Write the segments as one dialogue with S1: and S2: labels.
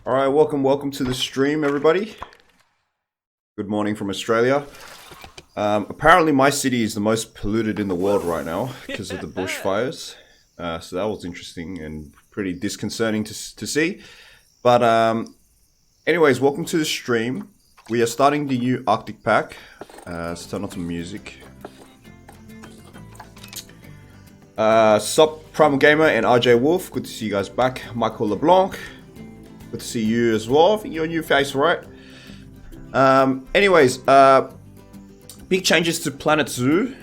S1: Alright, welcome to the stream, everybody. Good morning from Australia. Apparently my city is the most polluted in the world right now because of the bushfires. So that was interesting and pretty disconcerting to see. But anyways, welcome to the stream. We are starting the new Arctic pack. Let's turn on some music. Sup, Primal Gamer and RJ Wolf. Good to see you guys back. Michael LeBlanc. Good to see you as well. I think you're a new face, right? Anyways, big changes to Planet Zoo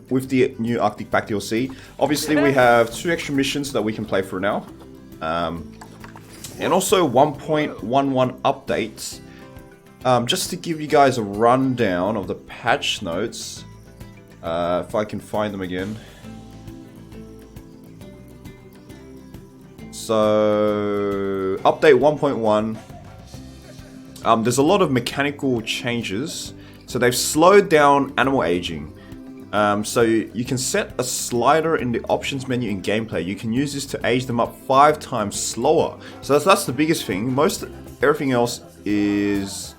S1: with the new Arctic Pack DLC. Obviously, we have 2 extra missions that we can play for now. And also 1.11 updates. Just to give you guys a rundown of the patch notes. If I can find them again. So, update 1.1, there's a lot of mechanical changes. So they've slowed down animal aging. So you can set a slider in the options menu in gameplay. You can use this to age them up 5 times slower. So that's the biggest thing. Everything else is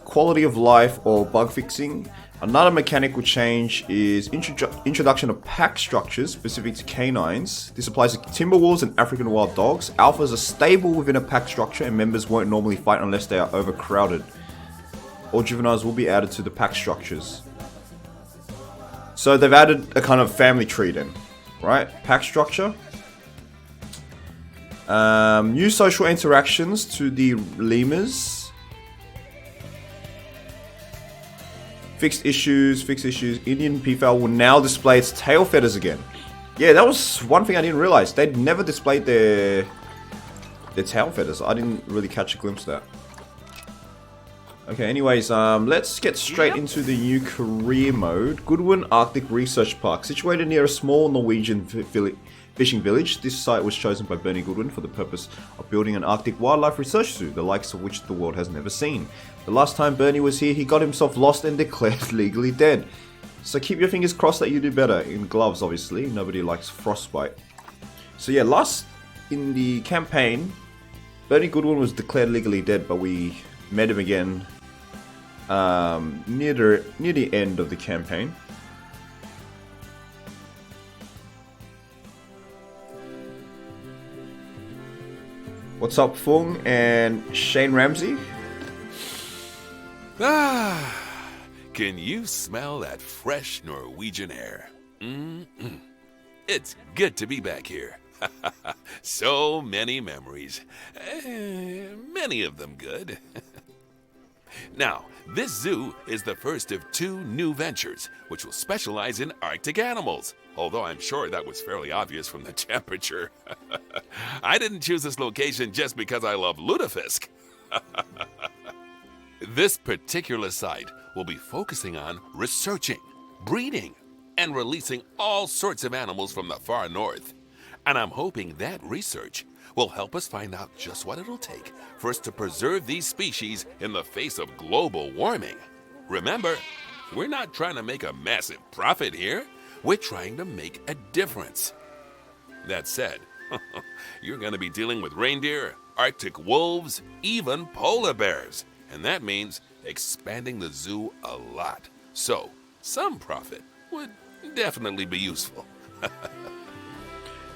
S1: quality of life or bug fixing. Another mechanical change is introduction of pack structures specific to canines. This applies to timber wolves and African wild dogs. Alphas are stable within a pack structure and members won't normally fight unless they are overcrowded. All juveniles will be added to the pack structures. So they've added a kind of family tree then, right? Pack structure. New social interactions to the lemurs. Fixed issues. Indian peafowl will now display its tail feathers again. Yeah, that was one thing I didn't realize. They'd never displayed their tail feathers. I didn't really catch a glimpse of that. Okay, anyways, let's get straight into the new career mode. Goodwin Arctic Research Park, situated near a small Norwegian fishing village. This site was chosen by Bernie Goodwin for the purpose of building an Arctic wildlife research zoo, the likes of which the world has never seen. The last time Bernie was here, he got himself lost and declared legally dead. So keep your fingers crossed that you do better. In gloves, obviously. Nobody likes frostbite. So yeah, last in the campaign, Bernie Goodwin was declared legally dead, but we met him again near the end of the campaign. What's up, Fung and Shane Ramsey?
S2: Can you smell that fresh Norwegian air? It's good to be back here. So many memories. Many of them good. Now, this zoo is the first of 2 new ventures, which will specialize in Arctic animals. Although I'm sure that was fairly obvious from the temperature. I didn't choose this location just because I love lutefisk. This particular site will be focusing on researching, breeding, and releasing all sorts of animals from the far north. And I'm hoping that research will help us find out just what it'll take for us to preserve these species in the face of global warming. Remember, we're not trying to make a massive profit here. We're trying to make a difference. That said, you're going to be dealing with reindeer, Arctic wolves, even polar bears. And that means expanding the zoo a lot. So, some profit would definitely be useful.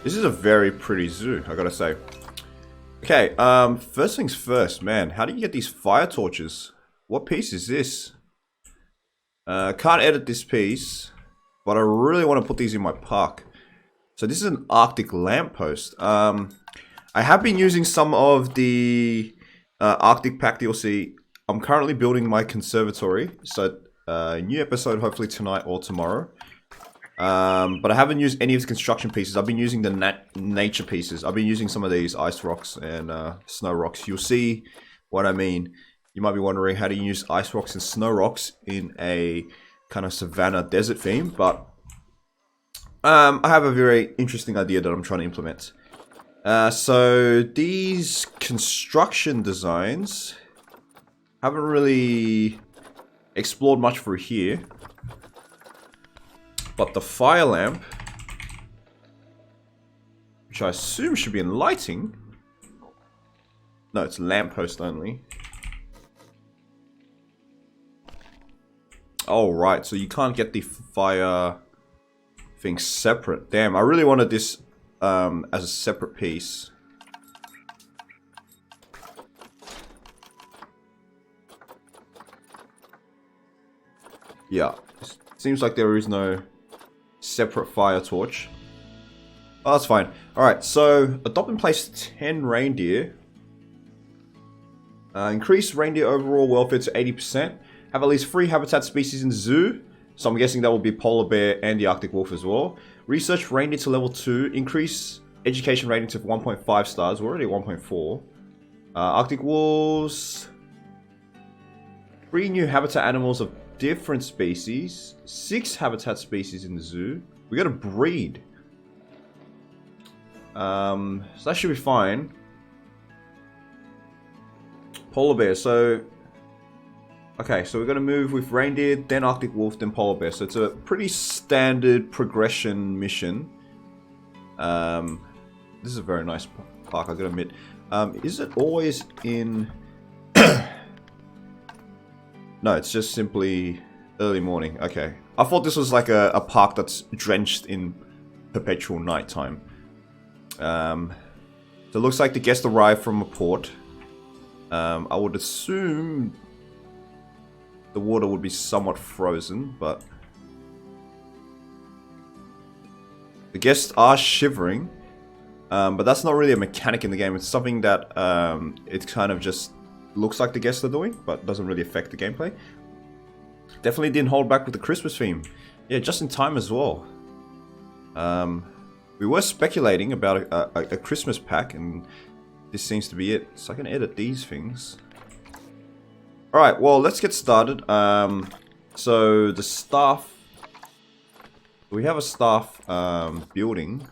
S1: This is a very pretty zoo, I gotta say. Okay, first things first, man. How do you get these fire torches? What piece is this? Can't edit this piece, but I really want to put these in my park. So this is an Arctic lamppost. I have been using some of the Arctic Pack DLC. I'm currently building my conservatory, so new episode hopefully tonight or tomorrow. But I haven't used any of the construction pieces. I've been using the nature pieces. I've been using some of these ice rocks and snow rocks. You'll see what I mean. You might be wondering, how do you use ice rocks and snow rocks in a kind of savanna desert theme? But I have a very interesting idea that I'm trying to implement. So these construction designs haven't really explored much through here. But the fire lamp, which I assume should be in lighting. No, it's lamppost only. Oh, right. So you can't get the fire thing separate. Damn, I really wanted this as a separate piece. Yeah. Seems like there is no separate fire torch. Oh, that's fine. Alright, so adopt and place 10 reindeer. Increase reindeer overall welfare to 80%. Have at least 3 habitat species in the zoo. So I'm guessing that will be polar bear and the Arctic wolf as well. Research reindeer to level 2. Increase education rating to 1.5 stars. We're already at 1.4. Arctic wolves. 3 new habitat animals of different species. 6 habitat species in the zoo. We gotta breed. So that should be fine. Polar bear, so... Okay, so we're going to move with reindeer, then Arctic wolf, then polar bear. So it's a pretty standard progression mission. This is a very nice park, I gotta admit. Is it always in... No, it's just simply early morning. Okay. I thought this was like a park that's drenched in perpetual nighttime. So it looks like the guests arrived from a port. I would assume the water would be somewhat frozen, but the guests are shivering. But that's not really a mechanic in the game. It's something that it kind of just looks like the guests are doing, but doesn't really affect the gameplay. Definitely didn't hold back with the Christmas theme. Yeah, just in time as well. We were speculating about a Christmas pack, and this seems to be it. So I can edit these things. Alright, well, let's get started. So the staff... We have a staff building.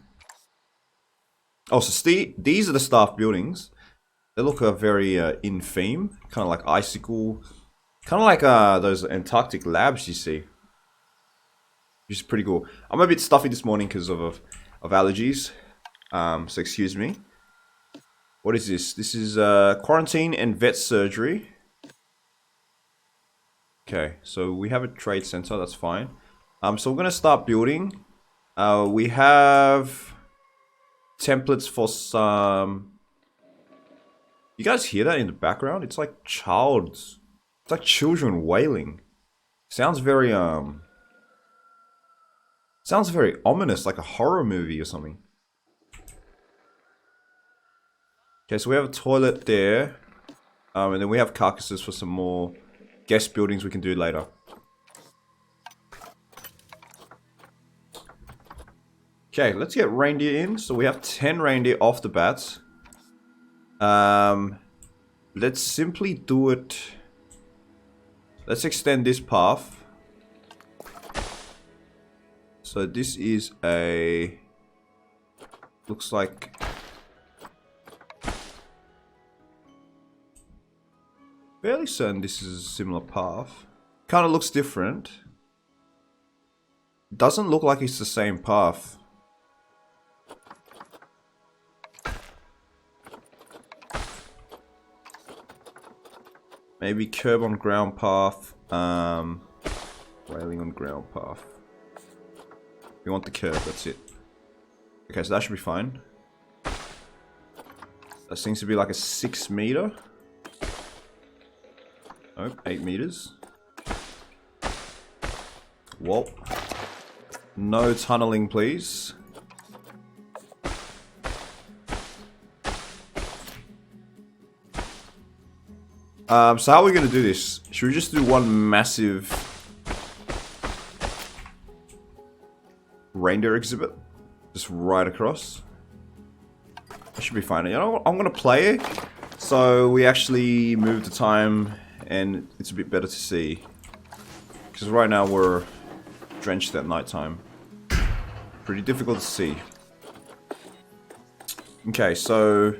S1: Oh, so these are the staff buildings. They look very in theme. Kind of like icicle. Kind of like those Antarctic labs you see. Which is pretty cool. I'm a bit stuffy this morning because of allergies. So excuse me. What is this? This is quarantine and vet surgery. Okay, so we have a trade center. That's fine. So we're going to start building. We have templates for some... You guys hear that in the background? It's like children wailing. Sounds very ominous, like a horror movie or something. Okay, so we have a toilet there. And then we have carcasses for some more guest buildings we can do later. Okay, let's get reindeer in. So we have 10 reindeer off the bat. Let's simply do it. Let's extend this path. So this is a... Looks like... Fairly certain this is a similar path. Kind of looks different. Doesn't look like it's the same path. Maybe curb on ground path. Railing on ground path. We want the curb, that's it. Okay, so that should be fine. That seems to be like a 6 meter. Oh, 8 meters. Whoa. No tunneling, please. So how are we going to do this? Should we just do one massive reindeer exhibit? Just right across? That should be fine. You know what? I'm going to play it so we actually move the time and it's a bit better to see. Because right now we're drenched at night time. Pretty difficult to see. Okay, so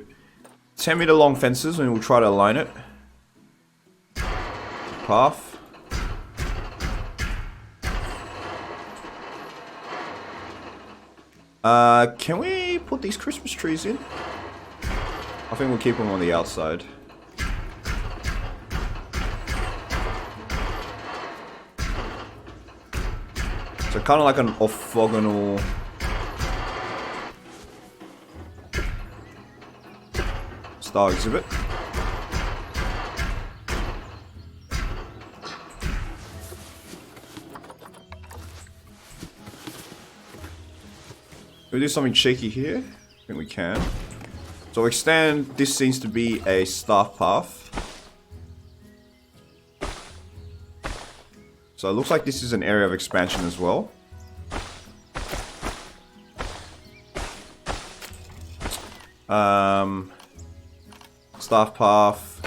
S1: 10 meter long fences and we'll try to align it. Path. Can we put these Christmas trees in? I think we'll keep them on the outside. So kind of like an orthogonal style exhibit. Can we do something cheeky here? I think we can. So extend, this seems to be a staff path. So it looks like this is an area of expansion as well. Staff path.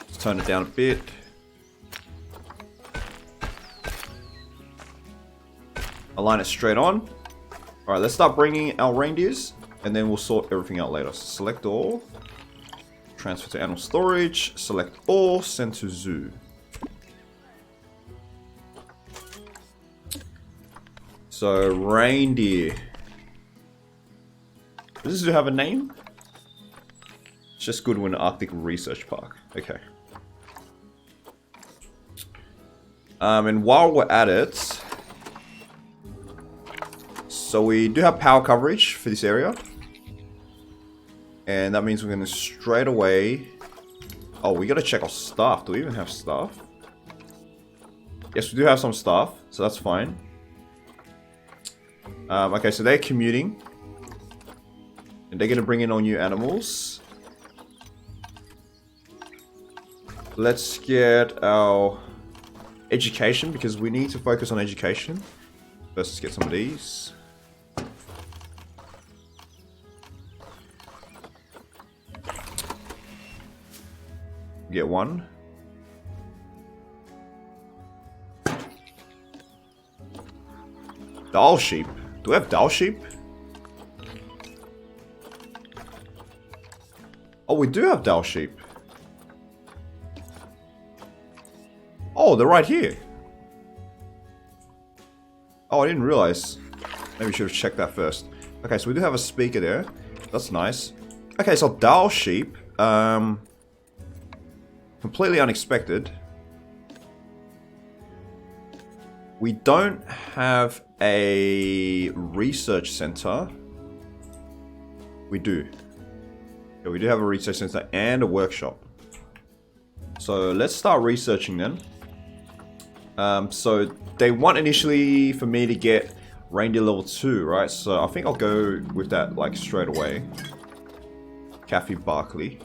S1: Let's turn it down a bit. Align it straight on. Alright, let's start bringing our reindeers, and then we'll sort everything out later. So select all. Transfer to animal storage. Select all. Send to zoo. So, reindeer. Does this zoo have a name? It's just Goodwin Arctic Research Park. Okay. And while we're at it, so we do have power coverage for this area. And that means we're going to straight away... Oh, we got to check our staff. Do we even have staff? Yes, we do have some staff, so that's fine. Okay, so they're commuting. And they're going to bring in all new animals. Let's get our education, because we need to focus on education. First, let's get some of these. Get one. Doll sheep. Do we have doll sheep? Oh, we do have doll sheep. Oh, they're right here. Oh, I didn't realize. Maybe we should have checked that first. Okay, so we do have a speaker there. That's nice. Okay, so doll sheep. Completely unexpected. We don't have a research center. We do. Yeah, we do have a research center and a workshop. So let's start researching then. So they want initially for me to get reindeer level 2, right? So I think I'll go with that like straight away. Kathy Barkley.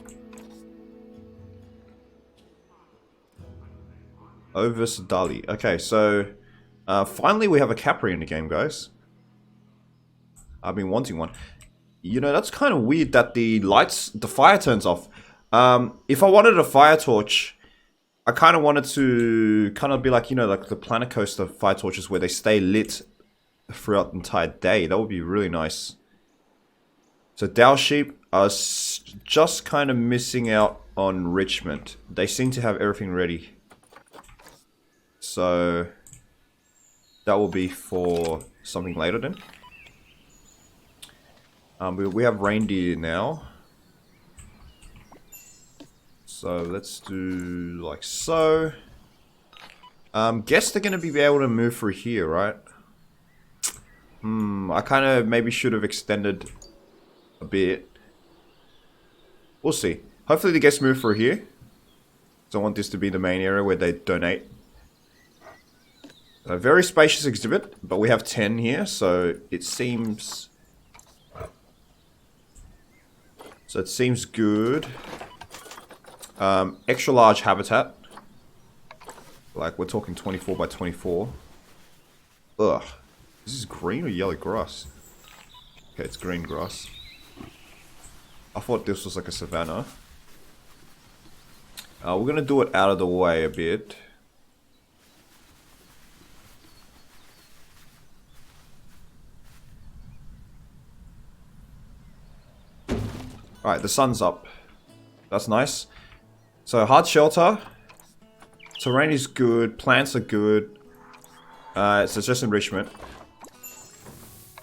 S1: Ovis Dali. Okay, so finally we have a Capri in the game, guys. I've been wanting one. You know, that's kind of weird that the fire turns off. If I wanted a fire torch, I kind of wanted to kind of be like, you know, like the Planet Coaster fire torches where they stay lit throughout the entire day. That would be really nice. So Dow Sheep, I was just kind of missing out on Richmond. They seem to have everything ready. So that will be for something later then. We have reindeer now. So let's do like so. Guess they're going to be able to move through here, right? I kind of maybe should have extended a bit. We'll see. Hopefully the guests move through here. So I want this to be the main area where they donate. A very spacious exhibit, but we have 10 here, so it seems... So it seems good. Extra large habitat. Like, we're talking 24 by 24. Ugh. Is this green or yellow grass? Okay, it's green grass. I thought this was like a savanna. We're gonna do it out of the way a bit. Alright, the sun's up. That's nice. So, hard shelter. Terrain is good. Plants are good. It's just enrichment.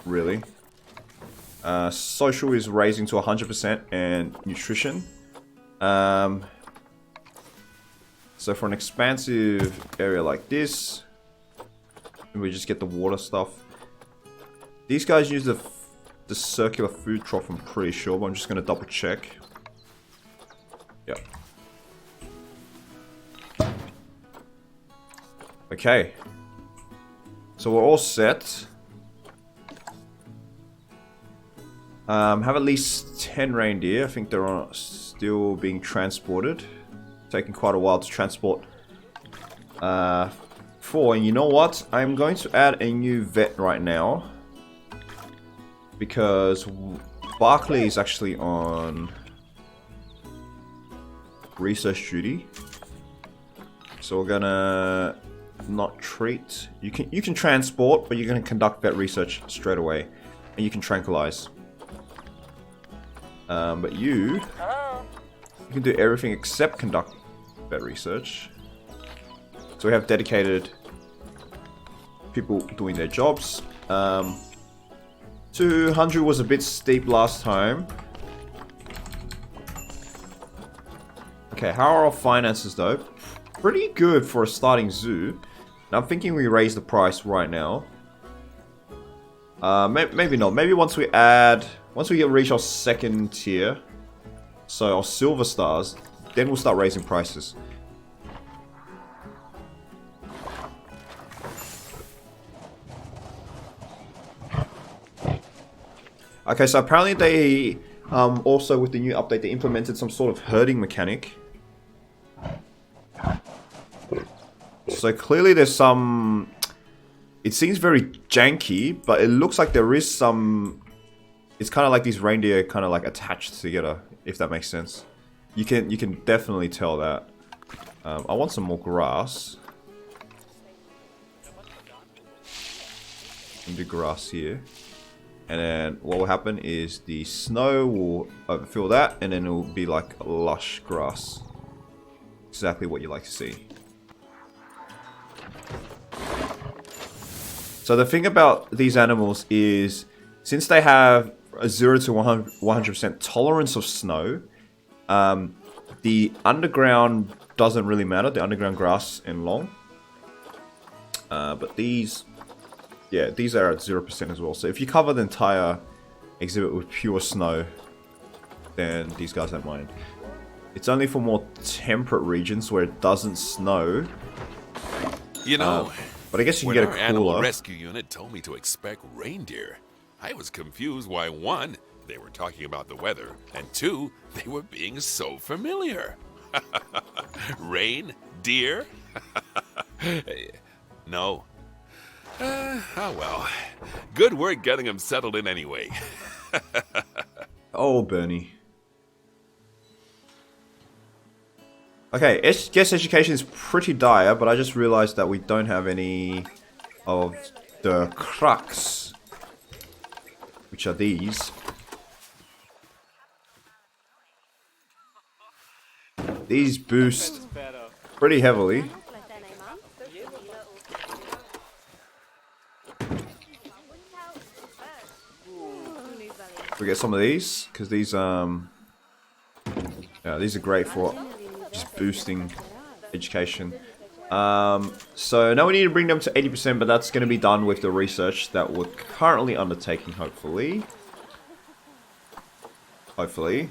S1: Really. Social is raising to 100% and nutrition. So for an expansive area like this, we just get the water stuff. These guys use the circular food trough, I'm pretty sure, but I'm just going to double check. Yep. Okay. So we're all set. Have at least 10 reindeer. I think they're still being transported. Taking quite a while to transport 4. And you know what? I'm going to add a new vet right now. Because Barkley is actually on research duty. So we're gonna not treat. You can transport, but you're gonna conduct vet research straight away. And you can tranquilize. But you can do everything except conduct vet research. So we have dedicated people doing their jobs. 200 was a bit steep last time. Okay, how are our finances though? Pretty good for a starting zoo. And I'm thinking we raise the price right now. Maybe not. Maybe once we reach our 2nd tier, so our silver stars, then we'll start raising prices. Okay, so apparently they also with the new update they implemented some sort of herding mechanic. So clearly there's some. It seems very janky, but it looks like there is some. It's kind of like these reindeer kind of like attached together, if that makes sense. You can definitely tell that. I want some more grass. Do grass here, and then what will happen is the snow will overfill that, and then it will be like lush grass. Exactly what you like to see. So the thing about these animals is, since they have a 0 to 100% tolerance of snow, the underground doesn't really matter, the underground grass and long. But these are at 0% as well. So if you cover the entire exhibit with pure snow, then these guys don't mind. It's only for more temperate regions where it doesn't snow.
S2: You know,
S1: but I guess you can
S2: when
S1: get a
S2: our
S1: cooler.
S2: animal rescue unit told me to expect reindeer, I was confused why 1, they were talking about the weather, and 2, they were being so familiar. Rain? Deer? No. Oh well. Good work getting them settled in anyway.
S1: Oh, Bernie. Okay, guess education is pretty dire, but I just realized that we don't have any of the crux, which are these. These boost pretty heavily. We get some of these because these are great for just boosting education. So now we need to bring them to 80%, but that's going to be done with the research that we're currently undertaking, hopefully. Hopefully.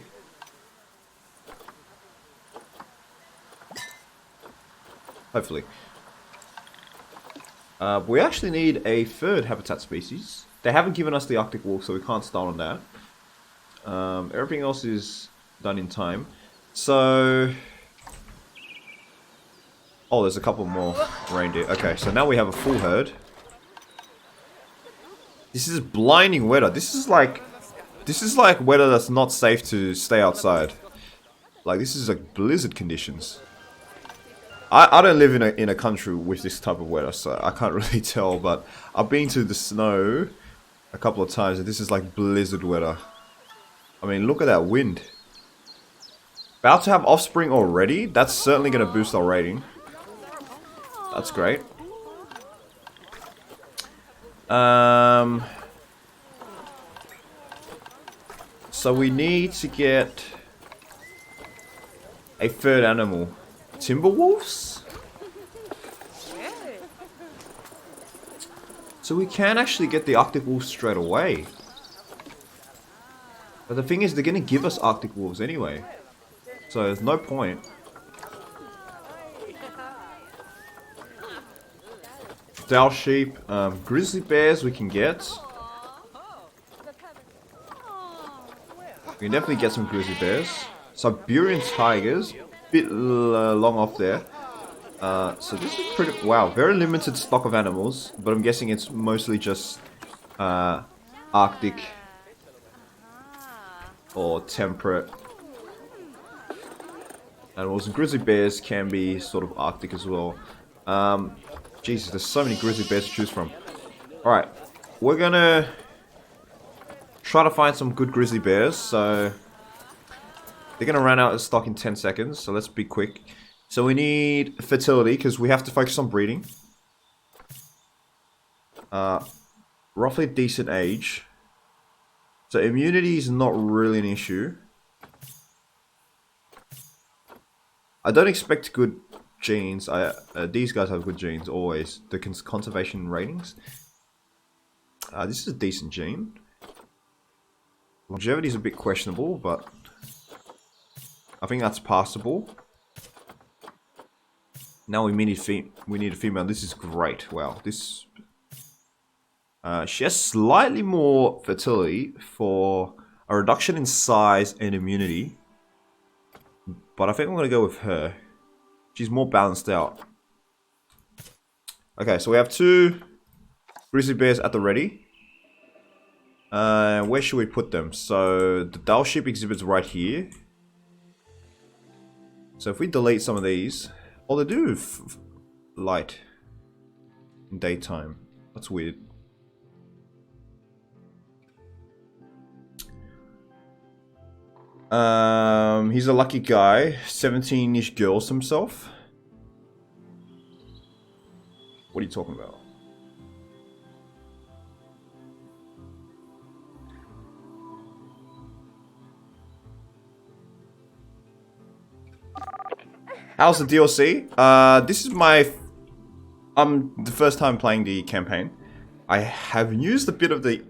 S1: We actually need a 3rd habitat species. They haven't given us the Arctic wolf, so we can't start on that. Everything else is done in time. So... Oh, there's a couple more reindeer. Okay, so now we have a full herd. This is blinding weather. This is like weather that's not safe to stay outside. Like, this is like blizzard conditions. I don't live in a country with this type of weather, so I can't really tell, but I've been to the snow a couple of times, and this is like blizzard weather. I mean, look at that wind. About to have offspring already? That's certainly going to boost our rating. That's great. so we need to get a third animal. Timberwolves? So we can actually get the Arctic wolves straight away. But the thing is, they're going to give us Arctic wolves anyway. So there's no point. Dow sheep, grizzly bears we can get. We can definitely get some grizzly bears. Siberian tigers, bit long off there. So this is pretty, wow, very limited stock of animals, but I'm guessing it's mostly just Arctic or temperate animals. And grizzly bears can be sort of Arctic as well. Jesus, there's so many grizzly bears to choose from. Alright, we're gonna try to find some good grizzly bears. So they're gonna run out of stock in 10 seconds, so let's be quick. So we need fertility because we have to focus on breeding. Roughly decent age. So immunity is not really an issue. I don't expect good genes. These guys have good genes always. The conservation ratings. This is a decent gene. Longevity is a bit questionable, but I think that's passable. Now we need a female. This is great. Wow, this. She has slightly more fertility for a reduction in size and immunity, but I think I'm gonna go with her. She's more balanced out. Okay, so we have 2 grizzly bears at the ready. Where should we put them? So the Dal sheep exhibit's right here. So if we delete some of these, oh, they do light in daytime. That's weird. He's a lucky guy. 17-ish girls himself. What are you talking about? How's the DLC? This is the first time playing the campaign. I have used a bit of the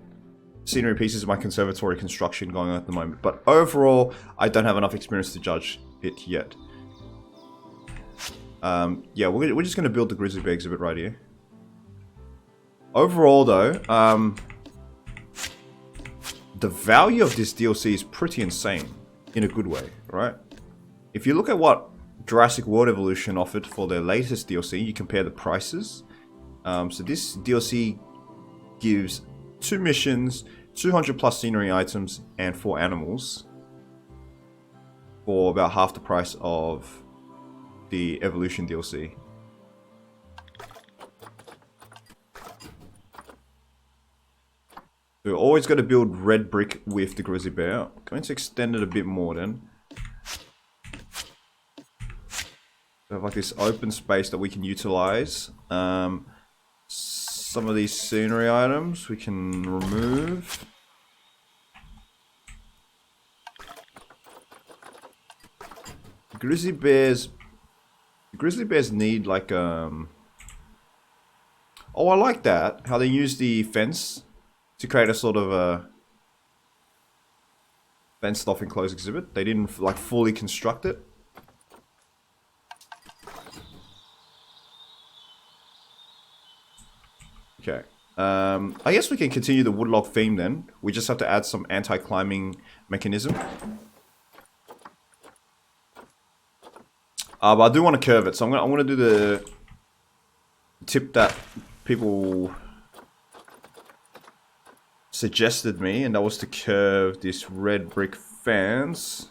S1: scenery pieces of my conservatory construction going on at the moment, but overall, I don't have enough experience to judge it yet. Yeah, we're just going to build the grizzly bear exhibit right here. Overall, though, the value of this DLC is pretty insane, in a good way, right? If you look at what Jurassic World Evolution offered for their latest DLC, you compare the prices. So this DLC gives 2 missions, 200 plus scenery items, and 4 animals for about half the price of the Evolution DLC. We're always going to build red brick with the grizzly bear. I'm going to extend it a bit more then. We have like this open space that we can utilize. Some of these scenery items we can remove. Grizzly bears need like oh, I like that, how they use the fence to create a sort of a fenced off enclosed exhibit. They didn't like fully construct it. Okay. I guess we can continue the woodlog theme then. We just have to add some anti-climbing mechanism. But I do want to curve it, so I'm gonna do the tip that people suggested me, and that was to curve this red brick fence.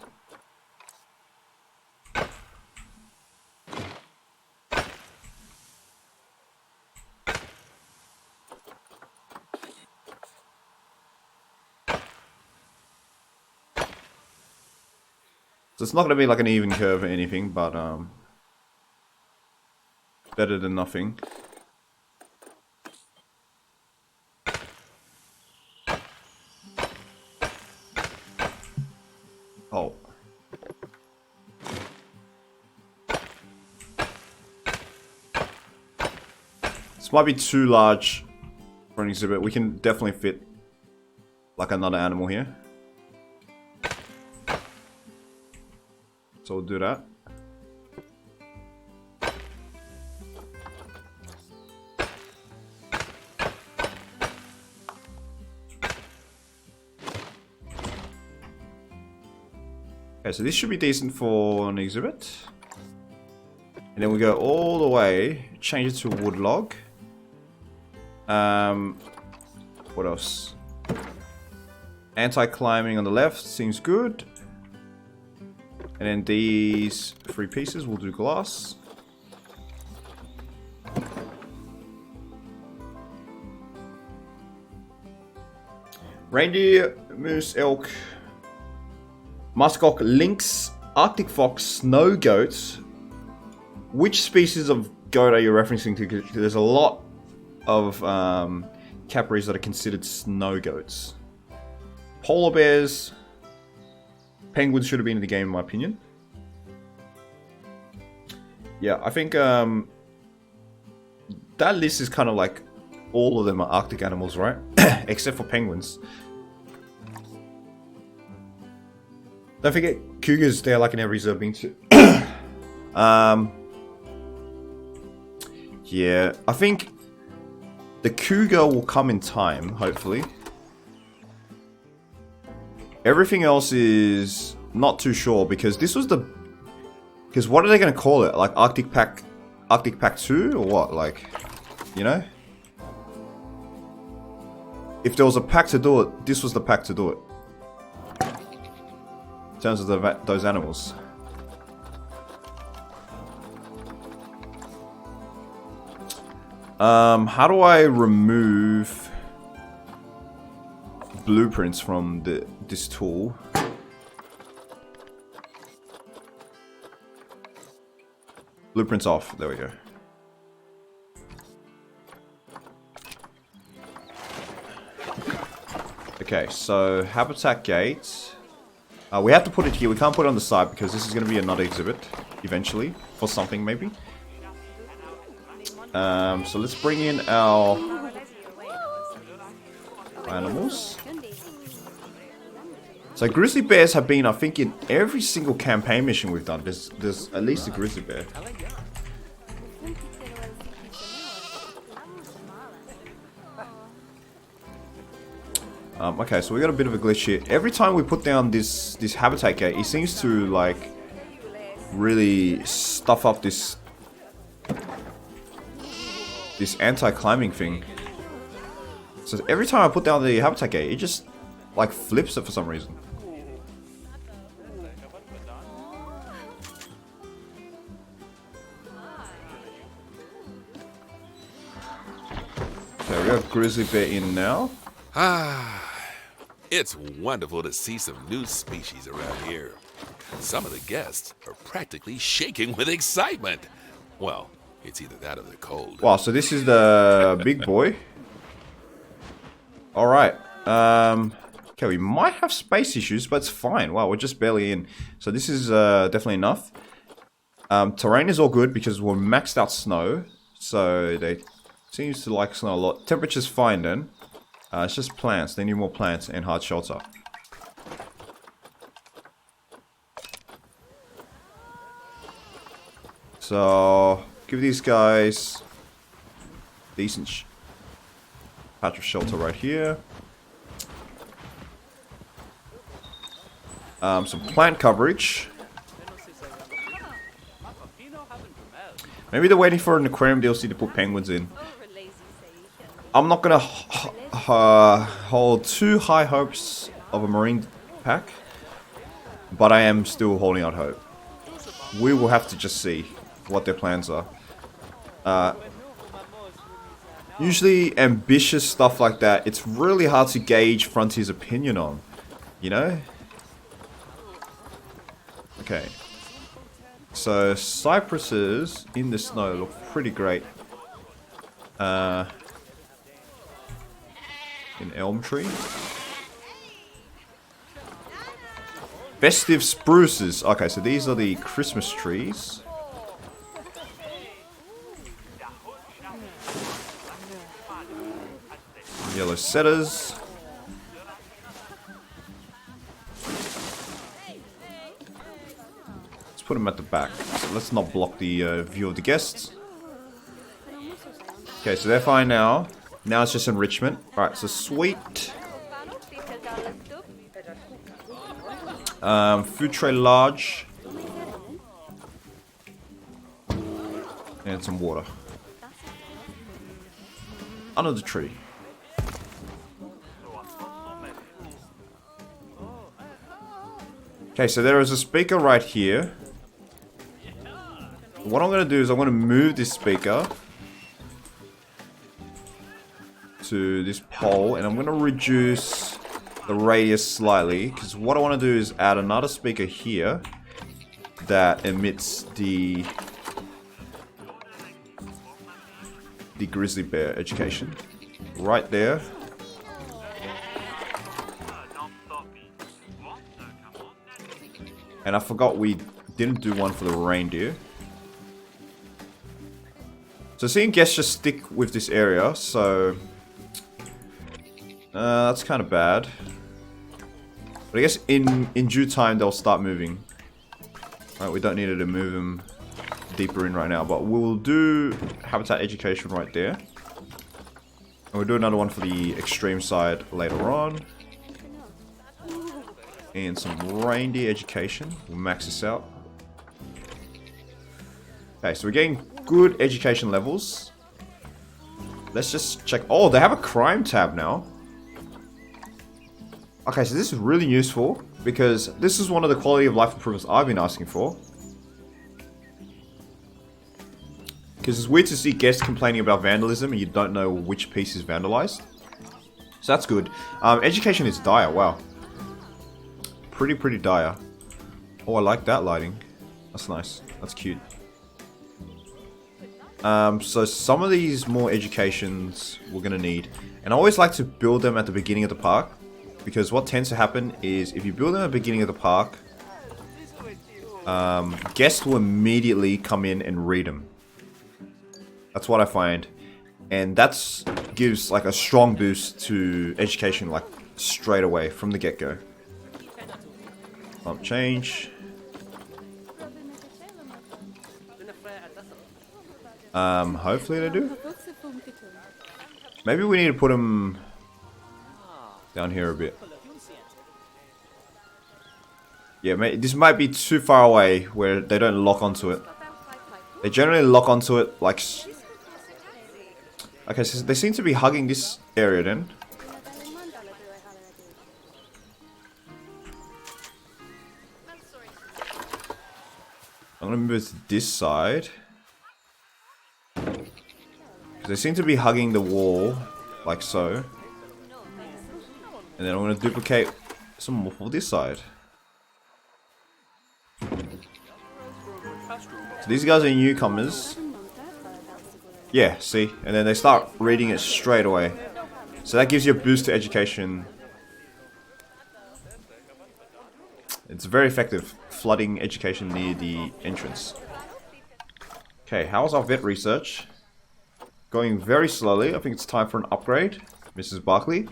S1: So it's not going to be like an even curve or anything, but better than nothing. might be too large for an exhibit. We can definitely fit like another animal here. So we'll do that. Okay, so this should be decent for an exhibit. And then we go all the way, change it to wood log. What else? Anti-climbing on the left seems good. And then these 3 pieces we'll do glass. Reindeer, moose, elk, muskox, lynx, Arctic fox, snow goats. Which species of goat are you referencing to? Because there's a lot of capries that are considered snow goats. Polar bears, penguins should have been in the game in my opinion. Yeah, I think that list is kind of like all of them are Arctic animals, right? Except for penguins. Don't forget cougars, they're like in every zoo I've been to. Yeah, I think the cougar will come in time, hopefully. Everything else is not too sure because this was the... Because what are they going to call it? Like Arctic Pack 2 or what? Like, you know? If there was a pack to do it, this was the pack to do it. In terms of those animals. How do I remove blueprints from this tool? Blueprints off. There we go. Okay, so habitat gate. We have to put it here. We can't put it on the side because this is going to be another exhibit eventually for something maybe. So let's bring in our animals. So grizzly bears have been, I think, in every single campaign mission we've done. There's at least a grizzly bear. Okay, so we got a bit of a glitch here. Every time we put down this habitat gate, it seems to like really stuff up this anti-climbing thing. So every time I put down the habitat gate, it just like flips it for some reason. Okay, we got grizzly bear in now.
S2: It's wonderful to see some new species around here. Some of the guests are practically shaking with excitement. Well, it's either that or the cold.
S1: Wow, so this is the big boy. Alright. Okay, we might have space issues, but it's fine. Wow, we're just barely in. So this is definitely enough. Terrain is all good because we're maxed out snow. So they seems to like snow a lot. Temperature's fine then. It's just plants. They need more plants and hard shelter. So give these guys decent patch of shelter right here. Some plant coverage. Maybe they're waiting for an aquarium DLC to put penguins in. I'm not gonna hold too high hopes of a marine pack, but I am still holding out hope. We will have to just see what their plans are. Usually ambitious stuff like that, it's really hard to gauge Frontier's opinion on, you know? Okay. So cypresses in the snow look pretty great. An elm tree. Festive spruces. Okay, so these are the Christmas trees. Yellow setters. Let's put them at the back. So let's not block the view of the guests. Okay, so they're fine now. Now it's just enrichment. Alright, so sweet. Food tray large. And some water. Under the tree. Okay, so there is a speaker right here. What I'm going to do is I'm going to move this speaker to this pole, and I'm going to reduce the radius slightly, because what I want to do is add another speaker here that emits the grizzly bear education right there. And I forgot we didn't do one for the reindeer. So seeing guests just stick with this area, so that's kind of bad. But I guess in due time they'll start moving. Alright, we don't need to move them deeper in right now, but we'll do habitat education right there. And we'll do another one for the extreme side later on. And some reindeer education. We'll max this out. Okay, so we're getting good education levels. Let's just check. Oh, they have a crime tab now. Okay, so this is really useful because this is one of the quality of life improvements I've been asking for. Because it's weird to see guests complaining about vandalism and you don't know which piece is vandalized. So that's good. Education is dire, wow. Pretty dire. Oh, I like that lighting. That's nice. That's cute. So some of these more educations we're going to need. And I always like to build them at the beginning of the park. Because what tends to happen is if you build them at the beginning of the park, guests will immediately come in and read them. That's what I find. And that gives like a strong boost to education like straight away from the get-go. Pump change. Hopefully they do. Maybe we need to put them down here a bit. Yeah, this might be too far away where they don't lock onto it. They generally lock onto it like... Okay, so they seem to be hugging this area then. I'm gonna move it to this side. They seem to be hugging the wall, like so. And then I'm gonna duplicate some more for this side. So these guys are newcomers. Yeah, see? And then they start reading it straight away. So that gives you a boost to education. It's very effective, flooding education near the entrance. Okay, how's our vet research? Going very slowly. I think it's time for an upgrade, Mrs. Barkley.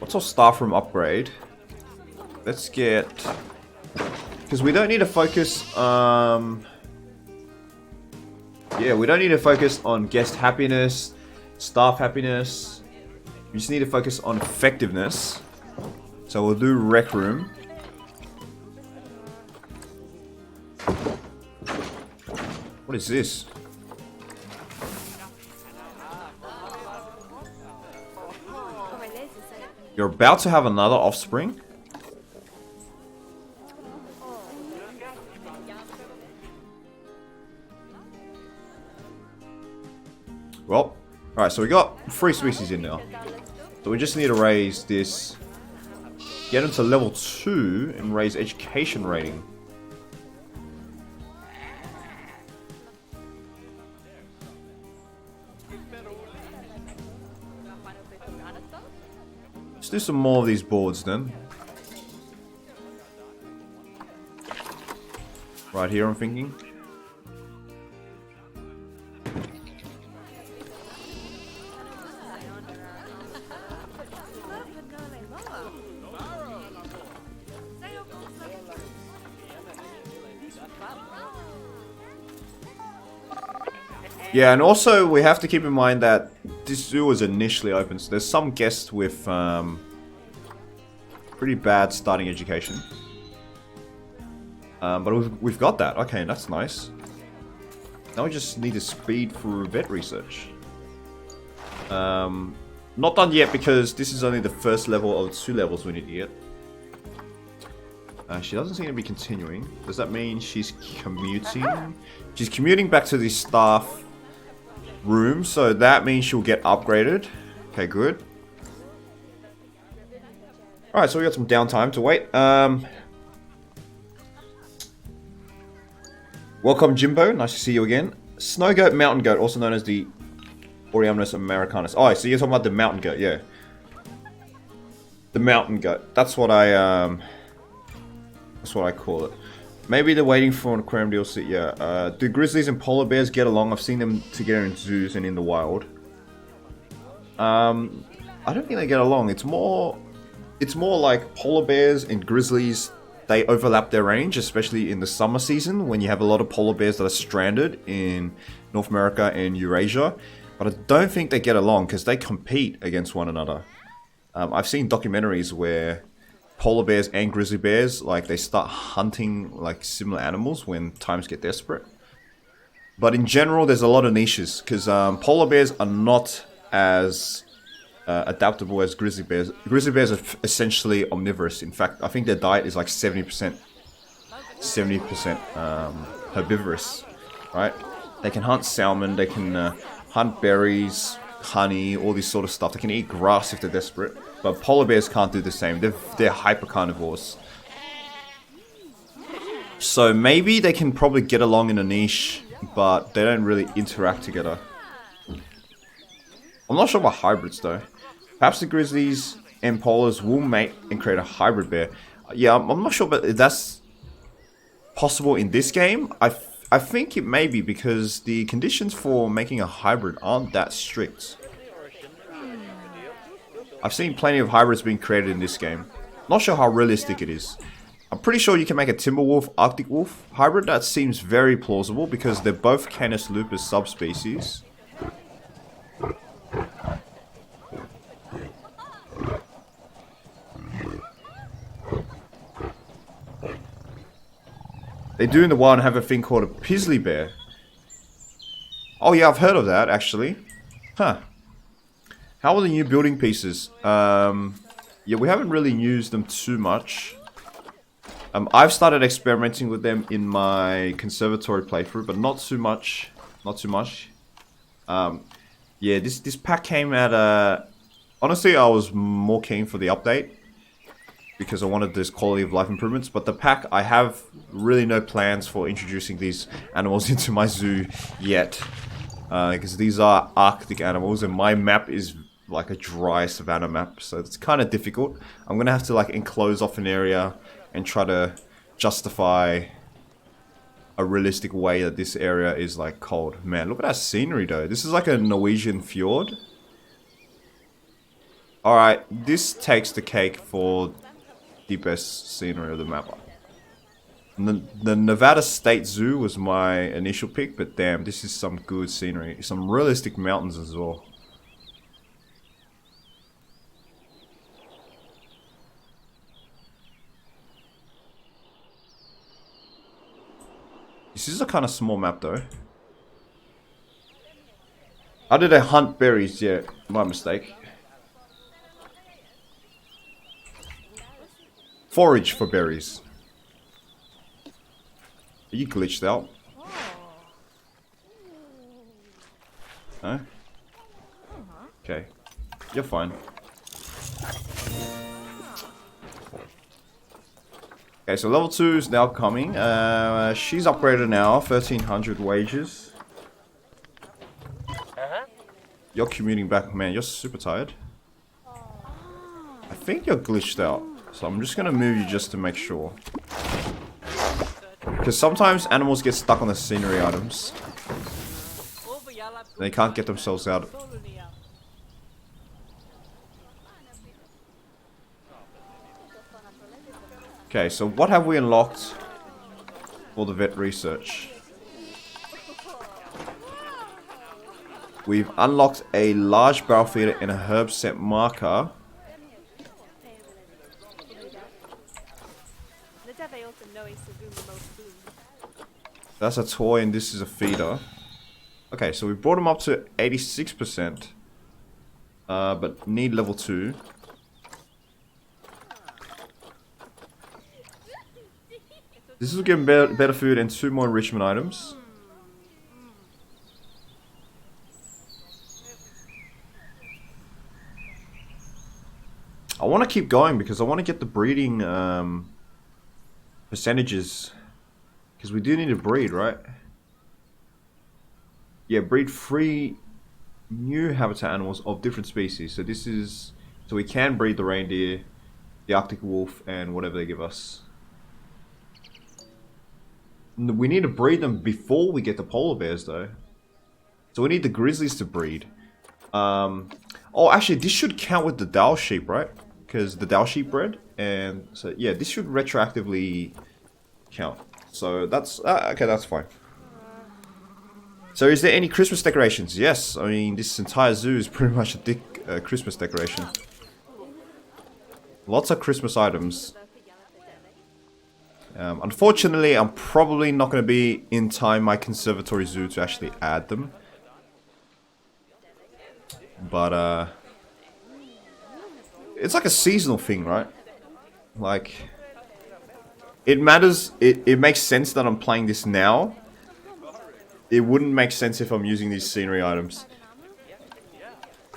S1: What's our staff room upgrade? Let's get... Because we don't need to focus... Yeah, we don't need to focus on guest happiness, staff happiness. We just need to focus on effectiveness. So we'll do rec room. What is this? You're about to have another offspring? Well, alright, so we got 3 species in now. So we just need to raise this, get into level 2 and raise education rating. Let's do some more of these boards then. Right here I'm thinking. Yeah, and also we have to keep in mind that this zoo was initially open, so there's some guests with pretty bad starting education. But we've got that. Okay, that's nice. Now we just need to speed through vet research. Not done yet because this is only the first level of 2 levels we need to get. She doesn't seem to be continuing. Does that mean she's commuting? She's commuting back to the staff room, so that means she'll get upgraded. Okay, good. Alright, so we got some downtime to wait. Welcome, Jimbo. Nice to see you again. Snow goat, mountain goat, also known as the Oriamnus americanus. Oh, so you're talking about the mountain goat, yeah. The mountain goat. That's what I call it. Maybe they're waiting for an aquarium DLC. Yeah. Do grizzlies and polar bears get along? I've seen them together in zoos and in the wild. I don't think they get along. It's more like polar bears and grizzlies. They overlap their range, especially in the summer season when you have a lot of polar bears that are stranded in North America and Eurasia. But I don't think they get along because they compete against one another. I've seen documentaries where polar bears and grizzly bears, like, they start hunting like similar animals when times get desperate. But in general, there's a lot of niches because polar bears are not as adaptable as grizzly bears. Grizzly bears are essentially omnivorous. In fact, I think their diet is like 70% herbivorous, right? They can hunt salmon, they can hunt berries, honey, all this sort of stuff. They can eat grass if they're desperate. But polar bears can't do the same. They're hyper carnivores. So maybe they can probably get along in a niche, but they don't really interact together. I'm not sure about hybrids though. Perhaps the grizzlies and polars will mate and create a hybrid bear. Yeah, I'm not sure, but if that's possible in this game. I think it may be because the conditions for making a hybrid aren't that strict. I've seen plenty of hybrids being created in this game. Not sure how realistic it is. I'm pretty sure you can make a Timberwolf Arctic Wolf hybrid. That seems very plausible because they're both Canis lupus subspecies. They do in the wild have a thing called a Pizzly bear. Oh yeah, I've heard of that actually. Huh. How are the new building pieces? Yeah, we haven't really used them too much. I've started experimenting with them in my conservatory playthrough, but not too much. Not too much. Yeah, this pack came at a... Honestly, I was more keen for the update because I wanted this quality of life improvements, but the pack, I have really no plans for introducing these animals into my zoo yet. Because these are Arctic animals and my map is like a dry savanna map, so it's kind of difficult. I'm gonna have to like enclose off an area and try to justify a realistic way that this area is like cold. Man, look at that scenery though. This is like a Norwegian fjord. Alright, this takes the cake for the best scenery of the map. The Nevada State Zoo was my initial pick, but damn, this is some good scenery. Some realistic mountains as well. This is a kind of small map though. How did I hunt berries? Yeah, my mistake. Forage for berries. Are you glitched out? Huh? Okay. You're fine. Okay, so level 2 is now coming. She's upgraded now, 1300 wages. You're commuting back, man, you're super tired. I think you're glitched out, so I'm just gonna move you just to make sure. Because sometimes animals get stuck on the scenery items. They can't get themselves out. Okay, so what have we unlocked for the vet research? We've unlocked a large barrel feeder and a herb scent marker. That's a toy and this is a feeder. Okay, so we brought them up to 86%. But need level 2. This will give them better food and 2 more enrichment items. I want to keep going because I want to get the breeding percentages. Because we do need to breed, right? Yeah, breed 3 new habitat animals of different species. So this is... So we can breed the reindeer, the Arctic wolf, and whatever they give us. We need to breed them before we get the polar bears, though. So we need the grizzlies to breed. Oh, actually, this should count with the Dall sheep, right? Because the Dall sheep bred. And so, yeah, this should retroactively count. So that's... okay, that's fine. So is there any Christmas decorations? Yes, I mean, this entire zoo is pretty much a Christmas decoration. Lots of Christmas items. Unfortunately, I'm probably not going to be in time my conservatory zoo to actually add them. But, it's like a seasonal thing, right? Like, it matters, it makes sense that I'm playing this now. It wouldn't make sense if I'm using these scenery items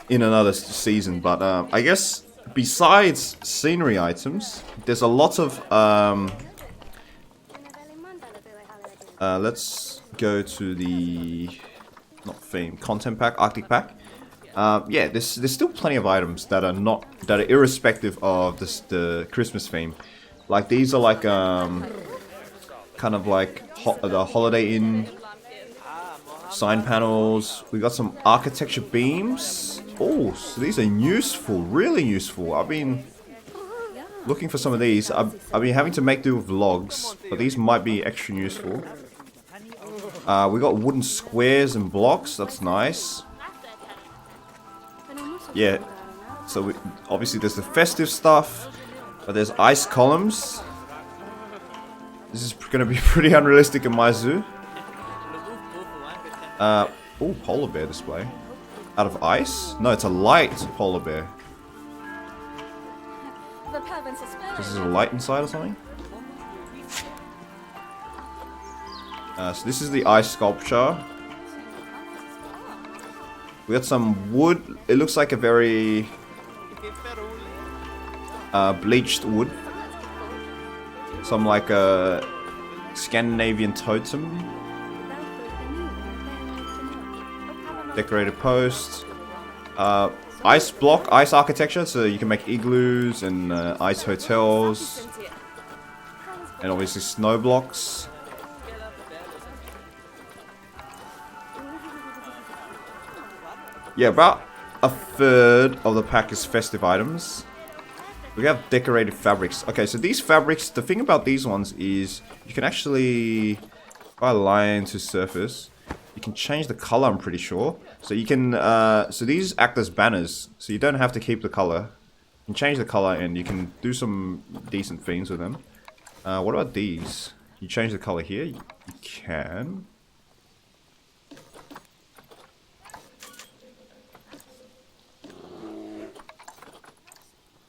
S1: in another season, but I guess besides scenery items, there's a lot of let's go to the content pack, Arctic pack. Yeah, there's still plenty of items that are irrespective of the Christmas theme. Like these are like kind of like the Holiday Inn sign panels. We got some architecture beams. Oh, so these are useful, really useful. I've been looking for some of these. I've been having to make do with logs, but these might be extra useful. We got wooden squares and blocks. That's nice. Yeah. So obviously there's the festive stuff, but there's ice columns. This is going to be pretty unrealistic in my zoo. Oh, polar bear display. Out of ice? No, it's a light polar bear. This is a light inside or something? So this is the ice sculpture. We got some wood. It looks like a very bleached wood. Some like a Scandinavian totem. Decorated post. Ice block, ice architecture, so you can make igloos and ice hotels. And obviously snow blocks. Yeah, about a third of the pack is festive items. We have decorated fabrics. Okay, so these fabrics, the thing about these ones is you can actually, if I line to surface, you can change the color, I'm pretty sure. So you can, so these act as banners, so you don't have to keep the color. You can change the color and you can do some decent things with them. What about these? You change the color here? You can.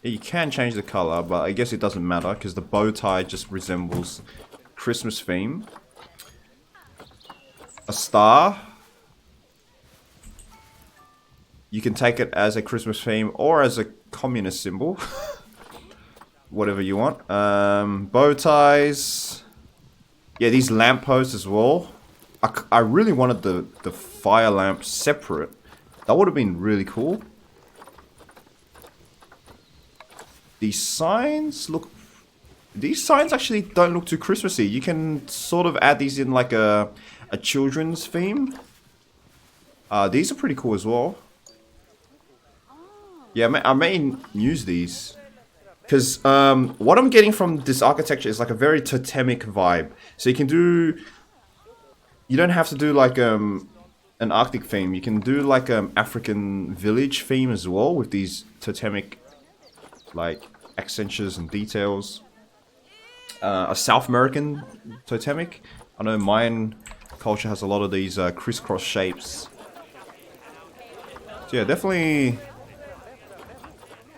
S1: Yeah, you can change the color, but I guess it doesn't matter because the bow tie just resembles Christmas theme. A star. You can take it as a Christmas theme or as a communist symbol. Whatever you want. Bow ties. Yeah, these lampposts as well. I really wanted the fire lamp separate. That would have been really cool. These signs look... These signs actually don't look too Christmassy. You can sort of add these in like a children's theme. These are pretty cool as well. Yeah, I may use these. Because what I'm getting from this architecture is like a very totemic vibe. So you can do... You don't have to do like an Arctic theme. You can do like African village theme as well with these totemic like accentures and details. A South American totemic. I know Mayan culture has a lot of these crisscross shapes. So yeah, definitely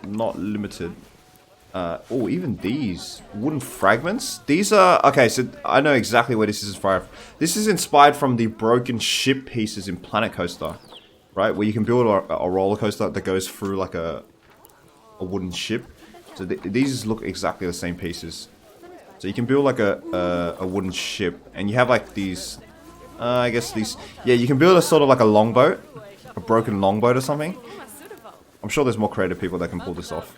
S1: not limited. Oh, even these wooden fragments. These are okay. So I know exactly where this is inspired. This is inspired from the broken ship pieces in Planet Coaster, right? Where you can build a roller coaster that goes through like a wooden ship. So these look exactly the same pieces. So you can build like a wooden ship, and you have like these. I guess these. Yeah, you can build a sort of like a longboat, a broken longboat or something. I'm sure there's more creative people that can pull this off.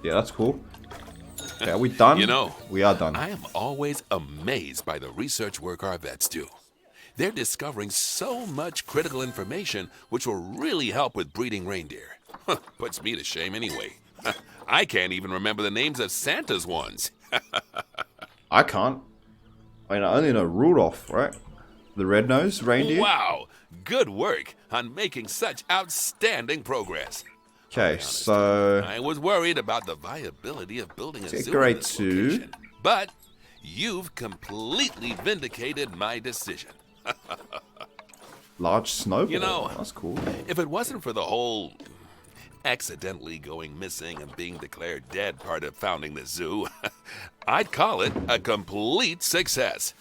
S1: Yeah, that's cool. Okay, are we done?
S2: You know,
S1: we are done.
S2: I am always amazed by the research work our vets do. They're discovering so much critical information which will really help with breeding reindeer. Puts me to shame anyway. I can't even remember the names of Santa's ones.
S1: I can't. I mean, I only know Rudolph, right? The red-nosed reindeer.
S2: Wow, good work on making such outstanding progress.
S1: Okay, so
S2: I was worried about the viability of building a zoo
S1: grade
S2: in this
S1: 2.
S2: location, but you've completely vindicated my decision.
S1: Large snowball.
S2: You know,
S1: that's cool.
S2: If it wasn't for the whole accidentally going missing and being declared dead part of founding the zoo, I'd call it a complete success.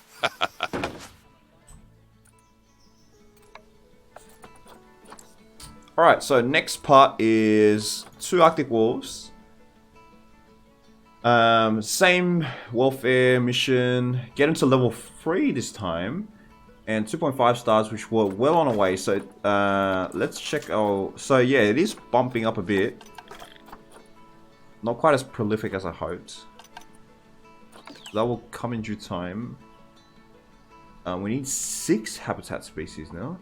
S1: Alright, so next part is 2 Arctic wolves. Same welfare mission. Get into level 3 this time. And 2.5 stars, which were well on our way. So let's check our... So yeah, it is bumping up a bit. Not quite as prolific as I hoped. That will come in due time. We need 6 habitat species now.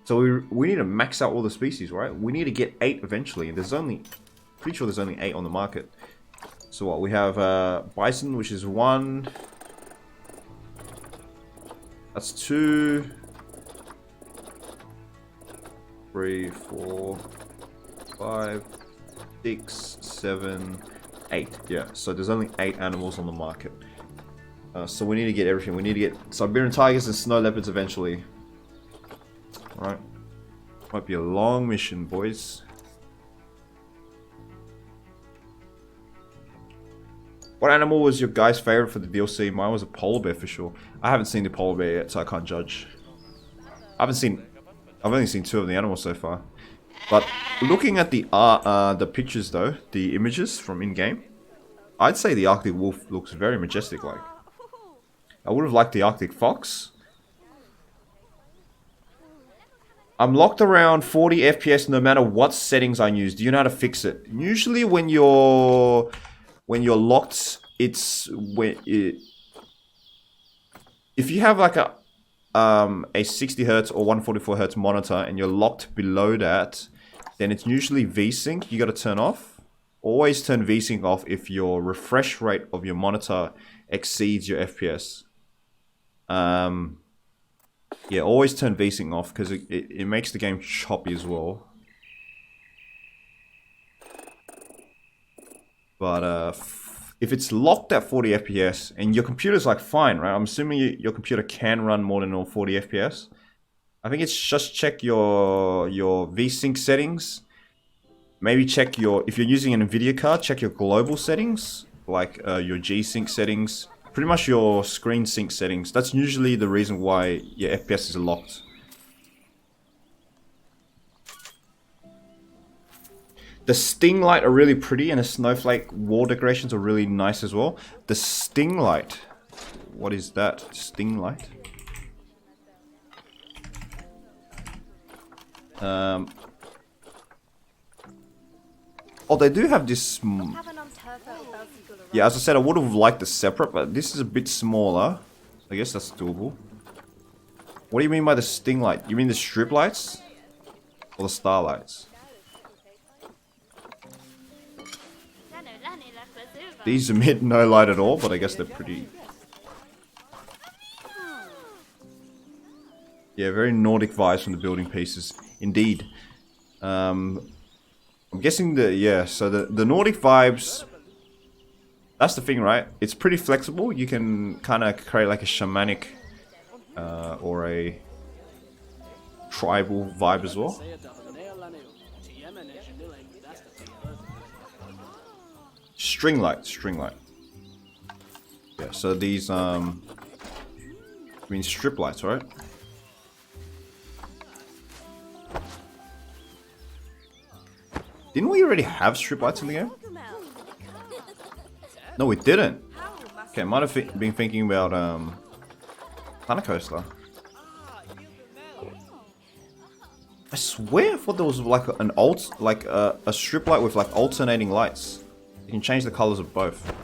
S1: So we need to max out all the species, right? We need to get 8 eventually. And there's only... Pretty sure there's only 8 on the market. So what? We have bison, which is 1... That's 2, 3, 4, 5, 6, 7, 8. Yeah, so there's only 8 animals on the market. So we need to get everything. We need to get Siberian tigers and snow leopards eventually. Alright. Might be a long mission, boys. What animal was your guy's favorite for the DLC? Mine was a polar bear for sure. I haven't seen the polar bear yet, so I can't judge. I've only seen 2 of the animals so far. But looking at the pictures though, the images from in-game, I'd say the Arctic wolf looks very majestic like. I would have liked the Arctic fox. I'm locked around 40 FPS no matter what settings I use. Do you know how to fix it? Usually when you're locked, it's if you have like a 60 Hz or 144 Hz monitor and you're locked below that, then it's usually VSync you got to turn off. Always turn VSync off if your refresh rate of your monitor exceeds your FPS. Yeah, always turn VSync off because it makes the game choppy as well. But if it's locked at 40 FPS and your computer's like fine, right? I'm assuming your computer can run more than 40 FPS. I think it's just check your VSync settings. Maybe check if you're using an NVIDIA card, check your global settings, like your G-Sync settings. Pretty much your screen sync settings. That's usually the reason why your FPS is locked. The sting light are really pretty, and the snowflake wall decorations are really nice as well. The sting light. What is that? Sting light? Oh, they do have this... Yeah, as I said, I would have liked the separate, but this is a bit smaller. I guess that's doable. What do you mean by the sting light? You mean the strip lights? Or the star lights? These emit no light at all, but I guess they're pretty... Yeah, very Nordic vibes from the building pieces. Indeed. I'm guessing so the Nordic vibes... That's the thing, right? It's pretty flexible. You can kind of create like a shamanic or a tribal vibe as well. String light. Yeah, so these I mean strip lights, right? Didn't we already have strip lights in the game? No, we didn't. Okay, might have been thinking about Planet Coaster. I swear I thought there was like a strip light with like alternating lights. You can change the colors of both.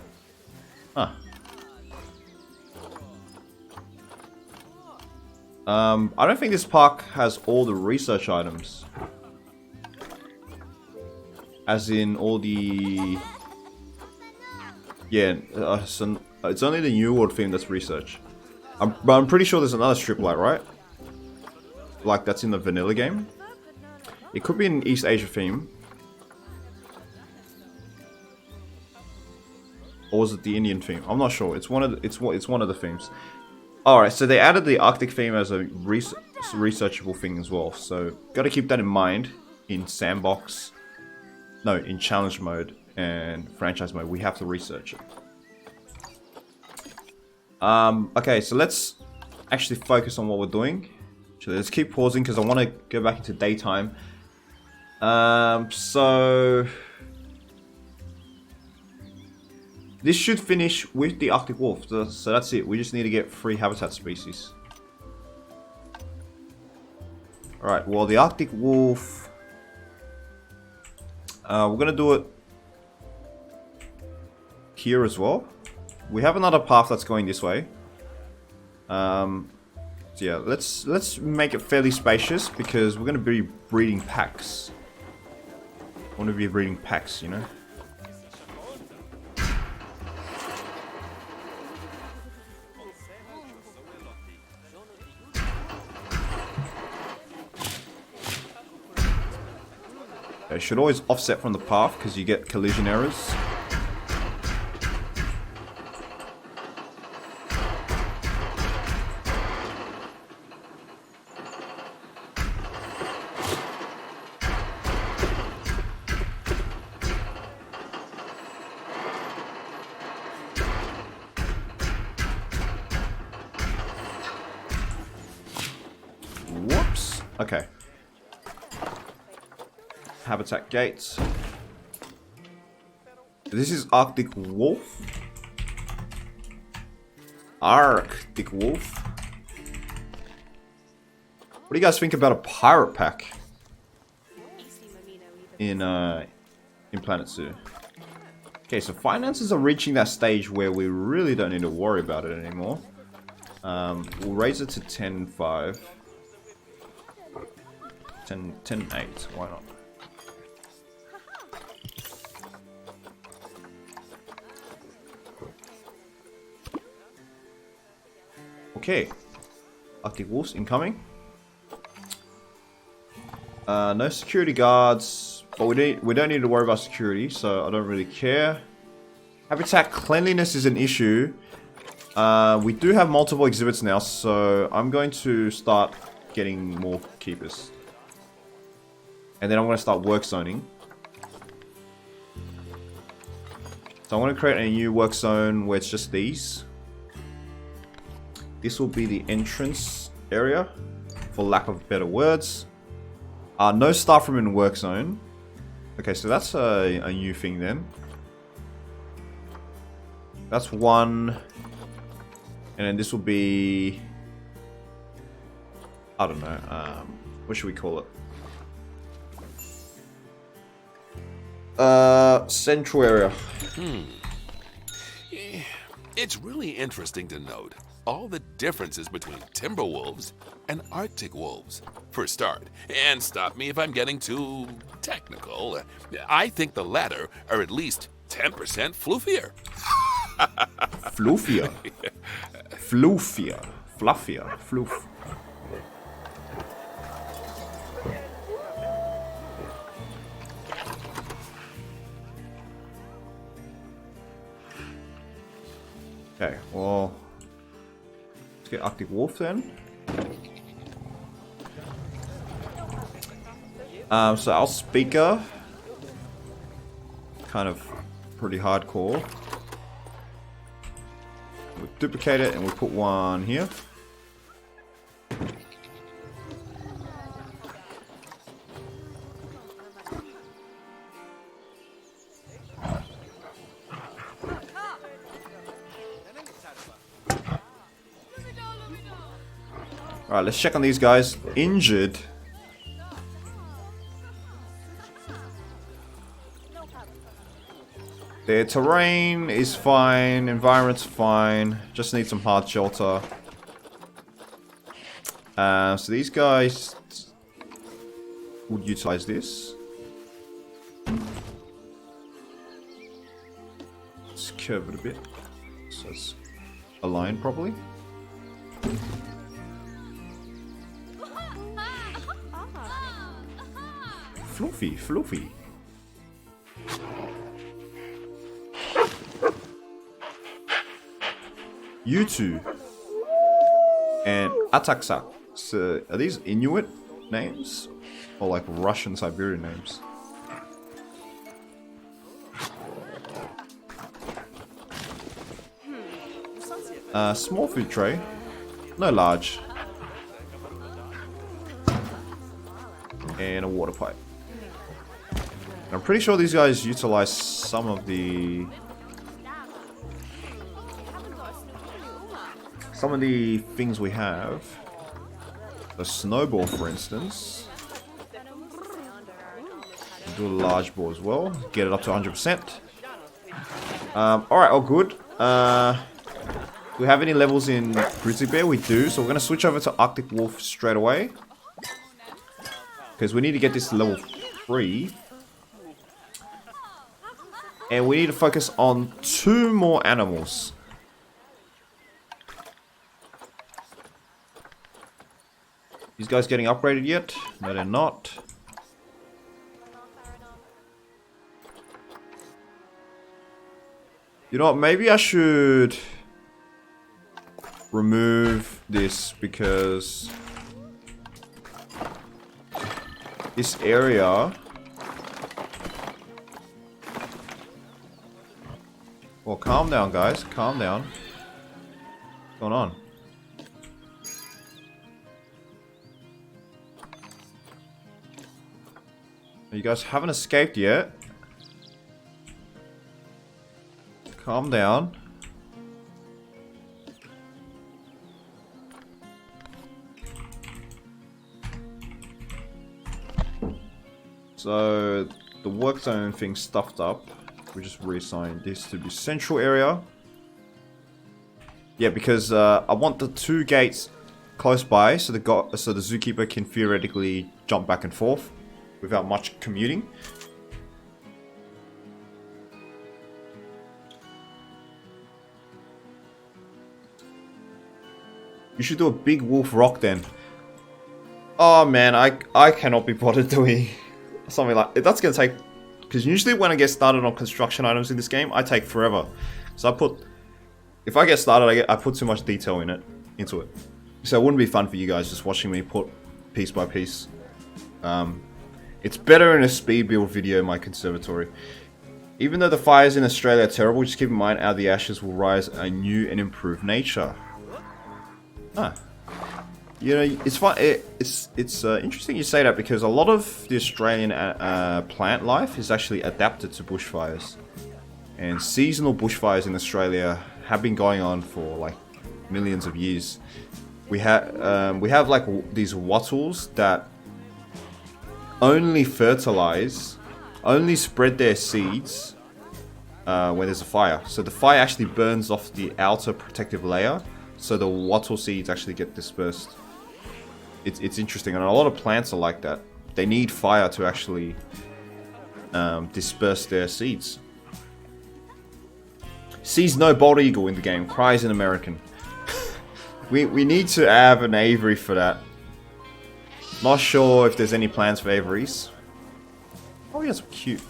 S1: Huh. I don't think this park has all the research items. As in all the... Yeah, so it's only the New World theme that's research. But I'm pretty sure there's another strip light, right? Like that's in the vanilla game. It could be an East Asia theme. Or was it the Indian theme? I'm not sure. It's one of the themes. Alright, so they added the Arctic theme as a researchable thing as well. So gotta keep that in mind in sandbox. No, in challenge mode and franchise mode. We have to research it. Okay, so let's actually focus on what we're doing. So let's keep pausing because I want to go back into daytime. So this should finish with the Arctic wolf. So that's it. We just need to get 3 habitat species. Alright, well the Arctic wolf... we're gonna do it here as well. We have another path that's going this way. So yeah, let's make it fairly spacious because we're gonna be breeding packs. I want to be breeding packs, you know. It should always offset from the path because you get collision errors. Whoops. Okay. Habitat gates. This is Arctic wolf. Arctic wolf. What do you guys think about a pirate pack in Planet Zoo? Okay, so finances are reaching that stage where we really don't need to worry about it anymore. We'll raise it to 10.5. 10.8. Why not? Okay, Arctic wolves incoming. No security guards, but we don't need to worry about security, so I don't really care. Habitat cleanliness is an issue. We do have multiple exhibits now, so I'm going to start getting more keepers, and then I'm going to start work zoning. So I'm going to create a new work zone where it's just these. This will be the entrance area, for lack of better words. No staff room in work zone. Okay, so that's a new thing then. That's one. And then this will be... I don't know. What should we call it? Central area.
S2: It's really interesting to note all the differences between timber wolves and Arctic wolves. For a start, and stop me if I'm getting too technical, I think the latter are at least 10% fluffier.
S1: Fluffier. Fluffier. Fluffier. Floof. Okay, well, let's get Arctic Wolf then. So our speaker, kind of pretty hardcore. We duplicate it and we put one here. Alright, let's check on these guys. Injured. Their terrain is fine, environment's fine, just need some hard shelter. So these guys would utilize this. Let's curve it a bit so it's aligned properly. Fluffy, fluffy. Yutu and Ataksa. So are these Inuit names or like Russian Siberian names? Small food tray, no large, and a water pipe. I'm pretty sure these guys utilize some of the things we have. A snowball, for instance. Do a large ball as well. Get it up to 100%. Alright, all good. Do we have any levels in Grizzly Bear? We do, so we're going to switch over to Arctic Wolf straight away. Because we need to get this to level 3. And we need to focus on 2 more animals. These guys getting upgraded yet? No, they're not. You know what? Maybe I should remove this because this area. Well, calm down, guys. Calm down. What's going on? You guys haven't escaped yet. Calm down. So the work zone thing stuffed up. We just reassigned this to the central area. Yeah, because I want the 2 gates close by, so the zookeeper can theoretically jump back and forth without much commuting. You should do a big wolf rock then. Oh man, I cannot be bothered doing something like that's gonna take, because usually when I get started on construction items in this game, I take forever. So if I get started, I put too much detail into it. So it wouldn't be fun for you guys just watching me put piece by piece. It's better in a speed build video in my conservatory. Even though the fires in Australia are terrible, just keep in mind out of the ashes will rise a new and improved nature. Ah. You know, it's fun. It's interesting you say that, because a lot of the Australian plant life is actually adapted to bushfires. And seasonal bushfires in Australia have been going on for like millions of years. We have like these wattles that only fertilize, only spread their seeds when there's a fire. So the fire actually burns off the outer protective layer, so the wattle seeds actually get dispersed. It's interesting, and a lot of plants are like that. They need fire to actually disperse their seeds. Sees no bald eagle in the game. Cries in American. we need to have an aviary for that. Not sure if there's any plans for aviaries. Oh, he has some cute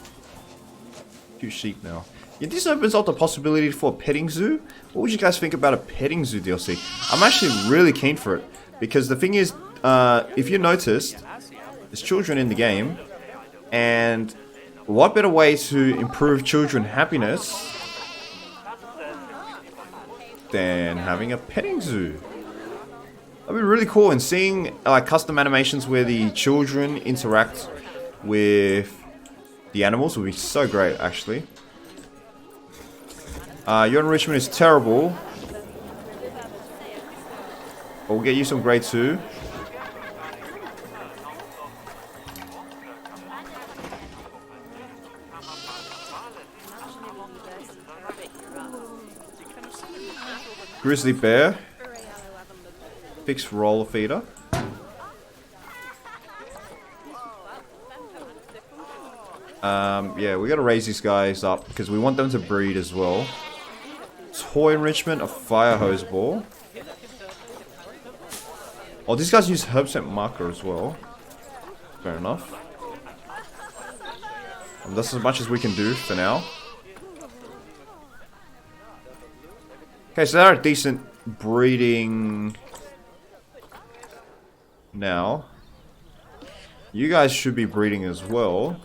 S1: sheep now. Yeah, this opens up the possibility for a petting zoo. What would you guys think about a petting zoo DLC? I'm actually really keen for it. Because the thing is, if you noticed, there's children in the game. And what better way to improve children's happiness than having a petting zoo? That'd be really cool. And seeing like custom animations where the children interact with the animals would be so great, actually. Your enrichment is terrible. But we'll get you some grade 2. Grizzly bear. Fixed roller feeder. Yeah, we gotta raise these guys up because we want them to breed as well. Toy enrichment, a fire hose ball. Oh, these guys use herb scent marker as well. Fair enough. That's as much as we can do for now. Okay, so they're a decent breeding now. You guys should be breeding as well.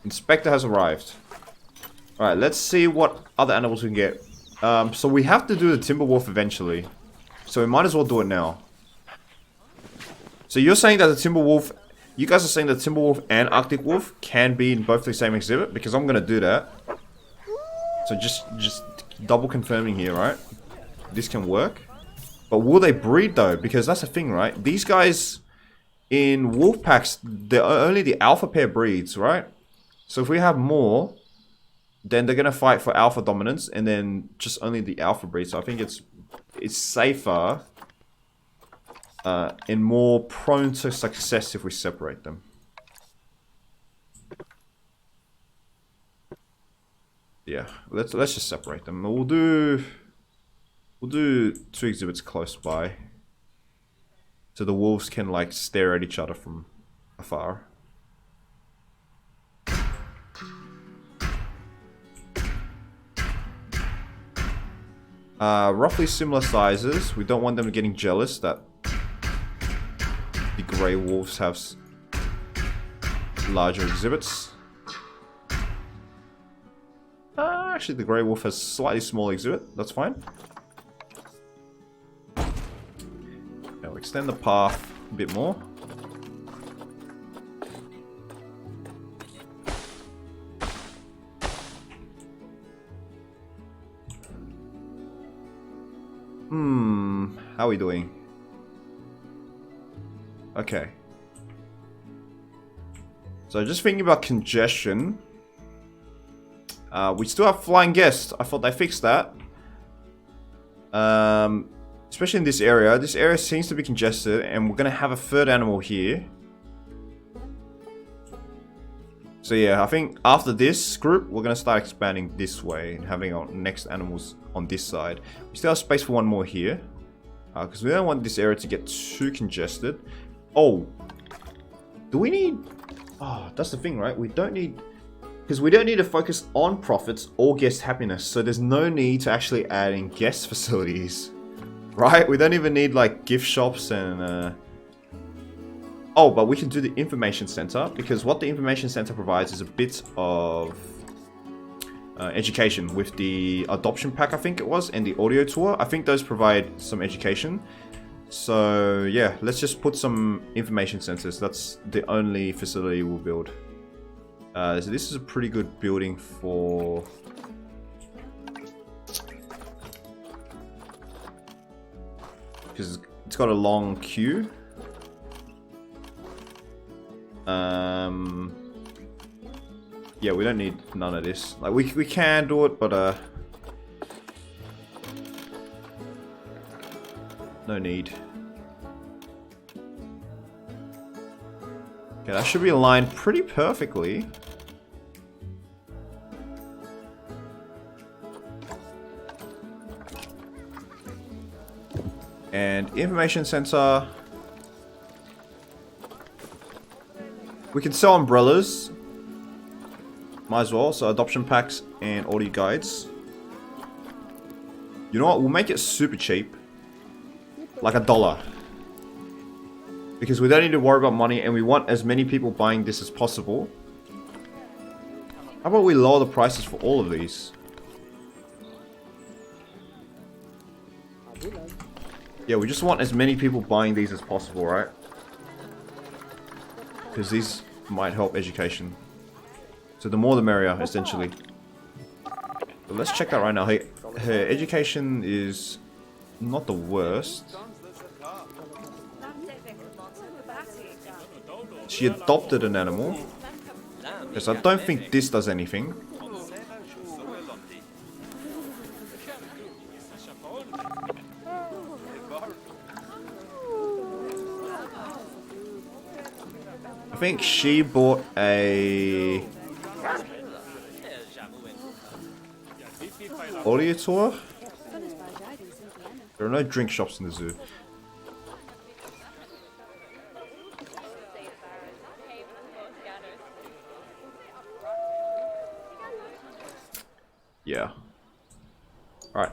S1: Inspector has arrived. Alright, let's see what other animals we can get. So we have to do the timber wolf eventually. So we might as well do it now. So you're saying that the timber wolf... You guys are saying that timber wolf and arctic wolf can be in both the same exhibit? Because I'm going to do that. So just double confirming here, right? This can work. But will they breed though? Because that's the thing, right? These guys in wolf packs, only the alpha pair breeds, right? So if we have more, then they're going to fight for alpha dominance, and then just only the alpha breed. So I think it's safer and more prone to success if we separate them. Yeah, let's just separate them. We'll do 2 exhibits close by, so the wolves can like stare at each other from afar. Roughly similar sizes. We don't want them getting jealous that the grey wolves have larger exhibits. Actually, the grey wolf has slightly smaller exhibit. That's fine. Now we'll extend the path a bit more. How are we doing? Okay. So just thinking about congestion. We still have flying guests. I thought they fixed that. Especially in this area. This area seems to be congested, and we're going to have a third animal here. So yeah, I think after this group, we're going to start expanding this way and having our next animals on this side. We still have space for one more here. Because we don't want this area to get too congested. Oh. Do we need... Oh, that's the thing, right? We don't need... Because we don't need to focus on profits or guest happiness. So there's no need to actually add in guest facilities. Right? We don't even need like gift shops and... Oh, but we can do the information center. Because what the information center provides is a bit of... education with the adoption pack, I think it was, and the audio tour. I think those provide some education. So yeah, let's just put some information centers. That's the only facility we'll build. So this is a pretty good building for... Because it's got a long queue. Yeah, we don't need none of this. Like we can do it, but no need. Okay, that should be aligned pretty perfectly. And information center. We can sell umbrellas. Might as well. So adoption packs and audio guides. You know what? We'll make it super cheap. Like $1. Because we don't need to worry about money and we want as many people buying this as possible. How about we lower the prices for all of these? Yeah, we just want as many people buying these as possible, right? Because these might help education. So the more the merrier, essentially. But let's check that right now. Her education is not the worst. She adopted an animal. Because I don't think this does anything. I think she bought a audio tour. There are no drink shops in the zoo. Yeah. Alright.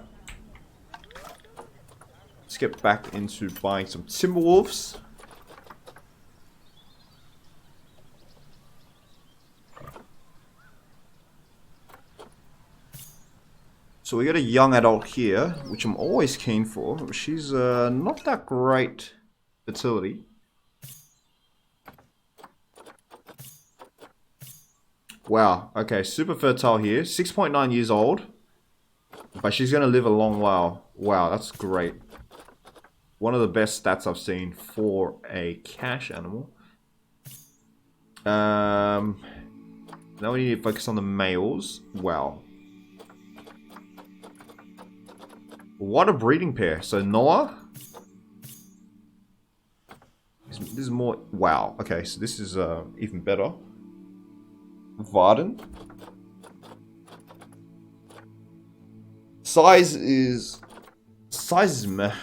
S1: Let's get back into buying some Timberwolves. So we got a young adult here, which I'm always keen for. She's not that great fertility. Wow, okay, super fertile here. 6.9 years old. But she's going to live a long while. Wow, that's great. One of the best stats I've seen for a cash animal. Now we need to focus on the males. Wow. What a breeding pair. So Noah. This is more... Wow. Okay, so this is even better. Varden. Size is meh.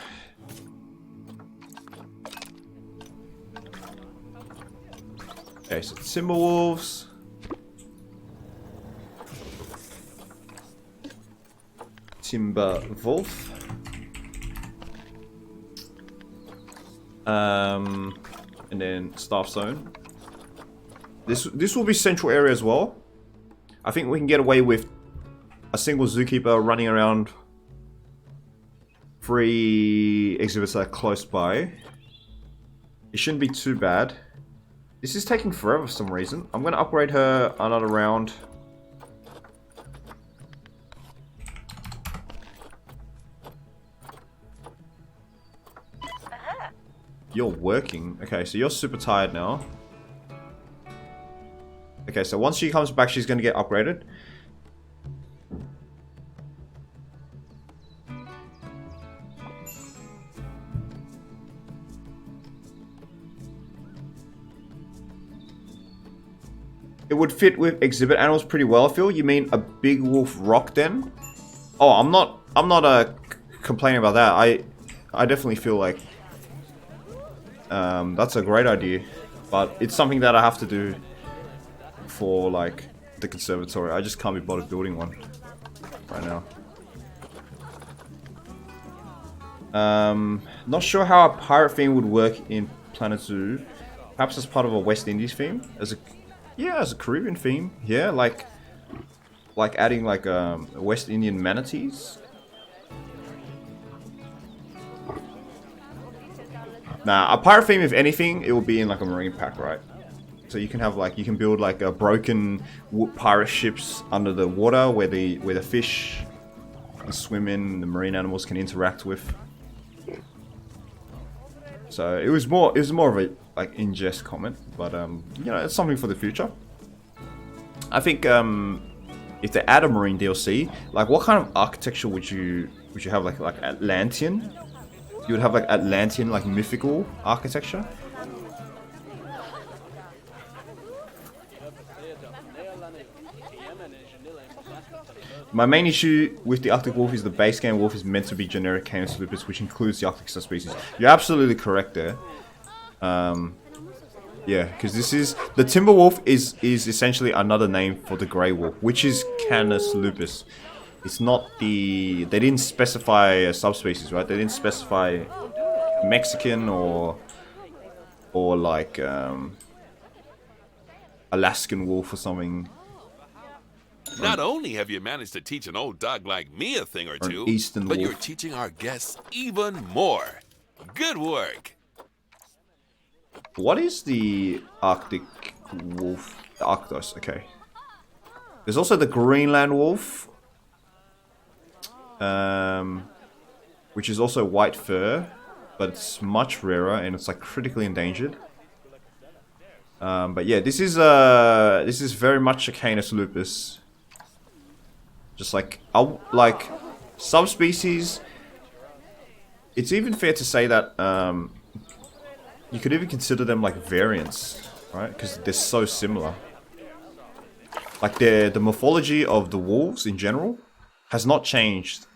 S1: Okay, so Timberwolves. Timberwolf. And then Staff Zone. This will be central area as well. I think we can get away with a single zookeeper running around 3 exhibits that are close by. It shouldn't be too bad. This is taking forever for some reason. I'm going to upgrade her another round. You're working. Okay, so you're super tired now. Okay, so once she comes back, she's going to get upgraded. It would fit with exhibit animals pretty well, I feel. You mean a big wolf rock den? Oh, I'm not complaining about that. I definitely feel like that's a great idea, but it's something that I have to do for like the conservatory. I just can't be bothered building one right now. Not sure how a pirate theme would work in Planet Zoo. Perhaps as part of a West Indies theme, as a Caribbean theme. Yeah, like adding like West Indian manatees. Nah, a pirate theme, if anything, it will be in like a marine pack, right? So you can have like, you can build like a broken pirate ships under the water where the fish can swim in, the marine animals can interact with. So it was more of a like in-jest comment, but you know, it's something for the future. I think if they add a marine DLC, like what kind of architecture would you have, like Atlantean? You would have like Atlantean, like mythical architecture. My main issue with the Arctic wolf is the base game wolf is meant to be generic Canis lupus, which includes the Arctic subspecies. You're absolutely correct there. Yeah, because this is... The timber wolf is essentially another name for the grey wolf, which is Canis lupus. It's not the... They didn't specify a subspecies, right? They didn't specify Mexican or like Alaskan wolf or something.
S2: Not only have you managed to teach an old dog like me a thing or two,
S1: Eastern
S2: but
S1: wolf.
S2: you're teaching our guests even more. Good work.
S1: What is the Arctic wolf? The Arctos, okay. There's also the Greenland wolf, which is also white fur, but it's much rarer and it's like critically endangered. But yeah, this is very much a Canis lupus. Just like subspecies. It's even fair to say that you could even consider them like variants, right? Because they're so similar. Like the morphology of the wolves in general has not changed.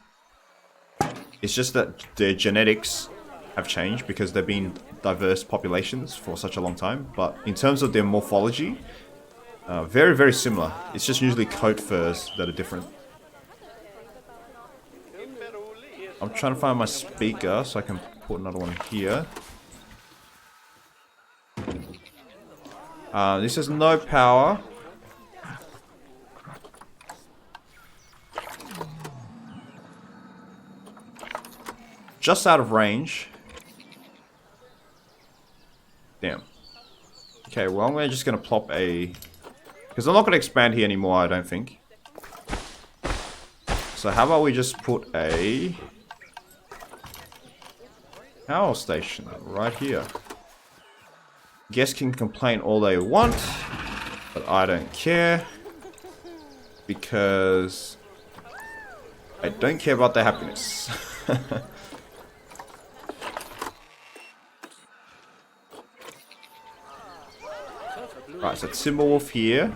S1: It's just that their genetics have changed because they've been diverse populations for such a long time. But in terms of their morphology, very, very similar. It's just usually coat furs that are different. I'm trying to find my speaker so I can put another one here. This has no power. Just out of range. Damn. Okay, well I'm just gonna plop a... Because I'm not gonna expand here anymore, I don't think. So how about we just put a... power station right here. Guests can complain all they want, but I don't care. Because... I don't care about their happiness. Right, so it's Timberwolf here.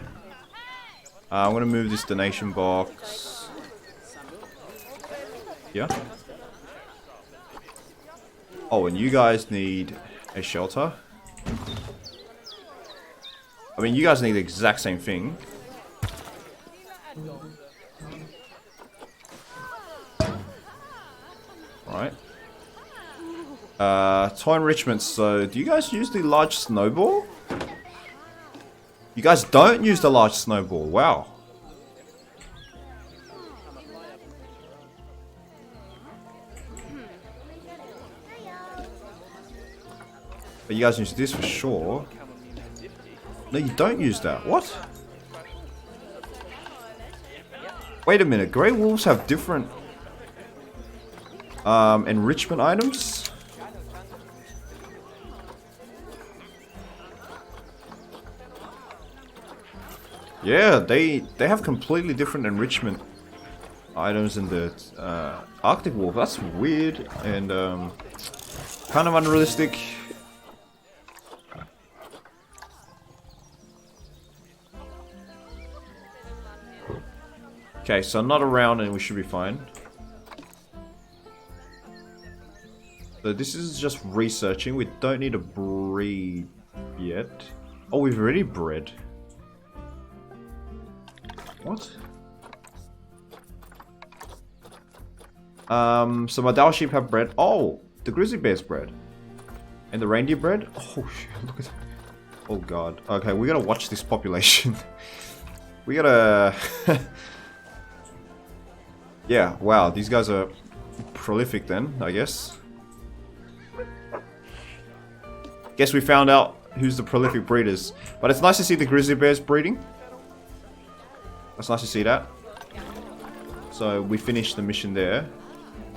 S1: I'm gonna move this donation box. Yeah. Oh, and you guys need a shelter. I mean, you guys need the exact same thing. Right. Toy enrichment. So, do you guys use the large snowball? You guys don't use the large snowball. Wow. But you guys use this for sure. No, you don't use that. What? Wait a minute. Grey wolves have different enrichment items? Yeah, they have completely different enrichment items in the Arctic wolf. That's weird and kind of unrealistic. Okay, so not around and we should be fine. So this is just researching. We don't need to breed yet. Oh, we've already bred. What? So my Dao sheep have bred. Oh, the grizzly bear's bred. And the reindeer bred? Oh, look at that. Oh god. Okay, we gotta watch this population. We gotta... Yeah, wow, these guys are prolific then, I guess. Guess we found out who's the prolific breeders. But it's nice to see the grizzly bears breeding. It's nice to see that. So we finished the mission there.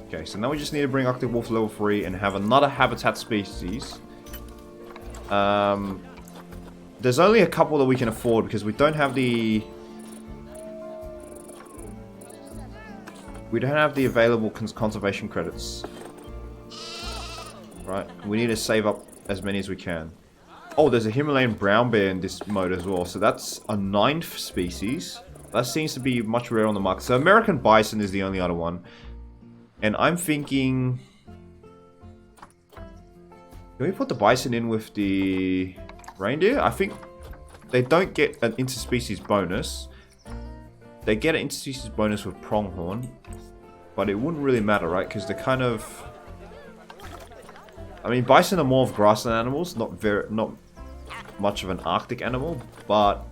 S1: Okay, so now we just need to bring Arctic Wolf level 3 and have another habitat species. There's only a couple that we can afford because we don't have the... We don't have the available conservation credits. Right, we need to save up as many as we can. Oh, there's a Himalayan brown bear in this mode as well. So that's a 9th species. That seems to be much rarer on the market. So American bison is the only other one. And I'm thinking... Can we put the bison in with the reindeer? I think they don't get an interspecies bonus. They get an interspecies bonus with pronghorn. But it wouldn't really matter, right? Because they're kind of... I mean, bison are more of grassland animals. Not much of an Arctic animal. But...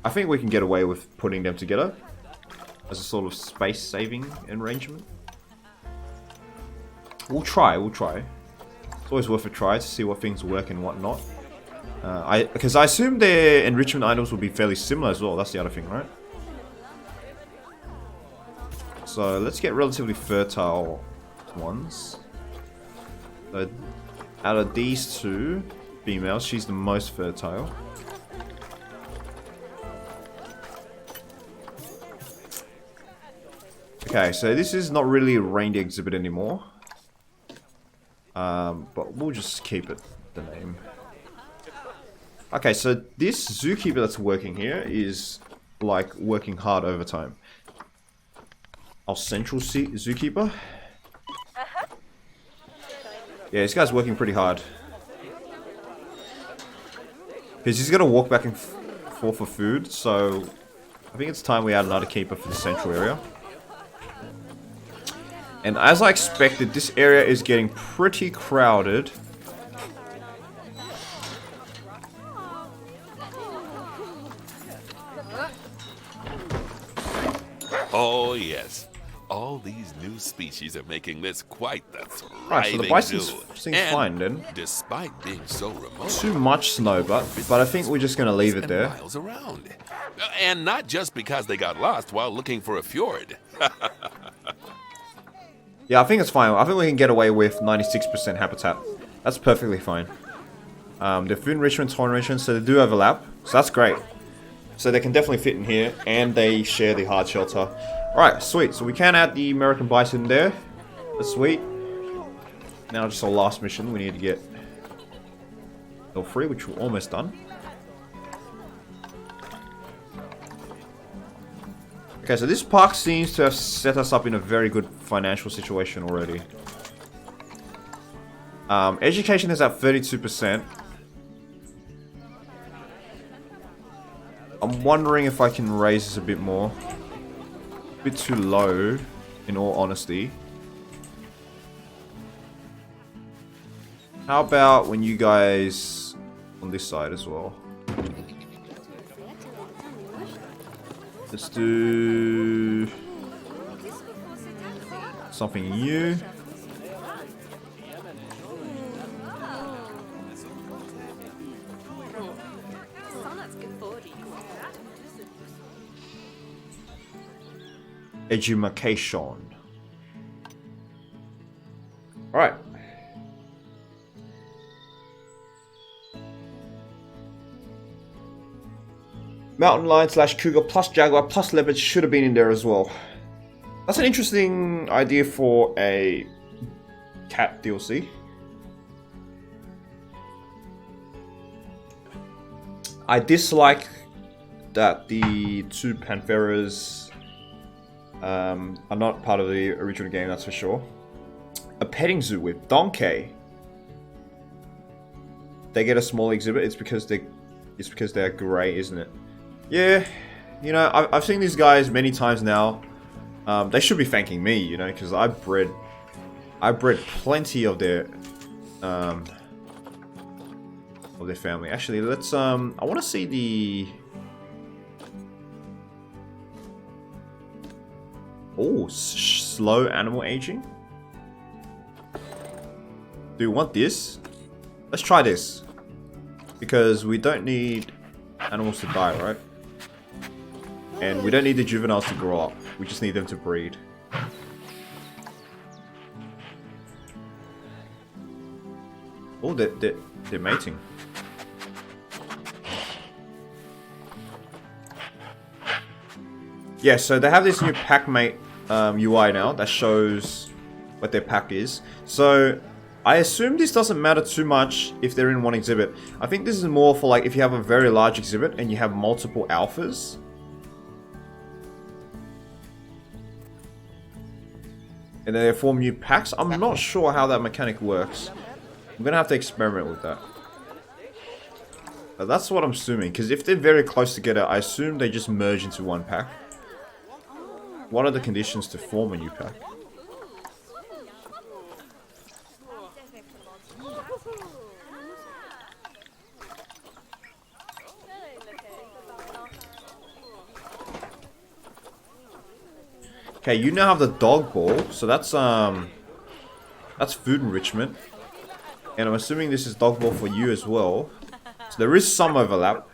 S1: I think we can get away with putting them together. As a sort of space-saving arrangement. We'll try. It's always worth a try to see what things work and what not. Because I assume their enrichment items will be fairly similar as well. That's the other thing, right? So let's get relatively fertile ones. So out of these two females, she's the most fertile. Okay, so this is not really a reindeer exhibit anymore. But we'll just keep it the name. Okay, so this zookeeper that's working here is like working hard overtime. Our central zookeeper. Yeah, this guy's working pretty hard. Because he's gonna walk back and forth for food, so I think it's time we add another keeper for the central area. And as I expected, this area is getting pretty crowded.
S2: Oh yes, all these new species are making this quite the thriving
S1: Right, so the bison
S2: zoo.
S1: seems fine then.
S2: Despite being so remote,
S1: Too much snow, but I think we're just gonna leave it there.
S2: miles around, and not just because they got lost while looking for a fjord.
S1: Yeah, I think it's fine. I think we can get away with 96% habitat. That's perfectly fine. The food enrichment, toy enrichment, so they do overlap. So that's great. So they can definitely fit in here, and they share the hard shelter. Alright, sweet. So we can add the American bison there. That's sweet. Now just our last mission. We need to get level 3, which we're almost done. Okay, so this park seems to have set us up in a very good financial situation already. Education is at 32%. I'm wondering if I can raise this a bit more. A bit too low, in all honesty. How about when you guys on this side as well? Let's do something new. Education. Alright. Mountain lion / cougar plus jaguar plus leopard should have been in there as well. That's an interesting idea for a cat DLC. I dislike that the two Pantheras are not part of the original game, that's for sure. A petting zoo with donkey. They get a small exhibit. It's because they're grey, isn't it? Yeah, you know, I've seen these guys many times now. They should be thanking me, you know, because I bred plenty of their family. Actually, let's I want to see the slow animal aging. Do you want this? Let's try this, because we don't need animals to die, right? And we don't need the juveniles to grow up. We just need them to breed. Oh, they're mating. Yeah, so they have this new pack mate UI now that shows what their pack is. So I assume this doesn't matter too much if they're in one exhibit. I think this is more for like if you have a very large exhibit and you have multiple alphas. And then they form new packs. I'm not sure how that mechanic works. I'm gonna have to experiment with that. But that's what I'm assuming, because if they're very close together, I assume they just merge into one pack. What are the conditions to form a new pack? Okay, you now have the dog ball, so that's food enrichment. And I'm assuming this is dog ball for you as well. So there is some overlap.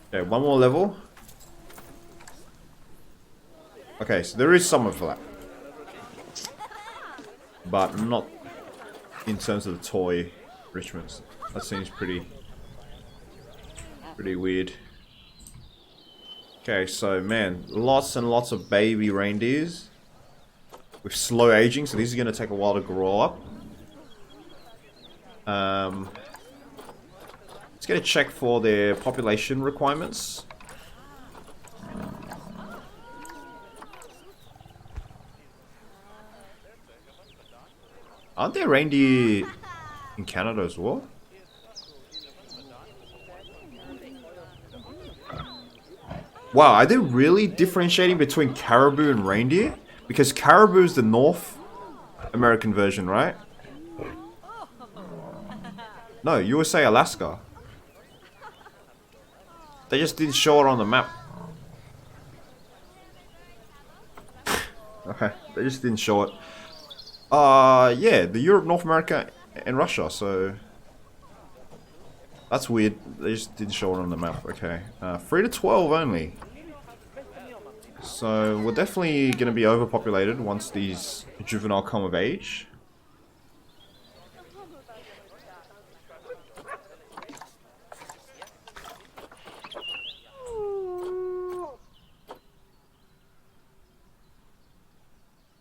S1: Okay, one more level. Okay, so there is some overlap. But not in terms of the toy enrichments. That seems pretty weird. Okay, so man, lots and lots of baby reindeers with slow aging, so these are going to take a while to grow up. Let's get a check for their population requirements. Aren't there reindeer in Canada as well? Wow, are they really differentiating between caribou and reindeer? Because caribou is the North American version, right? No, USA, Alaska. They just didn't show it on the map. Okay, they just didn't show it. Yeah, the Europe, North America, and Russia, so... That's weird. They just didn't show it on the map. Okay. 3 to 12 only. So we're definitely going to be overpopulated once these juvenile come of age.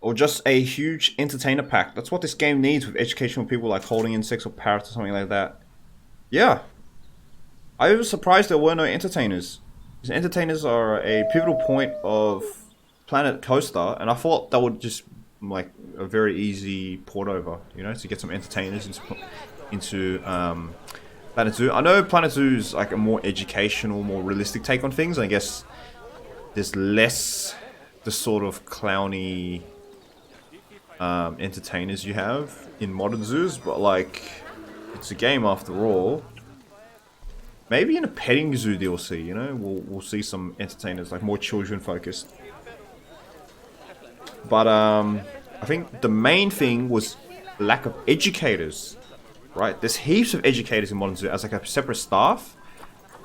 S1: Or just a huge entertainer pack. That's what this game needs with educational people like holding insects or parrots or something like that. Yeah. I was surprised there were no entertainers. Because entertainers are a pivotal point of Planet Coaster, and I thought that would just like a very easy port over, you know, to get some entertainers into Planet Zoo. I know Planet Zoo is like a more educational, more realistic take on things. I guess there's less the sort of clowny entertainers you have in modern zoos, but like it's a game after all. Maybe in a petting zoo DLC, you know, we'll see some entertainers, like more children focused. But I think the main thing was lack of educators, right? There's heaps of educators in modern zoo as like a separate staff.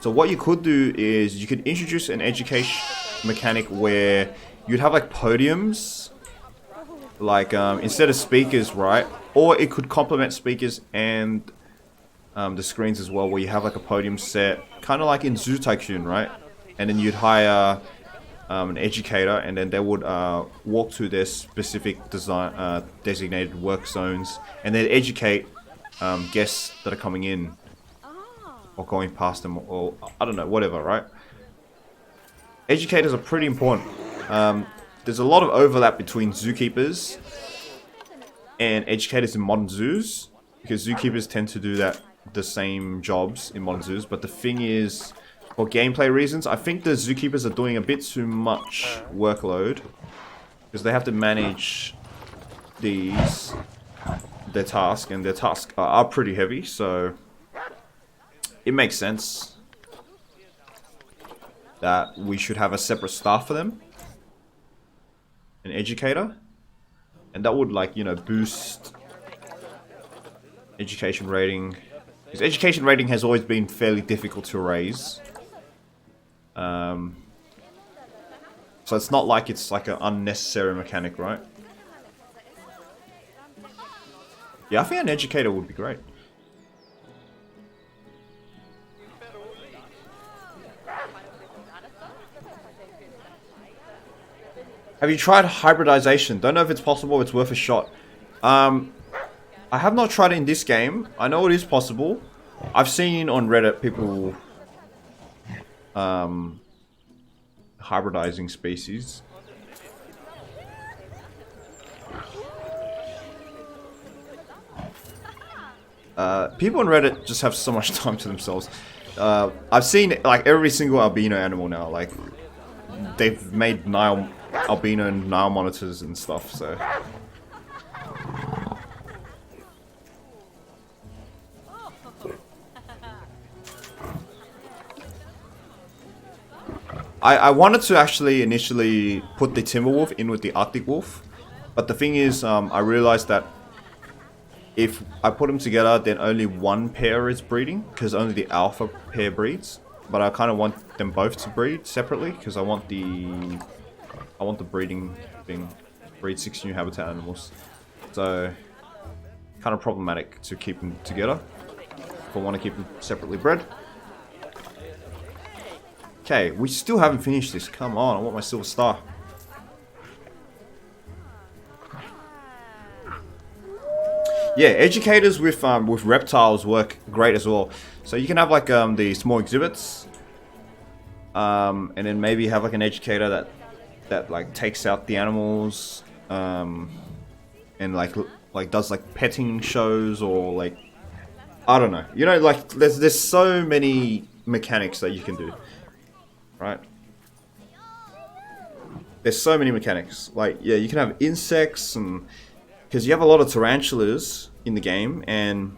S1: So what you could do is you could introduce an education mechanic where you'd have like podiums, like instead of speakers, right? Or it could complement speakers and the screens as well, where you have like a podium set, kind of like in Zoo Tycoon, right? And then you'd hire an educator, and then they would walk to their specific design designated work zones, and they'd educate guests that are coming in or going past them, or I don't know, whatever, right? Educators are pretty important. There's a lot of overlap between zookeepers and educators in modern zoos, because zookeepers tend to do the same jobs in modern zoos, but the thing is, for gameplay reasons, I think the zookeepers are doing a bit too much workload, because they have to manage their tasks, and their tasks are pretty heavy, so it makes sense that we should have a separate staff for them, an educator, and that would, like, you know, boost education rating. Because education rating has always been fairly difficult to raise. So it's not like it's like an unnecessary mechanic, right? Yeah, I think an educator would be great. Have you tried hybridization? Don't know if it's possible. It's worth a shot. I have not tried it in this game. I know it is possible. I've seen on Reddit people hybridizing species. People on Reddit just have so much time to themselves. I've seen like every single albino animal now. Like they've made albino Nile monitors and stuff. So I wanted to actually initially put the timber wolf in with the Arctic wolf, but the thing is, I realized that if I put them together, then only one pair is breeding, because only the alpha pair breeds. But I kind of want them both to breed separately, because I want the breeding thing, breed 6 new habitat animals. So kind of problematic to keep them together if I want to keep them separately bred. Okay, we still haven't finished this. Come on, I want my silver star. Yeah, educators with reptiles work great as well. So you can have like the small exhibits, and then maybe have like an educator that like takes out the animals, and like does like petting shows, or like I don't know. You know, like there's so many mechanics that you can do, right? There's so many mechanics. Like yeah, you can have insects and. Because you have a lot of tarantulas in the game, and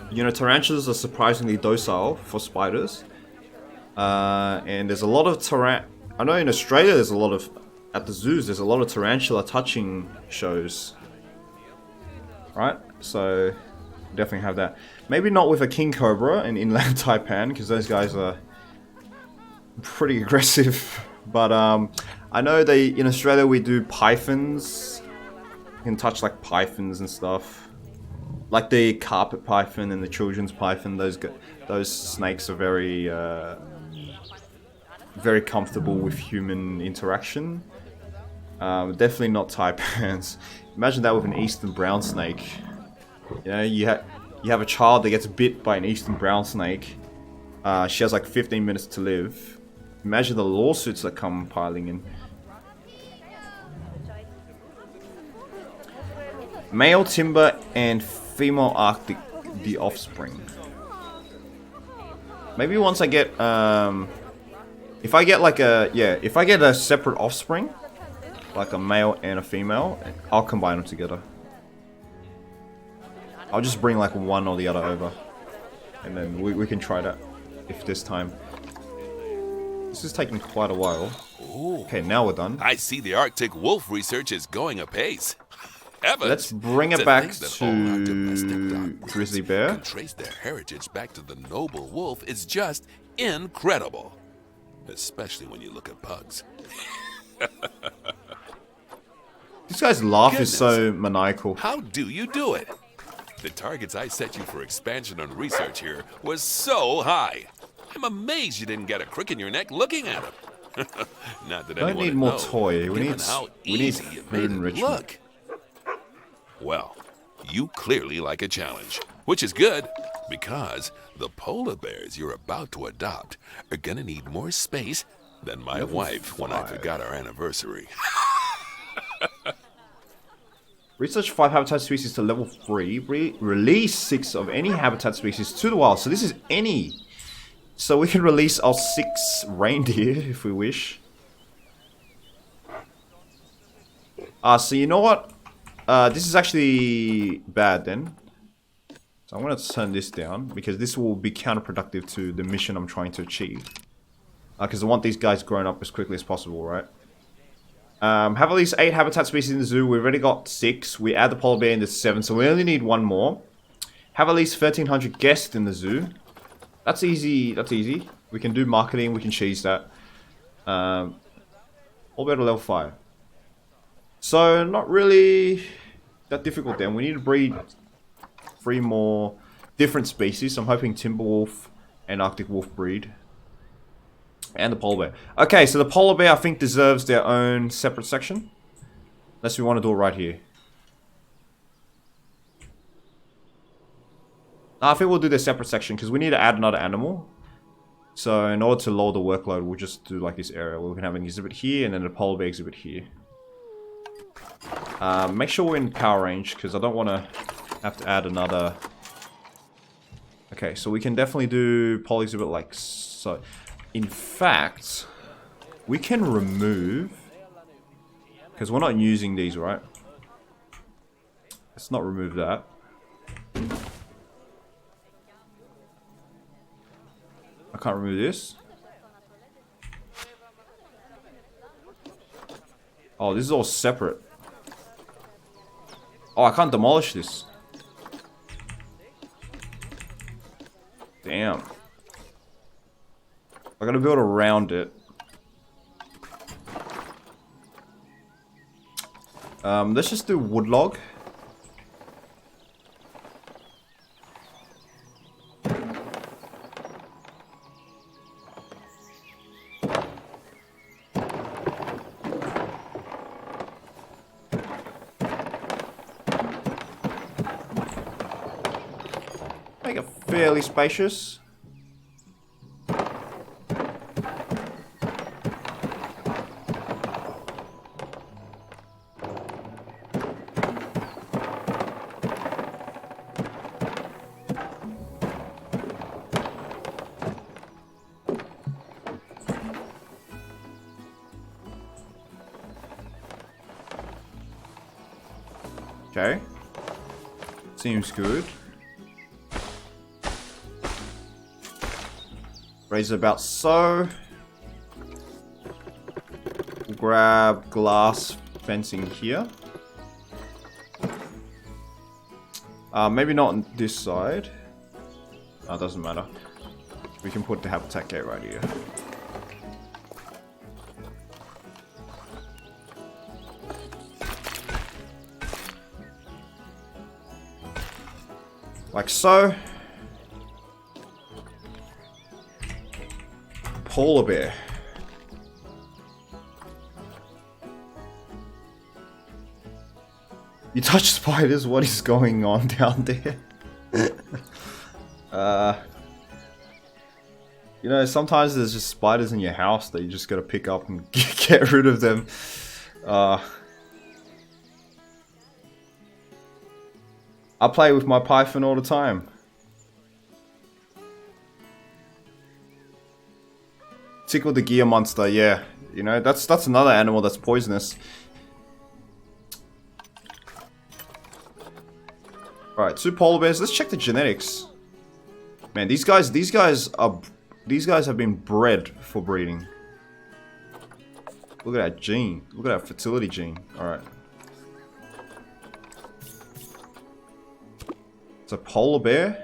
S1: you know tarantulas are surprisingly docile for spiders. And there's a lot of I know in Australia there's a lot of at the zoos there's a lot of tarantula touching shows, right? So definitely have that. Maybe not with a king cobra and inland taipan because those guys are pretty aggressive. But I know in Australia we do pythons. Can touch like pythons and stuff, like the carpet python and the children's python. Those snakes are very very comfortable with human interaction. Definitely not taipans. Imagine that with an eastern brown snake. You know, you have a child that gets bit by an eastern brown snake. She has like 15 minutes to live. Imagine the lawsuits that come piling in. Male timber and female Arctic, the offspring. Maybe once I get, if I get like if I get a separate offspring, like a male and a female, I'll combine them together. I'll just bring like one or the other over, and then we can try that if there's time. This is taking quite a while.
S2: Ooh.
S1: Okay, now we're done.
S2: I see the Arctic wolf research is going apace. Heavens.
S1: Let's bring it back to grizzly bear.
S2: Can trace their heritage back to the noble wolf is just incredible, especially when you look at pugs.
S1: This guy's laugh
S2: Goodness.
S1: is so maniacal.
S2: How do you do it? The targets I set you for expansion and research here was so high. I'm amazed you didn't get a crick in your neck looking at them. Not that
S1: Don't
S2: anyone
S1: need
S2: would
S1: more
S2: know,
S1: toy. We
S2: given
S1: need
S2: how
S1: food
S2: easy you made it
S1: enrichment.
S2: look. Well, you clearly like a challenge, which is good, because the polar bears you're about to adopt are gonna need more space than my wife when I forgot our anniversary.
S1: Research 5 habitat species to level 3. Release 6 of any habitat species to the wild. So this is any. So we can release our 6 reindeer if we wish. So you know what? This is actually bad then. So I'm going to turn this down because this will be counterproductive to the mission I'm trying to achieve. Because I want these guys grown up as quickly as possible, right? Have at least 8 habitat species in the zoo. We've already got 6. We add the polar bear into 7, so we only need 1 more. Have at least 1,300 guests in the zoo. That's easy. That's easy. We can do marketing. We can cheese that. All better level 5. So not really that difficult then. We need to breed 3 more different species. I'm hoping timber wolf and Arctic wolf breed. And the polar bear. Okay, so the polar bear I think deserves their own separate section. Unless we want to do it right here. I think we'll do the separate section because we need to add another animal. So in order to lower the workload, we'll just do like this area where we can have an exhibit here and then a polar bear exhibit here. Make sure we're in power range because I don't want to have to add another. Okay, so we can definitely do polar exhibit like so. In fact, we can remove because we're not using these, right? Let's not remove that. I can't remove this. Oh, this is all separate. Oh, I can't demolish this. Damn. I gotta build around it. Let's just do wood log. Make it fairly spacious. Okay. Seems good. Raise it about so. We'll grab glass fencing here. Maybe not on this side. Oh, doesn't matter. We can put the habitat gate right here. Like so. Polar bear. You touch spiders? What is going on down there? You know, sometimes there's just spiders in your house that you just gotta pick up and get rid of them. I play with my python all the time. Tickle the gear monster, yeah. You know, that's another animal that's poisonous. Alright, 2 polar bears. Let's check the genetics. Man, these guys have been bred for breeding. Look at that gene. Look at that fertility gene. Alright. It's a polar bear.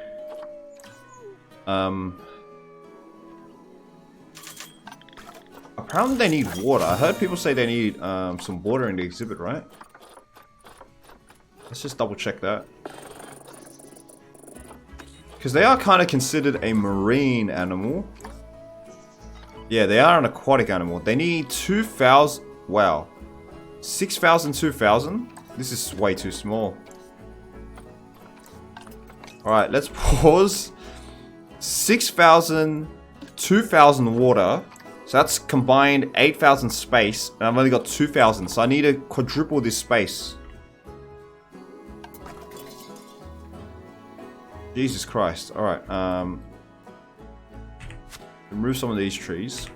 S1: Apparently they need water. I heard people say they need some water in the exhibit, right? Let's just double check that. Because they are kind of considered a marine animal. Yeah, they are an aquatic animal. They need 2,000... Wow. 6,000, 2,000? This is way too small. Alright, let's pause. 6,000, 2,000 water. So that's combined 8,000 space. And I've only got 2,000. So I need to quadruple this space. Jesus Christ. Alright, remove some of these trees.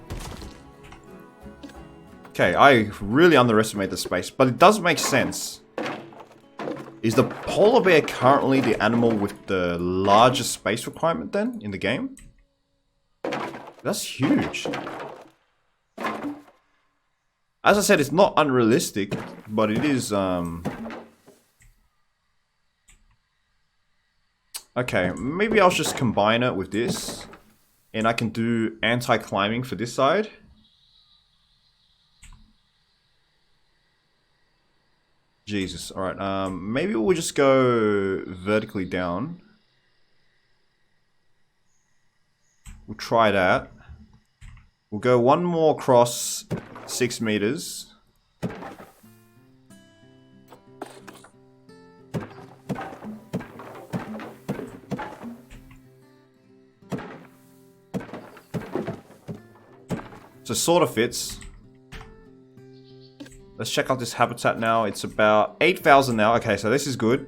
S1: Okay, I really underestimate the space, but it does make sense. Is the polar bear currently the animal with the largest space requirement then in the game? That's huge. As I said, it's not unrealistic, but it is okay, maybe I'll just combine it with this. And I can do anti-climbing for this side. Jesus, alright, maybe we'll just go vertically down. We'll try that. We'll go one more across 6 meters. So sort of fits. Let's check out this habitat now. It's about 8,000 now. Okay, so this is good.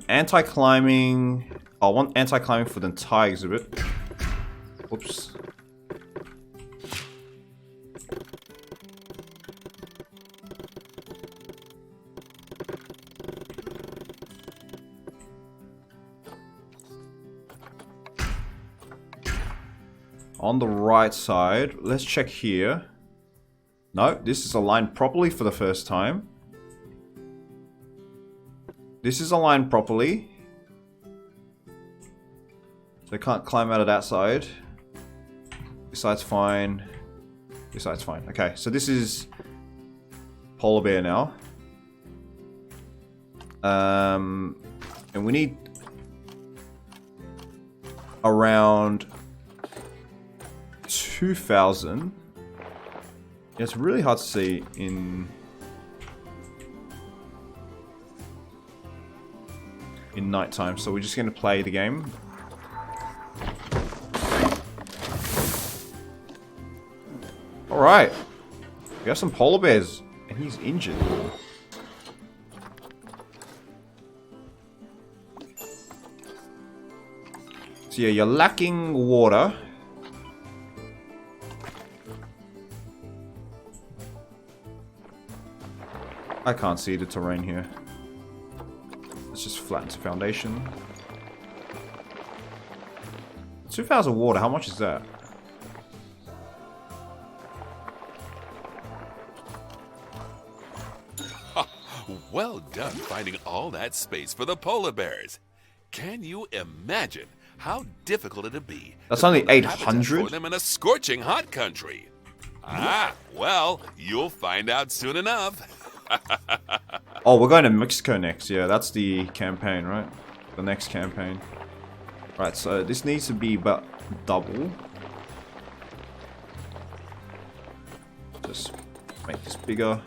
S1: Anti-climbing. I want anti-climbing for the entire exhibit. Oops. On the right side, let's check here. No, this is aligned properly for the first time. This is aligned properly. They can't climb out of that side. This side's fine. This side's fine. Okay, so this is polar bear now. And we need around 2,000. Yeah, it's really hard to see in nighttime, so we're just going to play the game. Alright. We have some polar bears, and he's injured. So yeah, you're lacking water. I can't see the terrain here. Let's just flatten the foundation. 2,000 water, how much is that?
S2: Well done finding all that space for the polar bears. Can you imagine how difficult it'd be?
S1: That's only
S2: to find a habitat
S1: 800?
S2: for them in a scorching hot country. Ah, well, you'll find out soon enough.
S1: Oh, we're going to Mexico next. Yeah, that's the campaign, right? The next campaign. Right, so this needs to be about double. Just make this bigger.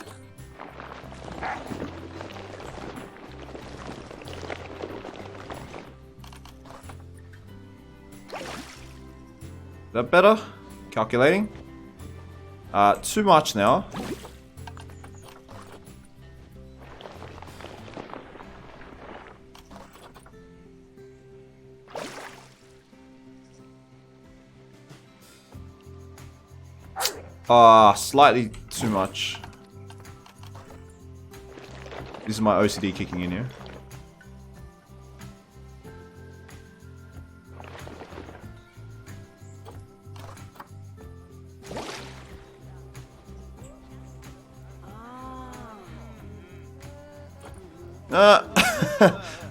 S1: Is that better? Calculating. Too much now. Slightly too much. This is my OCD kicking in here.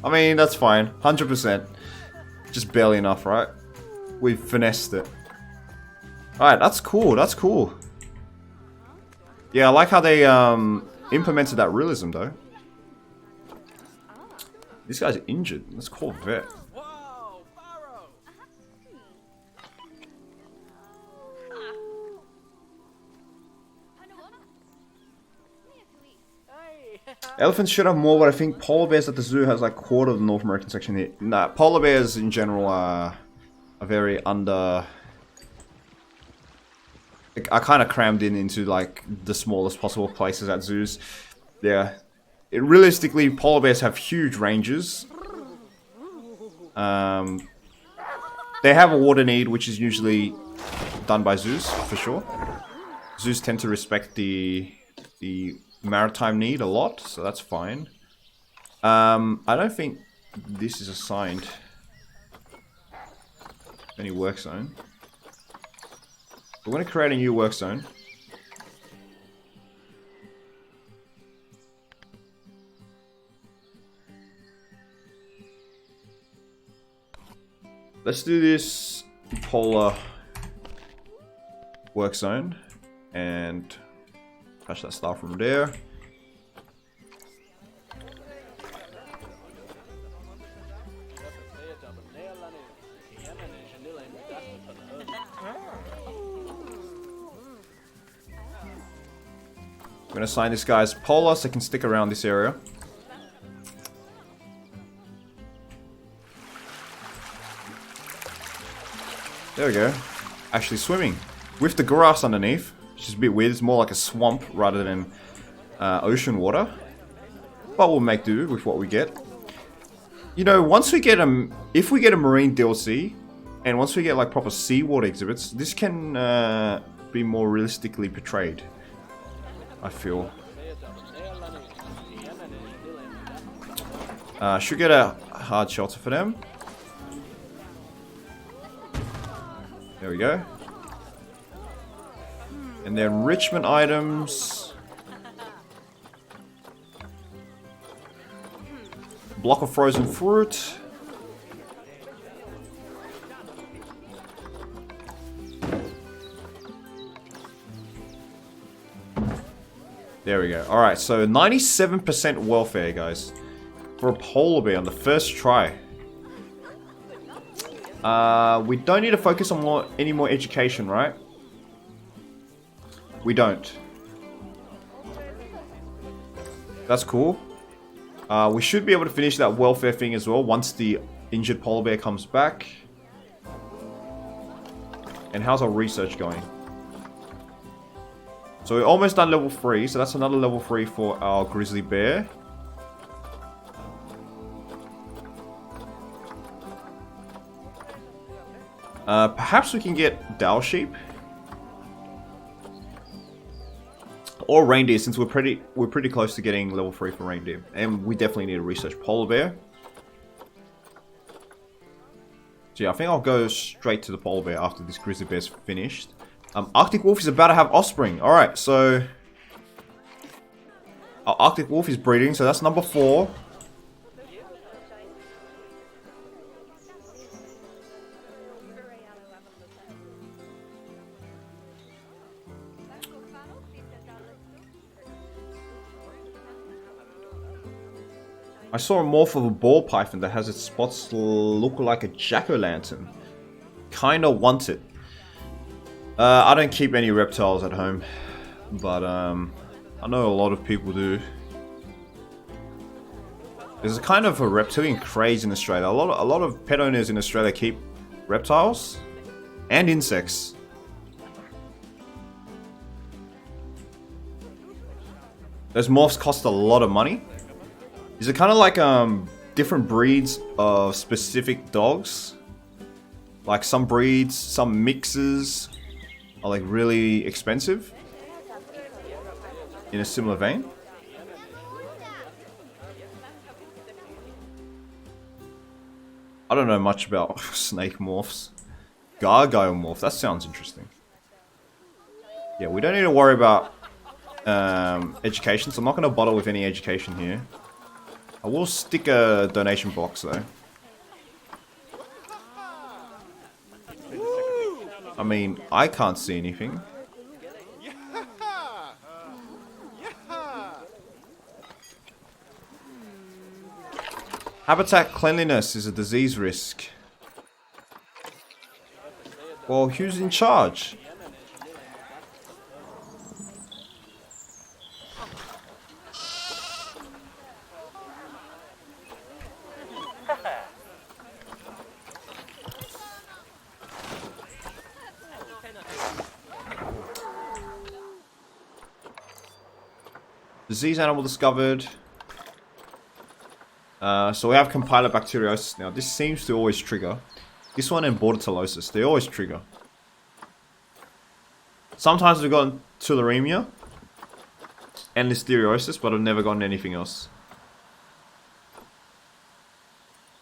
S1: I mean, that's fine. 100%. Just barely enough, right? We've finessed it. Alright, that's cool. That's cool. Yeah, I like how they implemented that realism, though. This guy's injured. Let's call vet. Elephants should have more, but I think polar bears at the zoo has like quarter of the North American section here. Nah, polar bears in general are very under... I kind of crammed into like the smallest possible places at zoos. Yeah, realistically, polar bears have huge ranges. They have a water need, which is usually done by zoos for sure. Zoos tend to respect the maritime need a lot, so that's fine. I don't think this is assigned any work zone. We're going to create a new work zone. Let's do this polar work zone and patch that star from there. gonna assign this guy as Polar so he can stick around this area. There we go. Actually swimming. With the grass underneath. Which is a bit weird. It's more like a swamp rather than ocean water. But we'll make do with what we get. You know, once we get if we get a marine DLC, and once we get like proper seawater exhibits, this can be more realistically portrayed, I feel. Should get a hard shelter for them. There we go. And then enrichment items. Block of frozen fruit. There we go. Alright, so 97% welfare, guys. For a polar bear on the first try. We don't need to focus on any more education, right? We don't. That's cool. We should be able to finish that welfare thing as well once the injured polar bear comes back. And how's our research going? So we're almost done level 3, so that's another level 3 for our grizzly bear. Perhaps we can get Dao sheep. Or reindeer, since we're pretty close to getting level 3 for reindeer. And we definitely need to research polar bear. So yeah, I think I'll go straight to the polar bear after this grizzly bear's finished. Arctic wolf is about to have offspring. Alright, so our Arctic wolf is breeding, so that's number 4. I saw a morph of a ball python that has its spots look like a jack-o'-lantern. Kinda want it. I don't keep any reptiles at home, but I know a lot of people do. There's a kind of a reptilian craze in Australia. A lot of pet owners in Australia keep reptiles and insects. Those morphs cost a lot of money. Is it kind of like different breeds of specific dogs? Like some breeds, some mixes are like really expensive in a similar vein. I don't know much about snake morphs. Gargoyle morph, that sounds interesting. Yeah, we don't need to worry about education, so I'm not going to bother with any education here. I will stick a donation box though. I mean, I can't see anything. Habitat cleanliness is a disease risk. Well, who's in charge? Disease animal discovered. So we have compiler bacteriosis now. This seems to always trigger. This one and bordetellosis, they always trigger. Sometimes we've gotten tularemia and listeriosis, but I've never gotten anything else.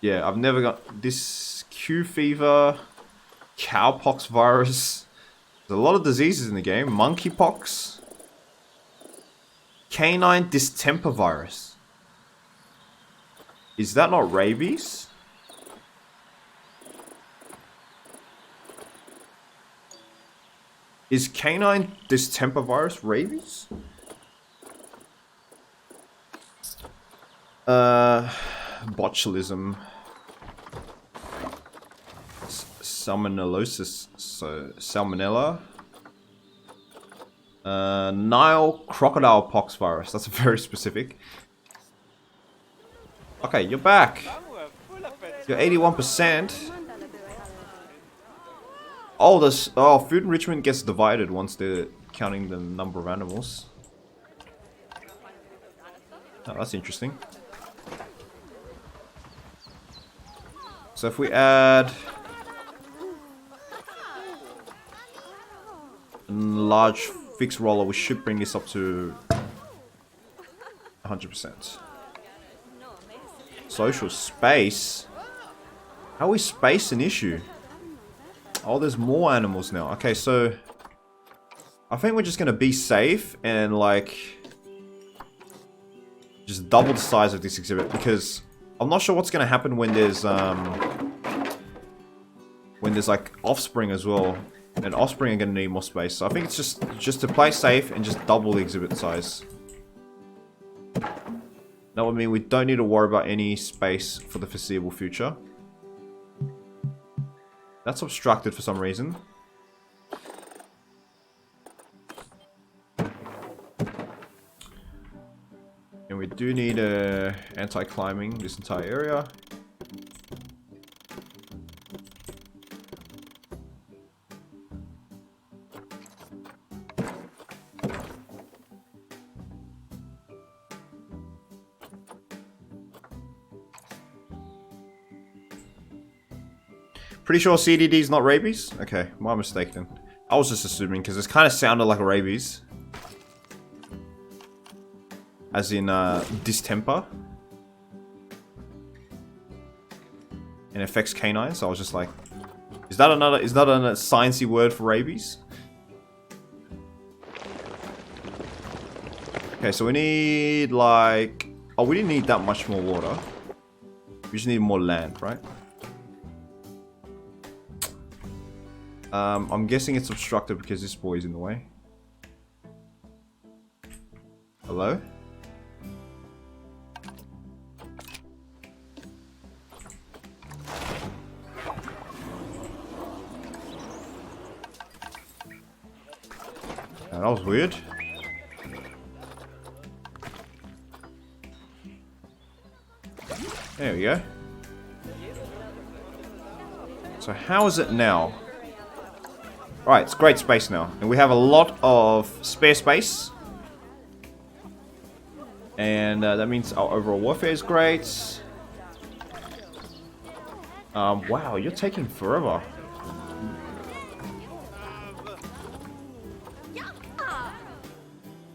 S1: Yeah, I've never got this Q fever, cowpox virus. There's a lot of diseases in the game. Monkeypox. Canine distemper virus. Is that not rabies? Is canine distemper virus rabies? Botulism. Salmonellosis. So, salmonella. Nile crocodile pox virus. That's very specific. Okay, you're back. You're 81%. Oh, this food enrichment gets divided once they're counting the number of animals. Oh, that's interesting. So if we add a large fixed roller, we should bring this up to 100%. Social space? How is space an issue? Oh, there's more animals now. Okay, so I think we're just gonna be safe and like just double the size of this exhibit, because I'm not sure what's gonna happen when there's like offspring as well, and offspring are gonna need more space. So I think it's just to play safe and just double the exhibit size. That would mean we don't need to worry about any space for the foreseeable future. That's obstructed for some reason. And we do need anti-climbing this entire area. Pretty sure CDD is not rabies? Okay, my mistake then. I was just assuming because it kind of sounded like rabies. As in distemper. And affects canines. So I was just like, is that a sciencey word for rabies? Okay, so we need like, oh, we didn't need that much more water. We just need more land, right? I'm guessing it's obstructed because this boy's in the way. Hello? That was weird. There we go. So how is it now? Right, it's great space now. And we have a lot of spare space. And that means our overall warfare is great. Wow, you're taking forever.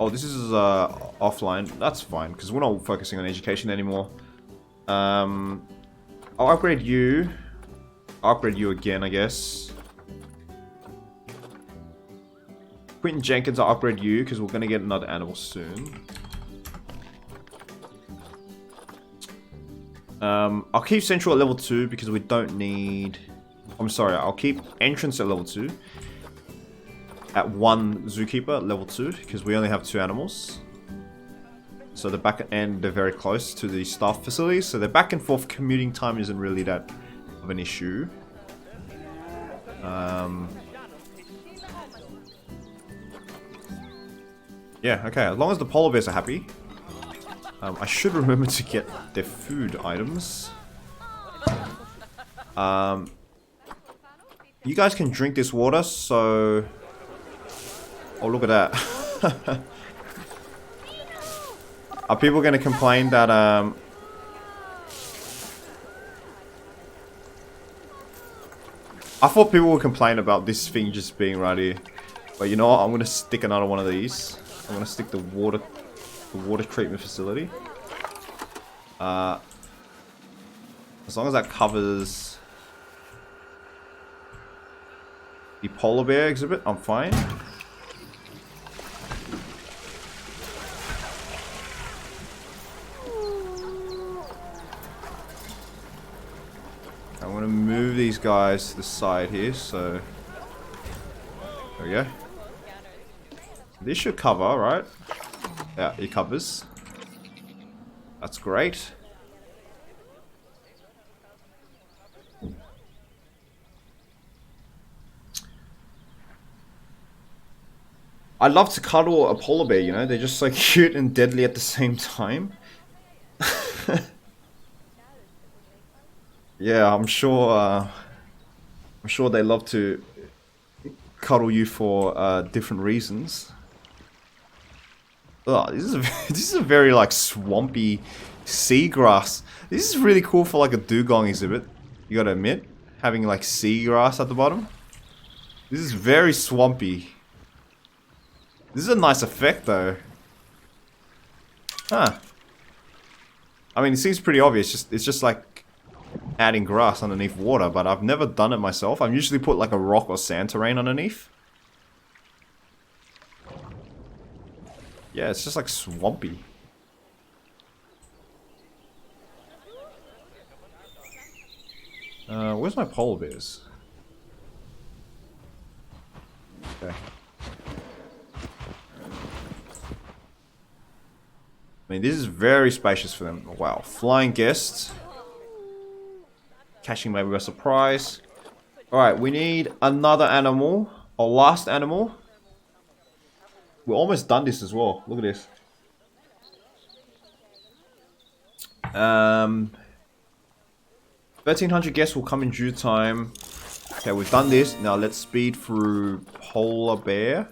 S1: Oh, this is offline. That's fine, because we're not focusing on education anymore. I'll upgrade you. I'll upgrade you again, I guess. Quentin Jenkins, I'll upgrade you because we're going to get another animal soon. I'll keep Central at level 2 because we don't need... I'm sorry, I'll keep Entrance at level 2. At 1 Zookeeper at level 2 because we only have 2 animals. So the back end, they're very close to the staff facilities. So their back and forth commuting time isn't really that of an issue. Yeah, okay, as long as the polar bears are happy. I should remember to get their food items. You guys can drink this water, so... Oh, look at that. Are people going to complain that, I thought people would complain about this thing just being right here. But you know what? I'm going to stick another one of these. I'm going to stick the water treatment facility. As long as that covers the polar bear exhibit, I'm fine. I'm going to move these guys to the side here, so there we go. This should cover, right? Yeah, it covers. That's great. I love to cuddle a polar bear, you know? They're just so cute and deadly at the same time. Yeah, I'm sure they love to cuddle you for different reasons. Oh, this is a very like swampy seagrass. This is really cool for like a dugong exhibit. You gotta admit, having like seagrass at the bottom. This is very swampy. This is a nice effect though. Huh. I mean, it seems pretty obvious. It's just like adding grass underneath water, but I've never done it myself. I usually put like a rock or sand terrain underneath. Yeah, it's just like swampy. Where's my polar bears? Okay. I mean, this is very spacious for them. Wow. Flying guests. Catching maybe a surprise. Alright, we need another animal. Our last animal. We're almost done this as well. Look at this. 1300 guests will come in due time. Okay, we've done this. Now let's speed through polar bear.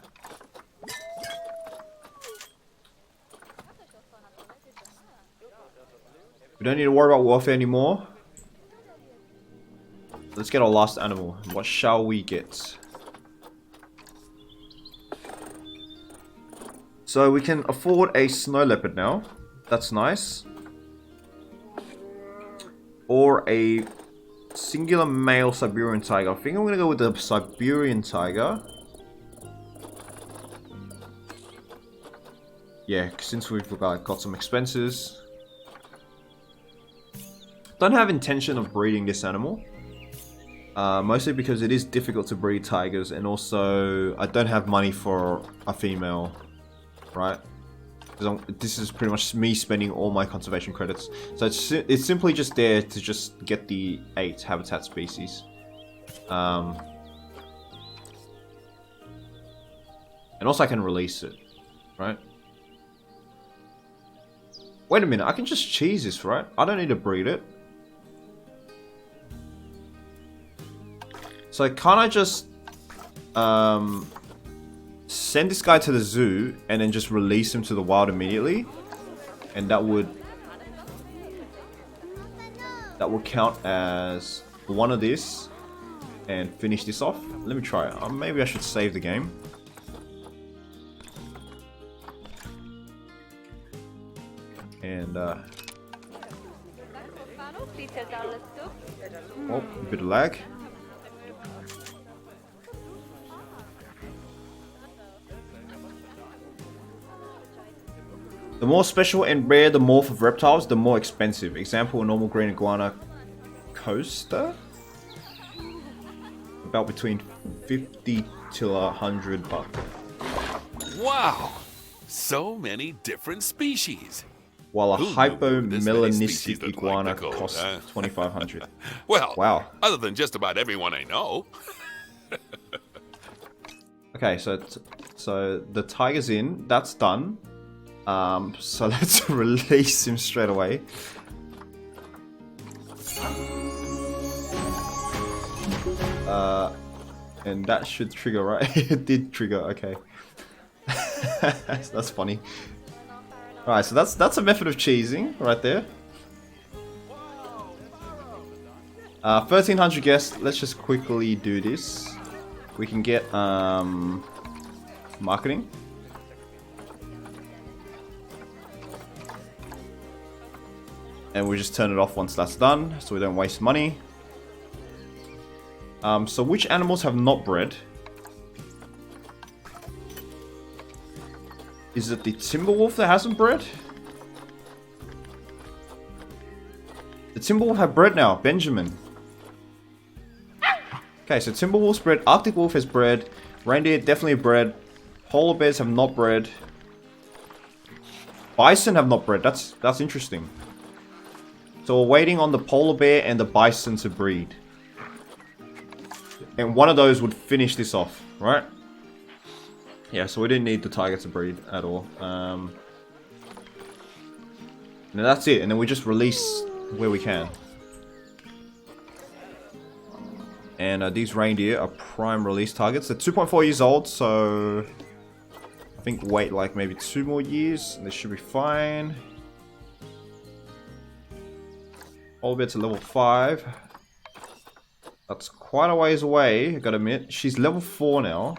S1: We don't need to worry about warfare anymore. Let's get our last animal. What shall we get? So we can afford a snow leopard now. That's nice. Or a singular male Siberian tiger. I think I'm gonna go with the Siberian tiger. Yeah, since we've got some expenses. Don't have intention of breeding this animal. Mostly because it is difficult to breed tigers, and also I don't have money for a female, right? This is pretty much me spending all my conservation credits. So it's simply just there to just get the 8 habitat species. And also I can release it, right? Wait a minute, I can just cheese this, right? I don't need to breed it. So can't I just send this guy to the zoo and then just release him to the wild immediately? And that would count as one of this and finish this off. Let me try it. Maybe I should save the game. And oh, a bit of lag. The more special and rare the morph of reptiles, the more expensive. Example, a normal green iguana coaster. About between 50 to 100 bucks.
S2: Wow! So many different species.
S1: While a
S2: Who knew
S1: hypomelanistic
S2: this many species looked
S1: iguana
S2: like the gold,
S1: costs
S2: huh?
S1: 2,500.
S2: Well,
S1: Wow.
S2: other than just about everyone I know.
S1: Okay, so the tiger's in. That's done. So let's release him straight away. And that should trigger, right? It did trigger, okay. That's funny. Alright, so that's a method of cheesing right there. 1300 guests. Let's just quickly do this. We can get marketing. And we'll just turn it off once that's done, so we don't waste money. So which animals have not bred? Is it the Timberwolf that hasn't bred? The Timberwolf have bred now, Benjamin. Okay, so Timberwolf's bred, Arctic Wolf has bred, Reindeer definitely bred, Polar Bears have not bred, Bison have not bred, that's interesting. So we're waiting on the Polar Bear and the Bison to breed. And one of those would finish this off, right? Yeah, so we didn't need the tiger to breed at all. And that's it, and then we just release where we can. And these reindeer are prime release targets. They're 2.4 years old, so I think wait like maybe 2 more years and they should be fine. All the way to level 5. That's quite a ways away, I gotta admit. She's level 4 now.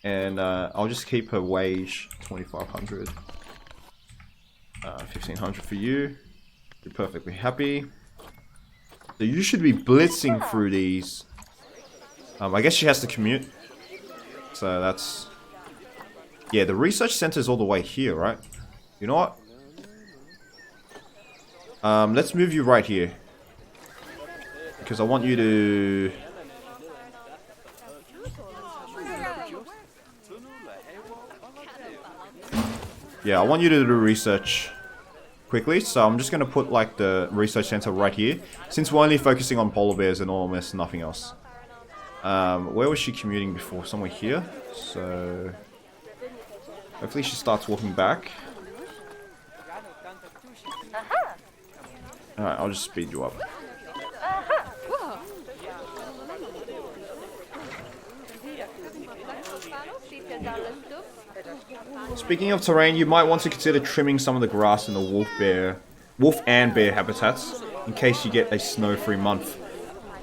S1: And I'll just keep her wage 2,500. 1,500 for you. You're perfectly happy. So you should be blitzing through these. I guess she has to commute. So that's... Yeah, the research center is all the way here, right? You know what? Let's move you right here. Because I want you to... Yeah, I want you to do research quickly, so I'm just going to put like the research center right here, since we're only focusing on polar bears and almost nothing else. Where was she commuting before? Somewhere here, so hopefully she starts walking back. Alright, I'll just speed you up. Speaking of terrain, you might want to consider trimming some of the grass in the wolf and bear habitats in case you get a snow-free month.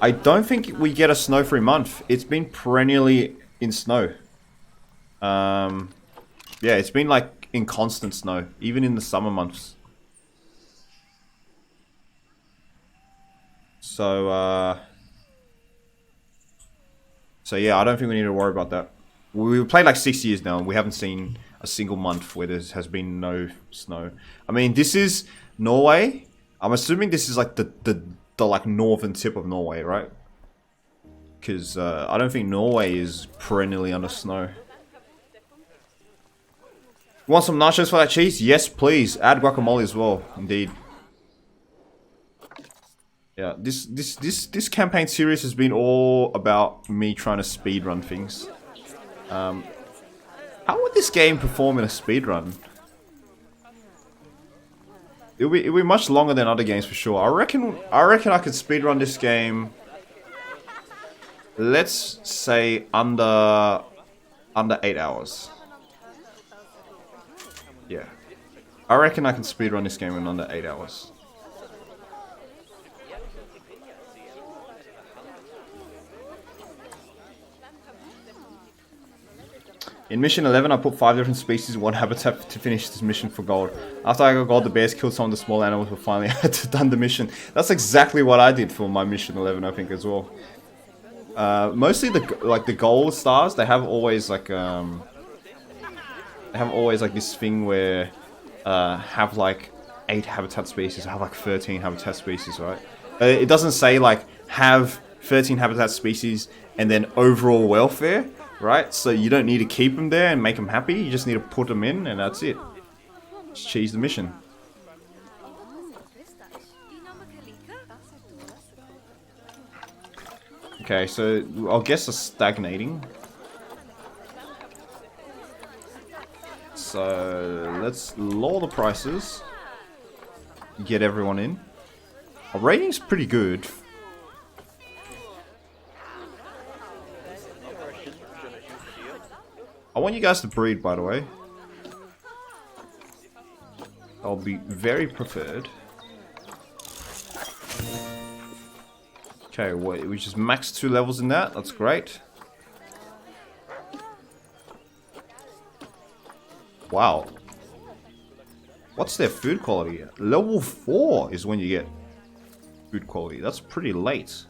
S1: I don't think we get a snow-free month. It's been perennially in snow. Yeah, it's been like in constant snow, even in the summer months. So yeah, I don't think we need to worry about that. We've played like 6 years now, and we haven't seen a single month where there has been no snow. I mean, this is Norway. I'm assuming this is like the like northern tip of Norway, right? Because I don't think Norway is perennially under snow. You want some nachos for that cheese? Yes, please. Add guacamole as well. Indeed. Yeah, this campaign series has been all about me trying to speedrun things. How would this game perform in a speedrun? It'll be much longer than other games for sure. I reckon I could speedrun this game. Let's say under 8 hours. Yeah, I reckon I can speedrun this game in under 8 hours. In mission 11, I put 5 different species in one habitat to finish this mission for gold. After I got gold, the bears killed some of the small animals, but finally I had to done the mission. That's exactly what I did for my mission 11, I think, as well. Mostly the gold stars, they have always like this thing where have like 8 habitat species, have like 13 habitat species, right? It doesn't say like have 13 habitat species and then overall welfare. Right, so you don't need to keep them there and make them happy. You just need to put them in, and that's it. Just cheese the mission. Okay, so I'll guess they're stagnating. So let's lower the prices. Get everyone in. Our rating's pretty good. I want you guys to breed, by the way. I'll be very preferred. Okay, we just maxed 2 levels in that. That's great. Wow. What's their food quality? Level 4 is when you get food quality. That's pretty late.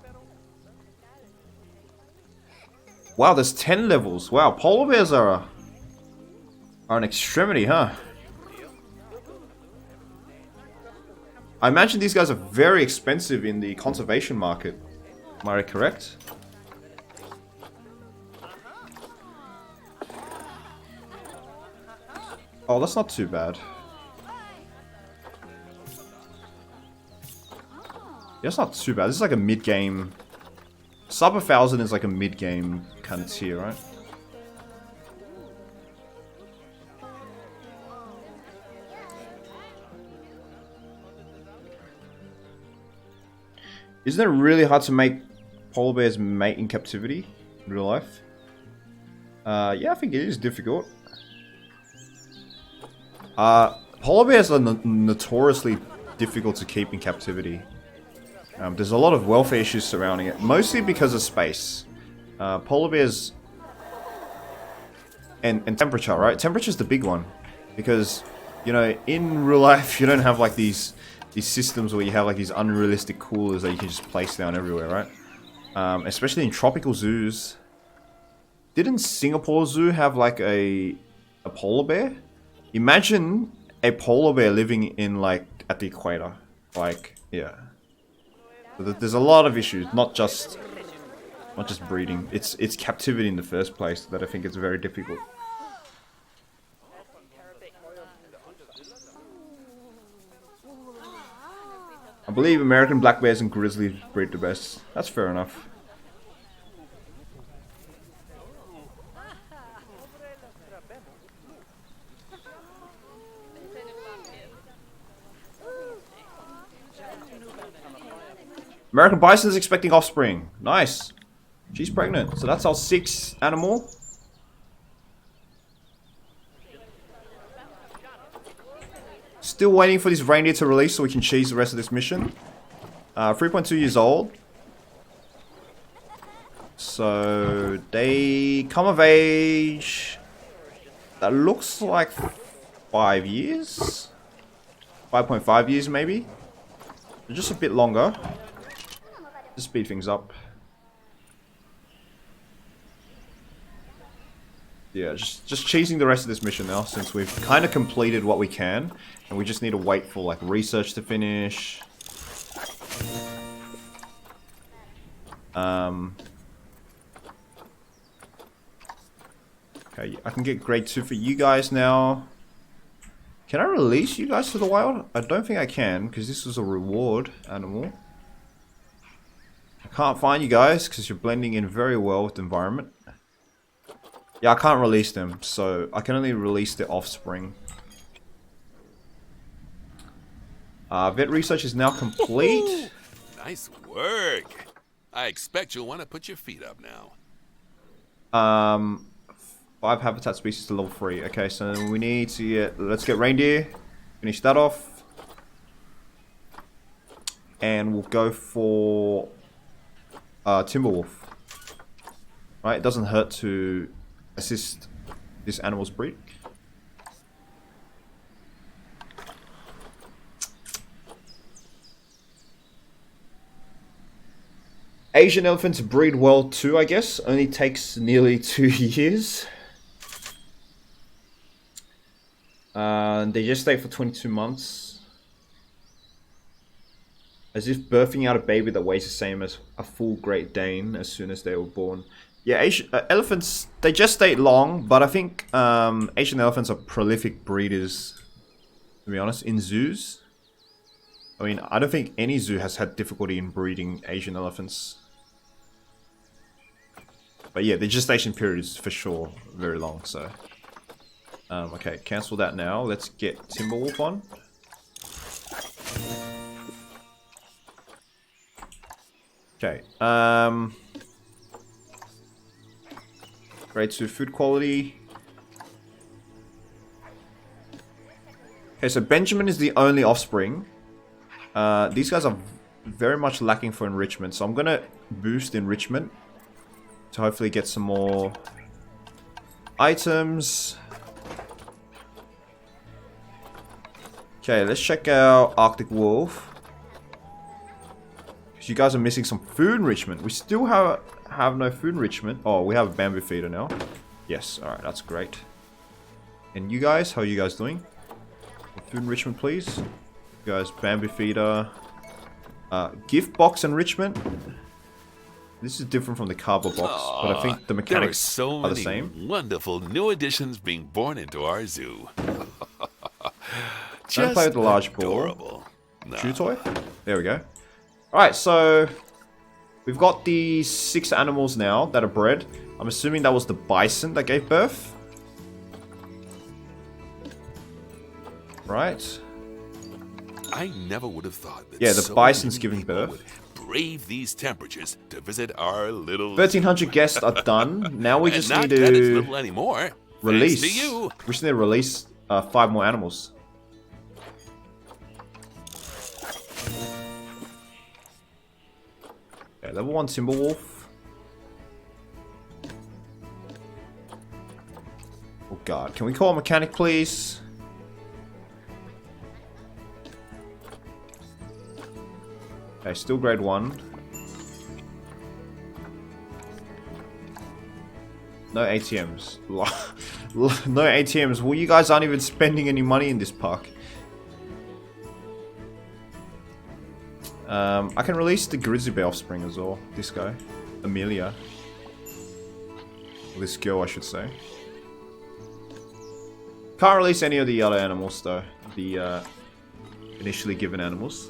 S1: Wow, there's 10 levels. Wow, polar bears are an extremity, huh? I imagine these guys are very expensive in the conservation market. Am I correct? Oh, that's not too bad. Yeah, it's not too bad. This is like a mid-game... Sub 1,000 is like a mid-game kind of tier, right? Isn't it really hard to make polar bears mate in captivity in real life? Yeah, I think it is difficult. Polar bears are notoriously difficult to keep in captivity. There's a lot of welfare issues surrounding it, mostly because of space. Polar bears and temperature, right? Temperature's the big one, because you know, in real life you don't have like these systems where you have like these unrealistic coolers that you can just place down everywhere, right? Especially in tropical zoos. Didn't Singapore Zoo have like a polar bear? Imagine a polar bear living in like at the equator. Like, yeah. So there's a lot of issues, not just breeding. It's captivity in the first place that I think is very difficult. I believe American black bears and grizzlies breed the best. That's fair enough. American bison is expecting offspring. Nice. She's pregnant. So that's our 6th animal. Still waiting for this reindeer to release so we can cheese the rest of this mission. 3.2 years old. So they come of age. That looks like 5 years. 5.5 years maybe. Just a bit longer. To speed things up. Yeah, just cheesing the rest of this mission now, since we've kind of completed what we can, and we just need to wait for like research to finish. Okay, I can get grade 2 for you guys now. Can I release you guys to the wild? I don't think I can, because this was a reward animal. I can't find you guys because you're blending in very well with the environment. Yeah, I can't release them, so I can only release the offspring. Vet research is now complete.
S2: Nice work. I expect you'll want to put your feet up now.
S1: 5 habitat species to level 3. Okay, so we need to get... Let's get reindeer. Finish that off. And we'll go for... Timberwolf. Right, it doesn't hurt to assist this animal's breed. Asian elephants breed well too, I guess. Only takes nearly 2 years. They gestate for 22 months. As if birthing out a baby that weighs the same as a full Great Dane as soon as they were born. Yeah, Asian, elephants, they gestate long, but I think Asian elephants are prolific breeders, to be honest, in zoos. I mean, I don't think any zoo has had difficulty in breeding Asian elephants. But yeah, the gestation period is for sure very long, so... okay, cancel that now. Let's get Timberwolf on. Okay, grade 2 food quality. Okay, so Benjamin is the only offspring. These guys are very much lacking for enrichment, so I'm gonna boost enrichment to hopefully get some more items. Okay, let's check out Arctic Wolf. You guys are missing some food enrichment. We still have no food enrichment. Oh, we have a bamboo feeder now. Yes, alright, that's great. And you guys, how are you guys doing? Food enrichment, please. You guys, bamboo feeder. Gift box enrichment. This is different from the cardboard box, but I think the mechanics are the same.
S2: Wonderful new additions being born into our zoo.
S1: Don't play with the large ball. Chew toy? There we go. Alright, so we've got the 6 animals now that are bred. I'm assuming that was the bison that gave birth. Right.
S2: I never would have thought that.
S1: Yeah, the bison's giving birth.
S2: brave these temperatures to visit our little
S1: 1,300 guests are done. Now we just need
S2: not that it's
S1: to
S2: little anymore.
S1: release.
S2: Thanks to you.
S1: We just need to release 5 more animals. Okay, level 1 Timberwolf. Oh god, can we call a mechanic please? Okay, still grade 1. No ATMs. No ATMs. Well, you guys aren't even spending any money in this park. I can release the grizzly bear offspring as well. This guy. Amelia. Or this girl, I should say. Can't release any of the other animals, though. The initially given animals.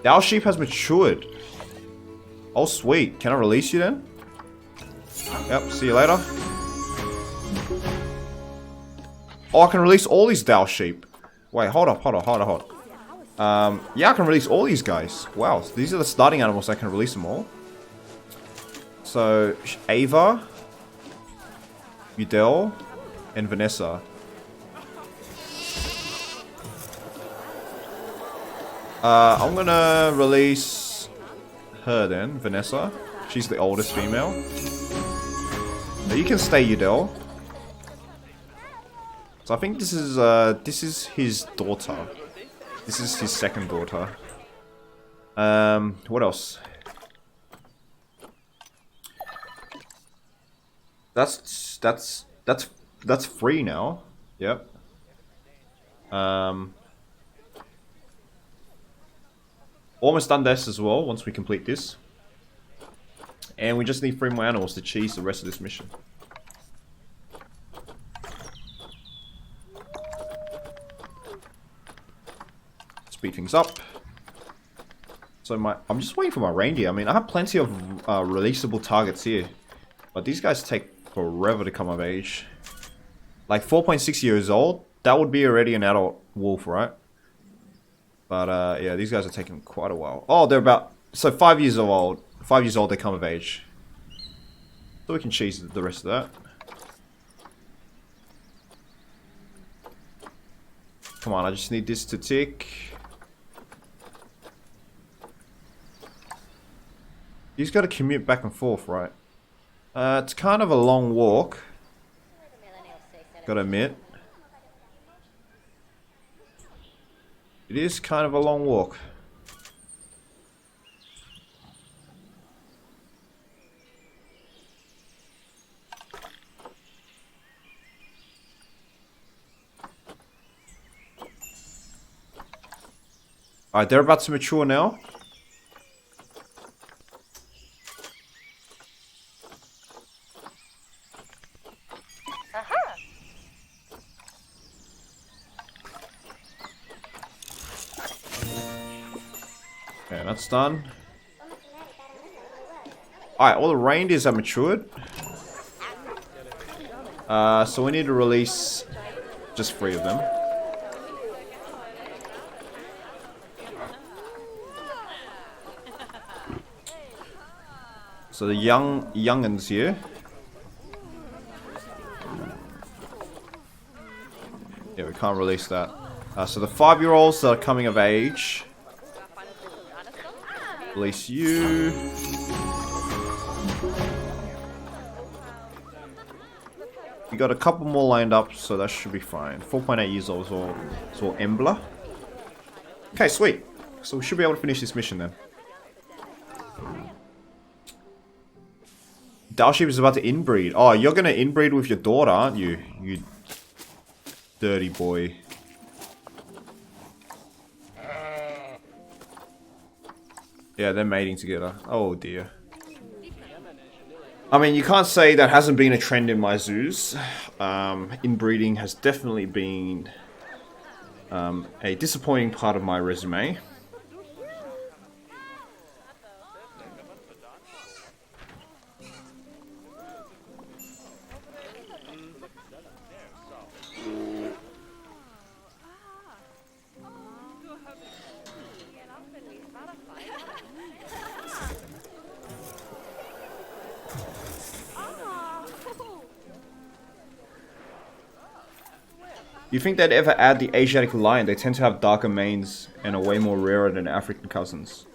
S1: The owl sheep has matured. Oh, sweet. Can I release you then? Yep, see you later. Oh, I can release all these Dow sheep. Wait, hold up. Yeah, I can release all these guys. Wow, so these are the starting animals. I can release them all. So, Ava, Udell, and Vanessa. I'm gonna release her then, Vanessa. She's the oldest female. Now you can stay, Udell. So I think this is his daughter. This is his second daughter. What else? That's free now. Yep. Almost done this as well, once we complete this. And we just need 3 more animals to cheese the rest of this mission. Speed things up. So I'm just waiting for my reindeer. I mean, I have plenty of releasable targets here. But these guys take forever to come of age. Like 4.6 years old, that would be already an adult wolf, right? But yeah, these guys are taking quite a while. Oh, they're about... So 5 years old. 5 years old, they come of age. So we can cheese the rest of that. Come on, I just need this to tick. He's got to commute back and forth, right? It's kind of a long walk. Gotta admit. It is kind of a long walk. Alright, they're about to mature now. Okay, that's done. Alright, all the reindeers are matured. So we need to release just 3 of them. So the young'uns here. Yeah, we can't release that. So the 5-year-olds that are coming of age. Release you. We got a couple more lined up, so that should be fine. 4.8 years old, so Embla. Okay, sweet. So we should be able to finish this mission then. Dalship is about to inbreed. Oh, you're gonna inbreed with your daughter, aren't you? You dirty boy. Yeah, they're mating together. Oh dear. I mean, you can't say that hasn't been a trend in my zoos. Inbreeding has definitely been a disappointing part of my resume. You think they'd ever add the Asiatic lion? They tend to have darker manes and are way more rarer than African cousins.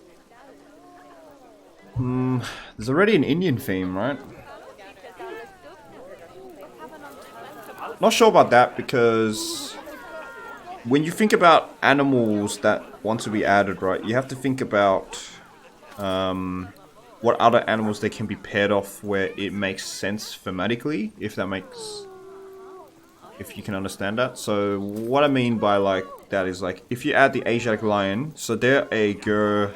S1: There's already an Indian theme, right? Not sure about that because when you think about animals that want to be added, right, you have to think about what other animals they can be paired off where it makes sense thematically, if you can understand that. So what I mean by like that is like if you add the Asiatic lion, so they're a Gir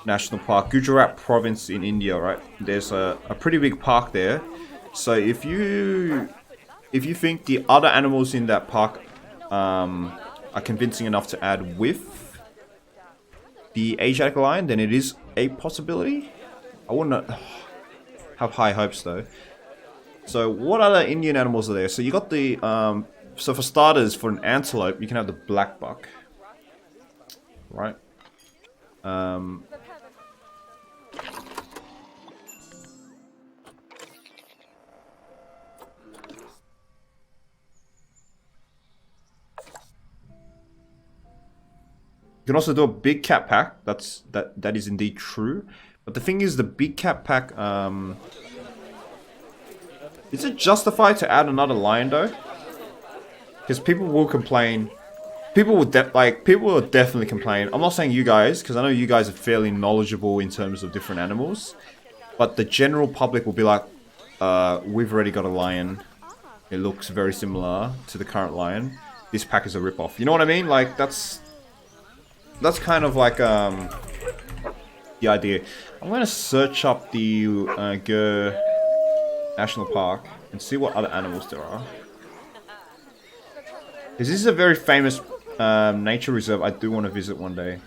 S1: National Park, Gujarat province in India, right? There's a pretty big park there. So if you think the other animals in that park are convincing enough to add with the Asiatic lion, then it is a possibility. I wouldn't have high hopes though. So what other Indian animals are there? So you got the so for starters, for an antelope, you can have the black buck, right? You can also do a big cat pack. That is indeed true. But the thing is, the big cat pack, is it justified to add another lion though? Because people will complain. People will definitely complain. I'm not saying you guys, because I know you guys are fairly knowledgeable in terms of different animals. But the general public will be like, we've already got a lion. It looks very similar to the current lion. This pack is a ripoff. You know what I mean? Like that's kind of like the idea. I'm gonna search up the Gir National Park and see what other animals there are. Because this is a very famous nature reserve I do want to visit one day.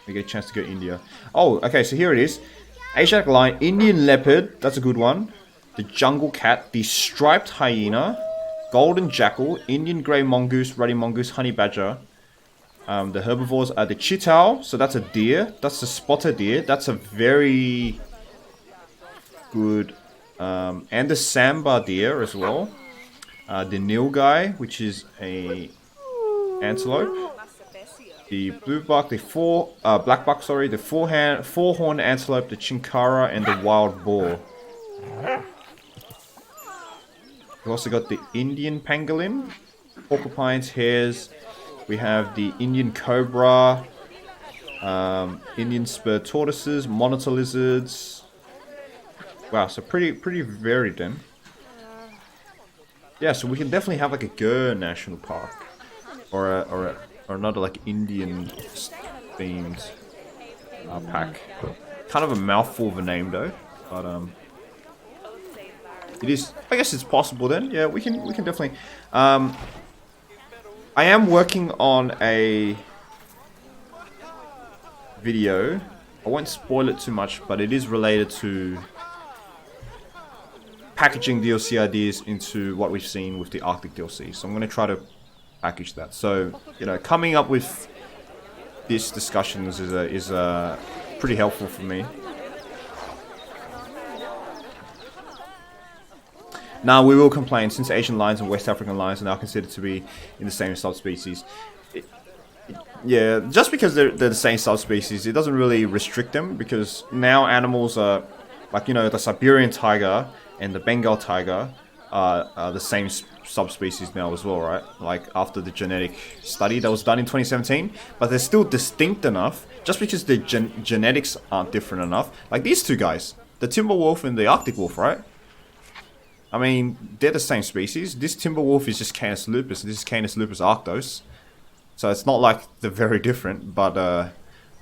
S1: We get a chance to go to India. Oh, okay, so here it is. Asiatic lion, Indian leopard, that's a good one. The jungle cat, the striped hyena, golden jackal, Indian grey mongoose, ruddy mongoose, honey badger. The herbivores are the chital, so that's a deer. That's a spotted deer. That's a very good, and the sambar deer as well. The nilgai, which is a antelope. The blue buck, the black buck, sorry, the four-horned antelope, the chinkara, and the wild boar. We've also got the Indian pangolin, porcupines, hares. We have the Indian cobra, Indian spur tortoises, monitor lizards. Wow, so pretty varied then. Yeah, so we can definitely have like a Gir National Park, or another like Indian themed pack. Kind of a mouthful of a name though, but it is. I guess it's possible then. Yeah, we can definitely. I am working on a video. I won't spoil it too much, but it is related to packaging DLC ideas into what we've seen with the Arctic DLC. So I'm going to try to package that. So, you know, coming up with these discussions is pretty helpful for me. Now, we will complain, since Asian lions and West African lions are now considered to be in the same subspecies. Yeah, just because they're the same subspecies, it doesn't really restrict them, because now animals are, like, you know, the Siberian tiger and the Bengal tiger are the same subspecies now as well, right? Like, after the genetic study that was done in 2017, but they're still distinct enough, just because the genetics aren't different enough. Like these two guys, the timber wolf and the Arctic wolf, right? I mean, they're the same species. This timber wolf is just Canis lupus, and this is Canis lupus arctos. So it's not like they're very different, but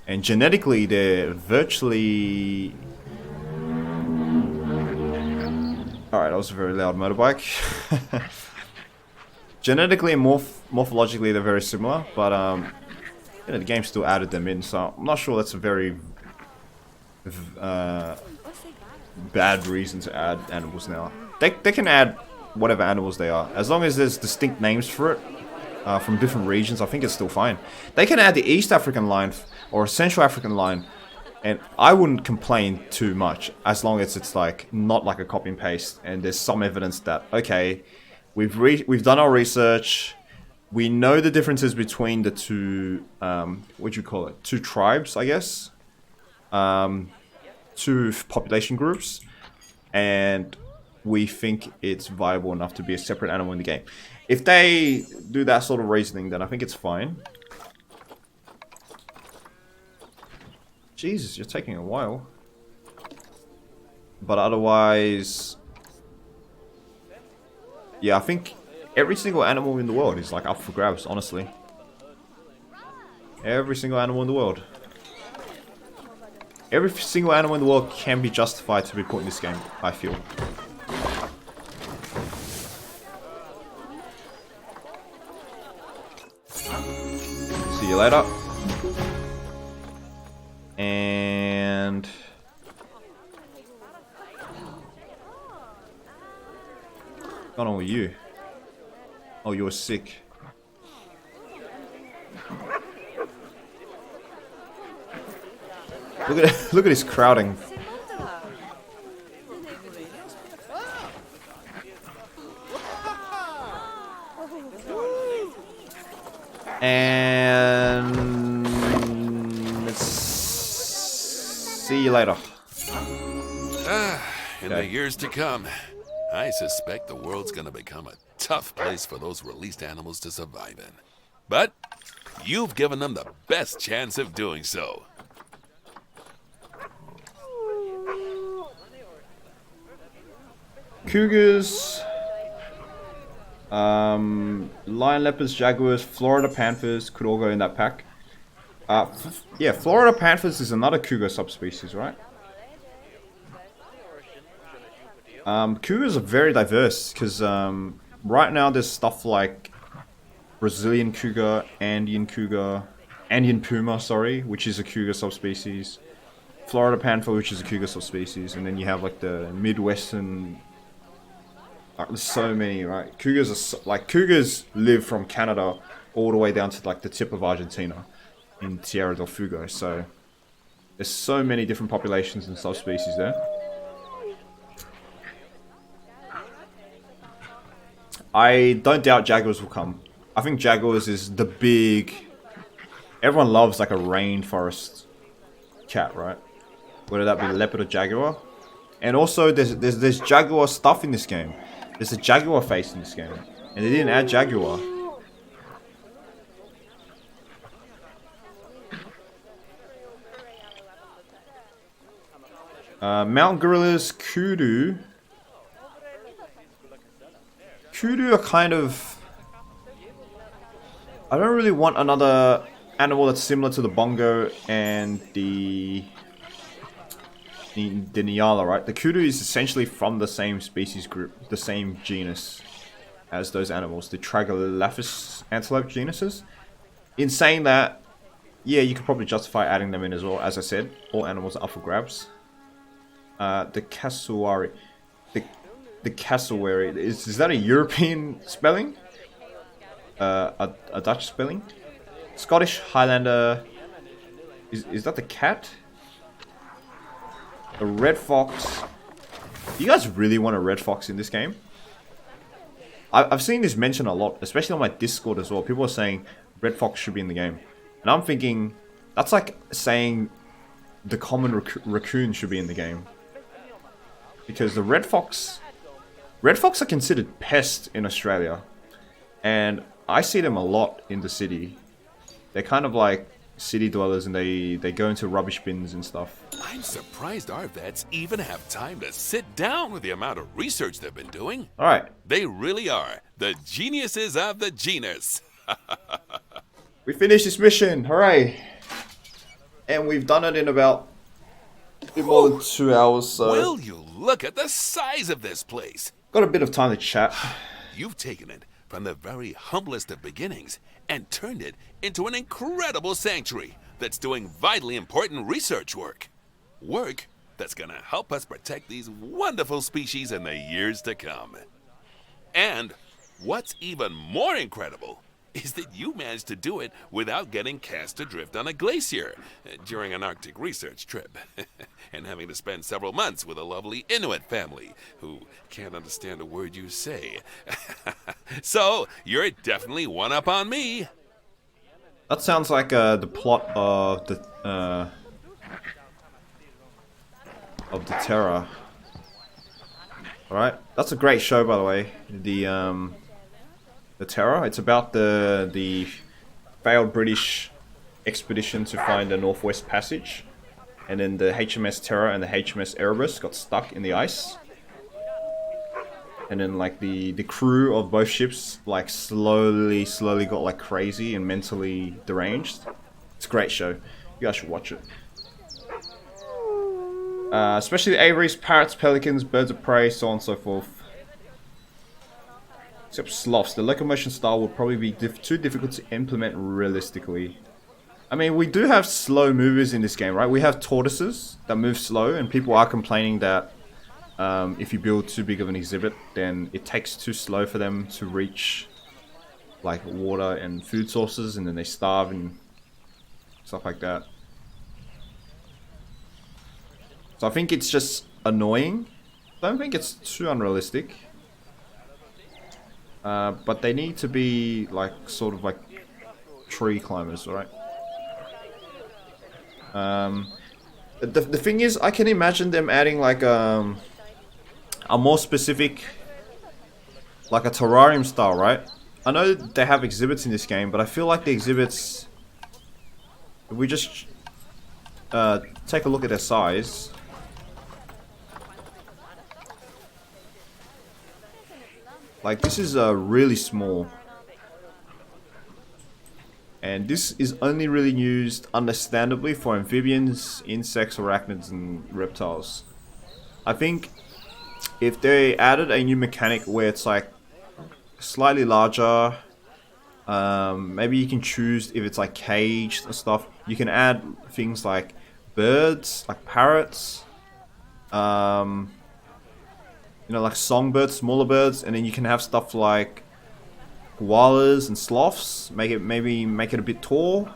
S1: and genetically they're virtually. Alright, that was a very loud motorbike. Genetically and morphologically they're very similar, but you know, the game still added them in, so I'm not sure that's a very bad reason to add animals now. They can add whatever animals they are, as long as there's distinct names for it from different regions. I think it's still fine. They can add the East African lion or Central African lion, and I wouldn't complain too much, as long as it's like not like a copy and paste, and there's some evidence that okay, we've done our research, we know the differences between the two, what do you call it? Two tribes, I guess. Two population groups. And we think it's viable enough to be a separate animal in the game. If they do that sort of reasoning, then I think it's fine. Jesus, you're taking a while. But otherwise... yeah, I think every single animal in the world is like up for grabs, honestly. Every single animal in the world. Every single animal in the world can be justified to be put in this game, I feel. See you later. And... what's going on with you? Oh, you were sick. Look at this crowding. And let's see you later.
S2: In the years to come, I suspect the world's gonna become a tough place for those released animals to survive in. But you've given them the best chance of doing so.
S1: Cougars, lion, leopards, jaguars, Florida panthers could all go in that pack. Yeah, Florida panthers is another cougar subspecies, right? Cougars are very diverse because right now there's stuff like Brazilian cougar, Andean puma, sorry, which is a cougar subspecies. Florida panther, which is a cougar subspecies, and then you have like the Midwestern. There's so many, right? Cougars are cougars live from Canada all the way down to like the tip of Argentina in Tierra del Fuego. So there's so many different populations and subspecies there. I don't doubt jaguars will come. I think jaguars is the big. Everyone loves like a rainforest cat, right? Whether that be leopard or jaguar. And also there's jaguar stuff in this game. There's a jaguar face in this game, and they didn't add jaguar. Mountain gorillas, kudu. Kudu are kind of... I don't really want another animal that's similar to the bongo and the Nyala, right? The kudu is essentially from the same species group, the same genus as those animals, the Tragelaphus antelope genuses. In saying that, yeah, you could probably justify adding them in as well. As I said, all animals are up for grabs. The cassowary. The cassowary. Is that a European spelling? A Dutch spelling? Scottish Highlander. Is that the cat? The red fox. Do you guys really want a red fox in this game? I've seen this mentioned a lot, especially on my Discord as well. People are saying red fox should be in the game. And I'm thinking, that's like saying the common raccoon should be in the game. Because the red fox are considered pests in Australia. And I see them a lot in the city. They're kind of like city dwellers, and they go into rubbish bins and stuff.
S2: I'm surprised our vets even have time to sit down with the amount of research they've been doing.
S1: Alright.
S2: They really are the geniuses of the genus.
S1: We finished this mission. Hooray. And we've done it in about a bit more than 2 hours, so...
S2: Will you look at the size of this place?
S1: Got a bit of time to chat.
S2: You've taken it from the very humblest of beginnings and turned it into an incredible sanctuary that's doing vitally important research work. Work that's gonna help us protect these wonderful species in the years to come. And what's even more incredible is that you managed to do it without getting cast adrift on a glacier during an Arctic research trip and having to spend several months with a lovely Inuit family who can't understand a word you say. So, you're definitely one up on me.
S1: That sounds like the plot of the Terror. Alright, that's a great show, by the way. The Terror. It's about the failed British expedition to find the Northwest Passage, and then the HMS Terror and the HMS Erebus got stuck in the ice, and then like the crew of both ships like slowly got like crazy and mentally deranged. It's a great show. You guys should watch it. Especially the aviaries, parrots, pelicans, birds of prey, so on and so forth. Except sloths. The locomotion style would probably be too difficult to implement realistically. I mean, we do have slow movers in this game, right? We have tortoises that move slow, and people are complaining that if you build too big of an exhibit, then it takes too slow for them to reach like water and food sources, and then they starve and stuff like that. So I think it's just annoying. I don't think it's too unrealistic. But they need to be like sort of like tree climbers, right? The thing is, I can imagine them adding like a more specific, like a terrarium style, right? I know they have exhibits in this game, but I feel like the exhibits, if we just take a look at their size. Like, this is really small. And this is only really used, understandably, for amphibians, insects, arachnids, and reptiles. I think if they added a new mechanic where it's like slightly larger, maybe you can choose if it's like caged and stuff. You can add things like birds, like parrots, you know, like songbirds, smaller birds, and then you can have stuff like koalas and sloths. Maybe make it a bit tall,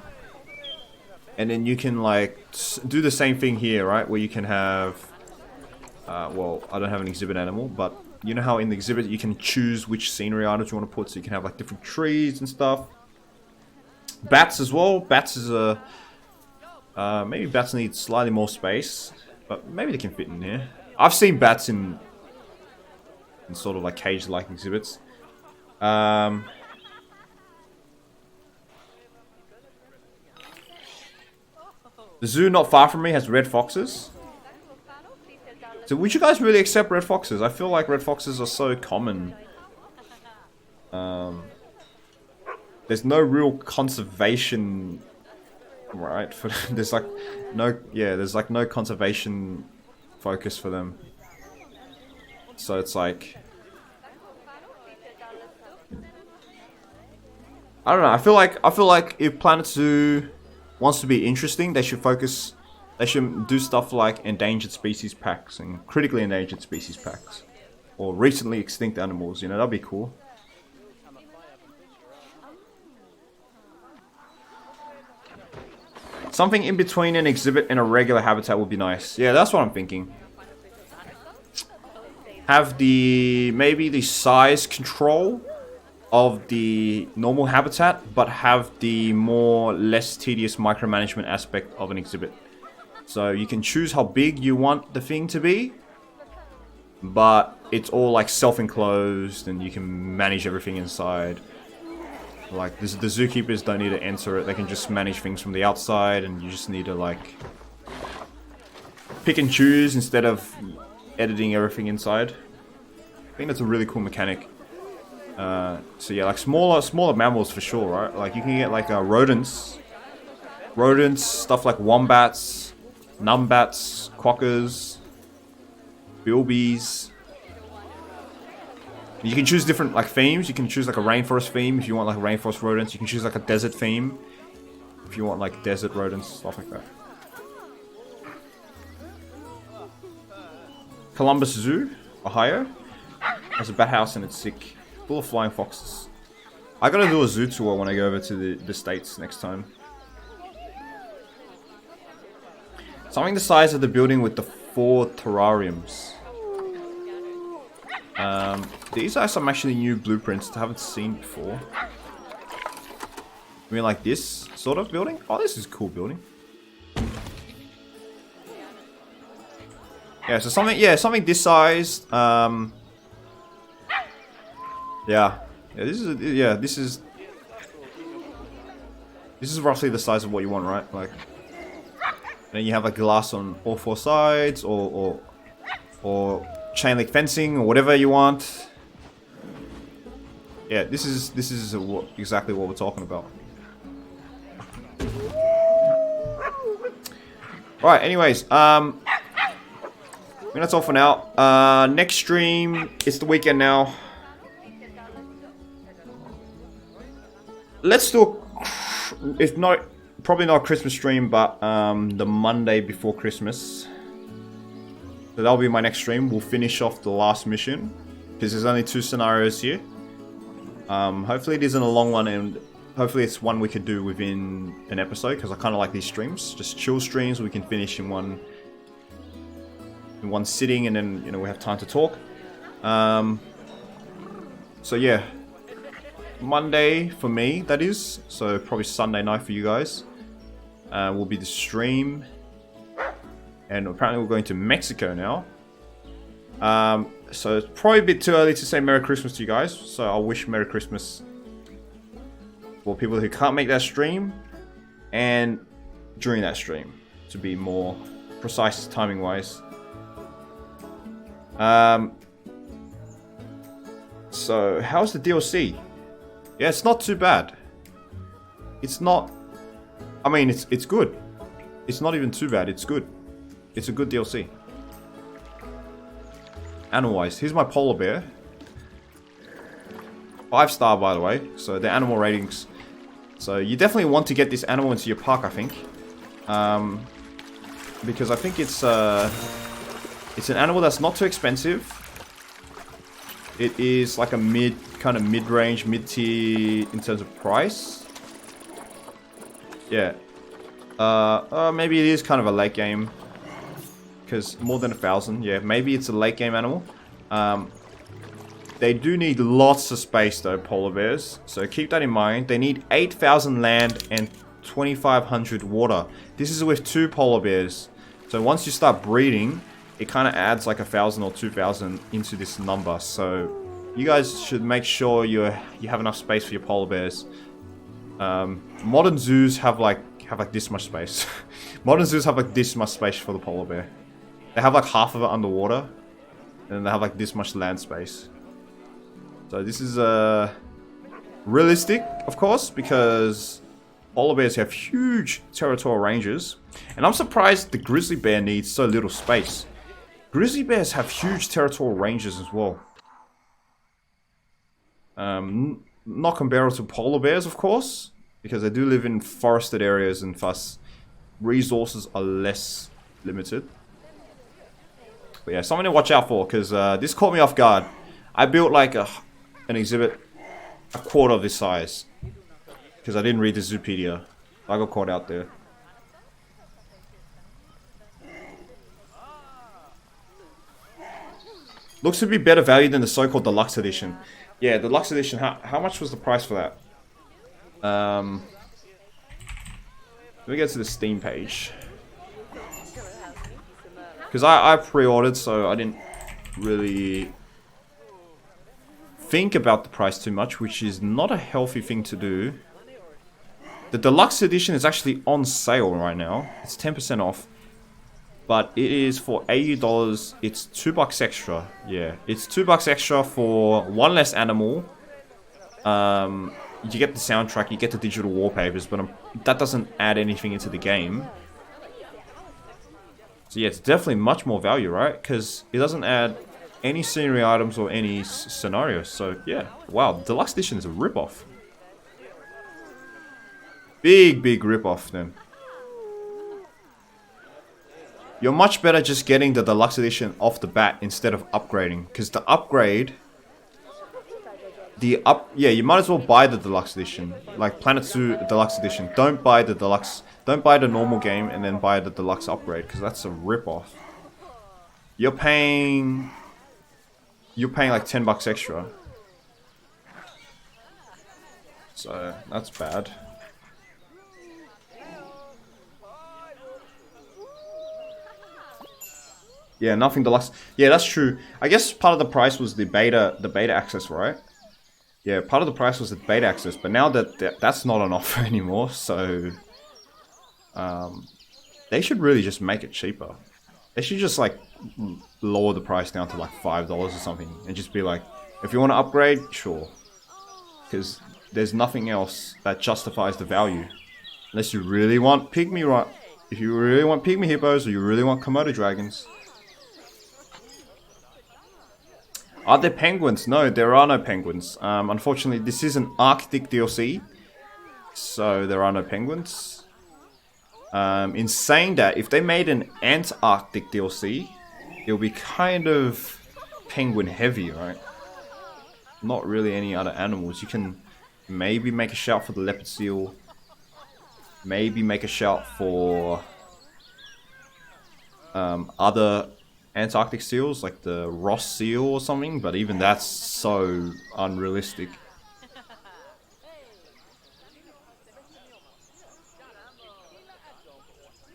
S1: and then you can like do the same thing here, right? Where you can have, well, I don't have an exhibit animal, but you know how in the exhibit you can choose which scenery items you want to put, so you can have like different trees and stuff. Bats as well. Bats is a maybe bats need slightly more space, but maybe they can fit in here. I've seen bats in sort of like cage-like exhibits. The zoo not far from me has red foxes. So would you guys really accept red foxes? I feel like red foxes are so common. There's no real conservation, right? There's like no conservation focus for them. So it's like, I don't know. I feel like if Planet Zoo wants to be interesting, they should focus. They should do stuff like endangered species packs and critically endangered species packs, or recently extinct animals. You know, that'd be cool. Something in between an exhibit and a regular habitat would be nice. Yeah, that's what I'm thinking. Have maybe the size control of the normal habitat, but have the less tedious micromanagement aspect of an exhibit. So you can choose how big you want the thing to be, but it's all like self-enclosed and you can manage everything inside. Like the zookeepers don't need to enter it, they can just manage things from the outside, and you just need to like pick and choose instead of editing everything inside. I think that's a really cool mechanic. So yeah, like smaller mammals for sure, right? Like you can get like rodents, stuff like wombats, numbats, quokkas, bilbies. You can choose different like themes. You can choose like a rainforest theme if you want like rainforest rodents. You can choose like a desert theme if you want like desert rodents, stuff like that. Columbus Zoo, Ohio, has a bat house and it's sick, full of flying foxes. I gotta do a zoo tour when I go over to the States next time. Something the size of the building with the 4 terrariums. These are some actually new blueprints that I haven't seen before. I mean, like this sort of building. Oh, this is a cool building. Yeah, so something. Yeah, something this size. Yeah. This is roughly the size of what you want, right? Like, then you have like glass on all four sides, or chain link fencing, or whatever you want. Yeah, this is exactly what we're talking about. Alright, anyways, that's all for now. Next stream, it's the weekend now. Let's do if not, probably not a Christmas stream, but the Monday before Christmas. So that'll be my next stream. We'll finish off the last mission, because there's only 2 scenarios here. Hopefully it isn't a long one, and hopefully it's one we could do within an episode, because I kind of like these streams. Just chill streams we can finish in one sitting, and then, you know, we have time to talk. So yeah, Monday for me, that is. So probably Sunday night for you guys. Will be the stream. And apparently we're going to Mexico now. So it's probably a bit too early to say Merry Christmas to you guys. So I'll wish Merry Christmas for people who can't make that stream, and during that stream, to be more precise timing wise. So how's the DLC? Yeah, it's not too bad. It's not, I mean, it's good. It's not even too bad, it's good. It's a good DLC. Animal-wise, here's my polar bear. 5-star, by the way. So the animal ratings. So you definitely want to get this animal into your park, I think. Because I think it's an animal that's not too expensive. It is like a kind of mid-range, mid-tier in terms of price. Yeah. Maybe it is kind of a late game. Because more than 1,000, yeah, maybe it's a late game animal. They do need lots of space though, polar bears. So keep that in mind. They need 8,000 land and 2,500 water. This is with 2 polar bears. So once you start breeding, it kind of adds like 1,000 or 2,000 into this number. So you guys should make sure you have enough space for your polar bears. Modern zoos have like this much space. Modern zoos have like this much space for the polar bear. They have like half of it underwater, and they have like this much land space. So this is realistic, of course, because polar bears have huge territorial ranges. And I'm surprised the grizzly bear needs so little space. Grizzly bears have huge territorial ranges as well. Not comparable to polar bears, of course, because they do live in forested areas and thus resources are less limited. But yeah, something to watch out for, because this caught me off guard. I built like an exhibit a quarter of this size, because I didn't read the Zoopedia. I got caught out there. Looks to be better value than the so-called deluxe edition. Yeah, the deluxe edition, how much was the price for that? Let me go to the Steam page. Because I pre-ordered, so I didn't really think about the price too much, which is not a healthy thing to do. The deluxe edition is actually on sale right now. It's 10% off. But it is for $80. It's $2 extra. Yeah, it's $2 extra for one less animal. You get the soundtrack, you get the digital wallpapers, but that doesn't add anything into the game. So yeah, it's definitely much more value, right? Because it doesn't add any scenery items or any scenarios. So yeah, wow, deluxe edition is a ripoff. Big ripoff then. You're much better just getting the deluxe edition off the bat instead of upgrading, because the upgrade, yeah, you might as well buy the deluxe edition, like Planet Zoo deluxe edition. Don't buy the deluxe. Don't buy the normal game and then buy the deluxe upgrade, because that's a ripoff. You're paying you're paying like $10 extra. So that's bad. Yeah, nothing deluxe. Yeah, that's true. I guess part of the price was the beta access, right? Yeah, part of the price was the beta access, but now that's not on offer anymore, so they should really just make it cheaper. They should just like lower the price down to like $5 or something, and just be like, if you want to upgrade, sure, because there's nothing else that justifies the value, unless you really want pygmy, right? If you really want pygmy hippos or you really want Komodo dragons. Are there penguins? No, there are no penguins. Unfortunately, this is an Arctic DLC, so there are no penguins. In saying that, if they made an Antarctic DLC, it would be kind of penguin heavy, right? Not really any other animals. You can maybe make a shout for the leopard seal. Maybe make a shout for other Antarctic seals, like the Ross seal or something, but even that's so unrealistic.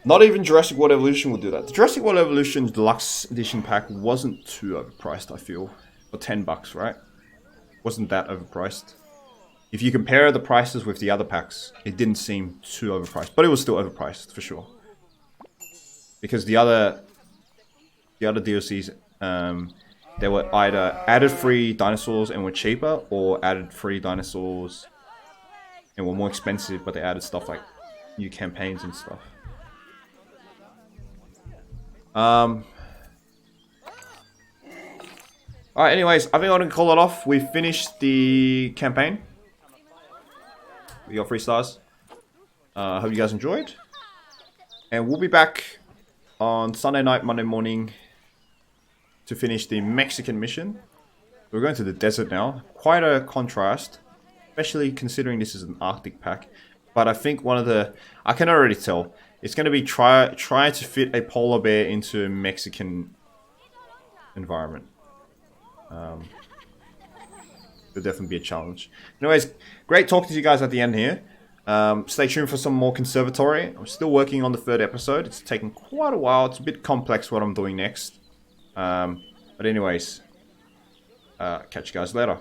S1: Not even Jurassic World Evolution would do that. The Jurassic World Evolution Deluxe Edition pack wasn't too overpriced, I feel. For $10, right? Wasn't that overpriced. If you compare the prices with the other packs, it didn't seem too overpriced. But it was still overpriced, for sure. Because the other DLCs, they were either added free dinosaurs and were cheaper, or added free dinosaurs and were more expensive, but they added stuff like new campaigns and stuff. Alright, anyways, I think I'm gonna call it off. We finished the campaign. We got 3 stars. Hope you guys enjoyed. And we'll be back on Sunday night, Monday morning to finish the Mexican mission. We're going to the desert now. Quite a contrast, especially considering this is an Arctic pack. But I think one of the... I can already tell. It's going to be try to fit a polar bear into a Mexican environment. It'll definitely be a challenge. Anyways, great talking to you guys at the end here. Stay tuned for some more Conservatory. I'm still working on the 3rd episode. It's taking quite a while. It's a bit complex what I'm doing next. But anyways, catch you guys later.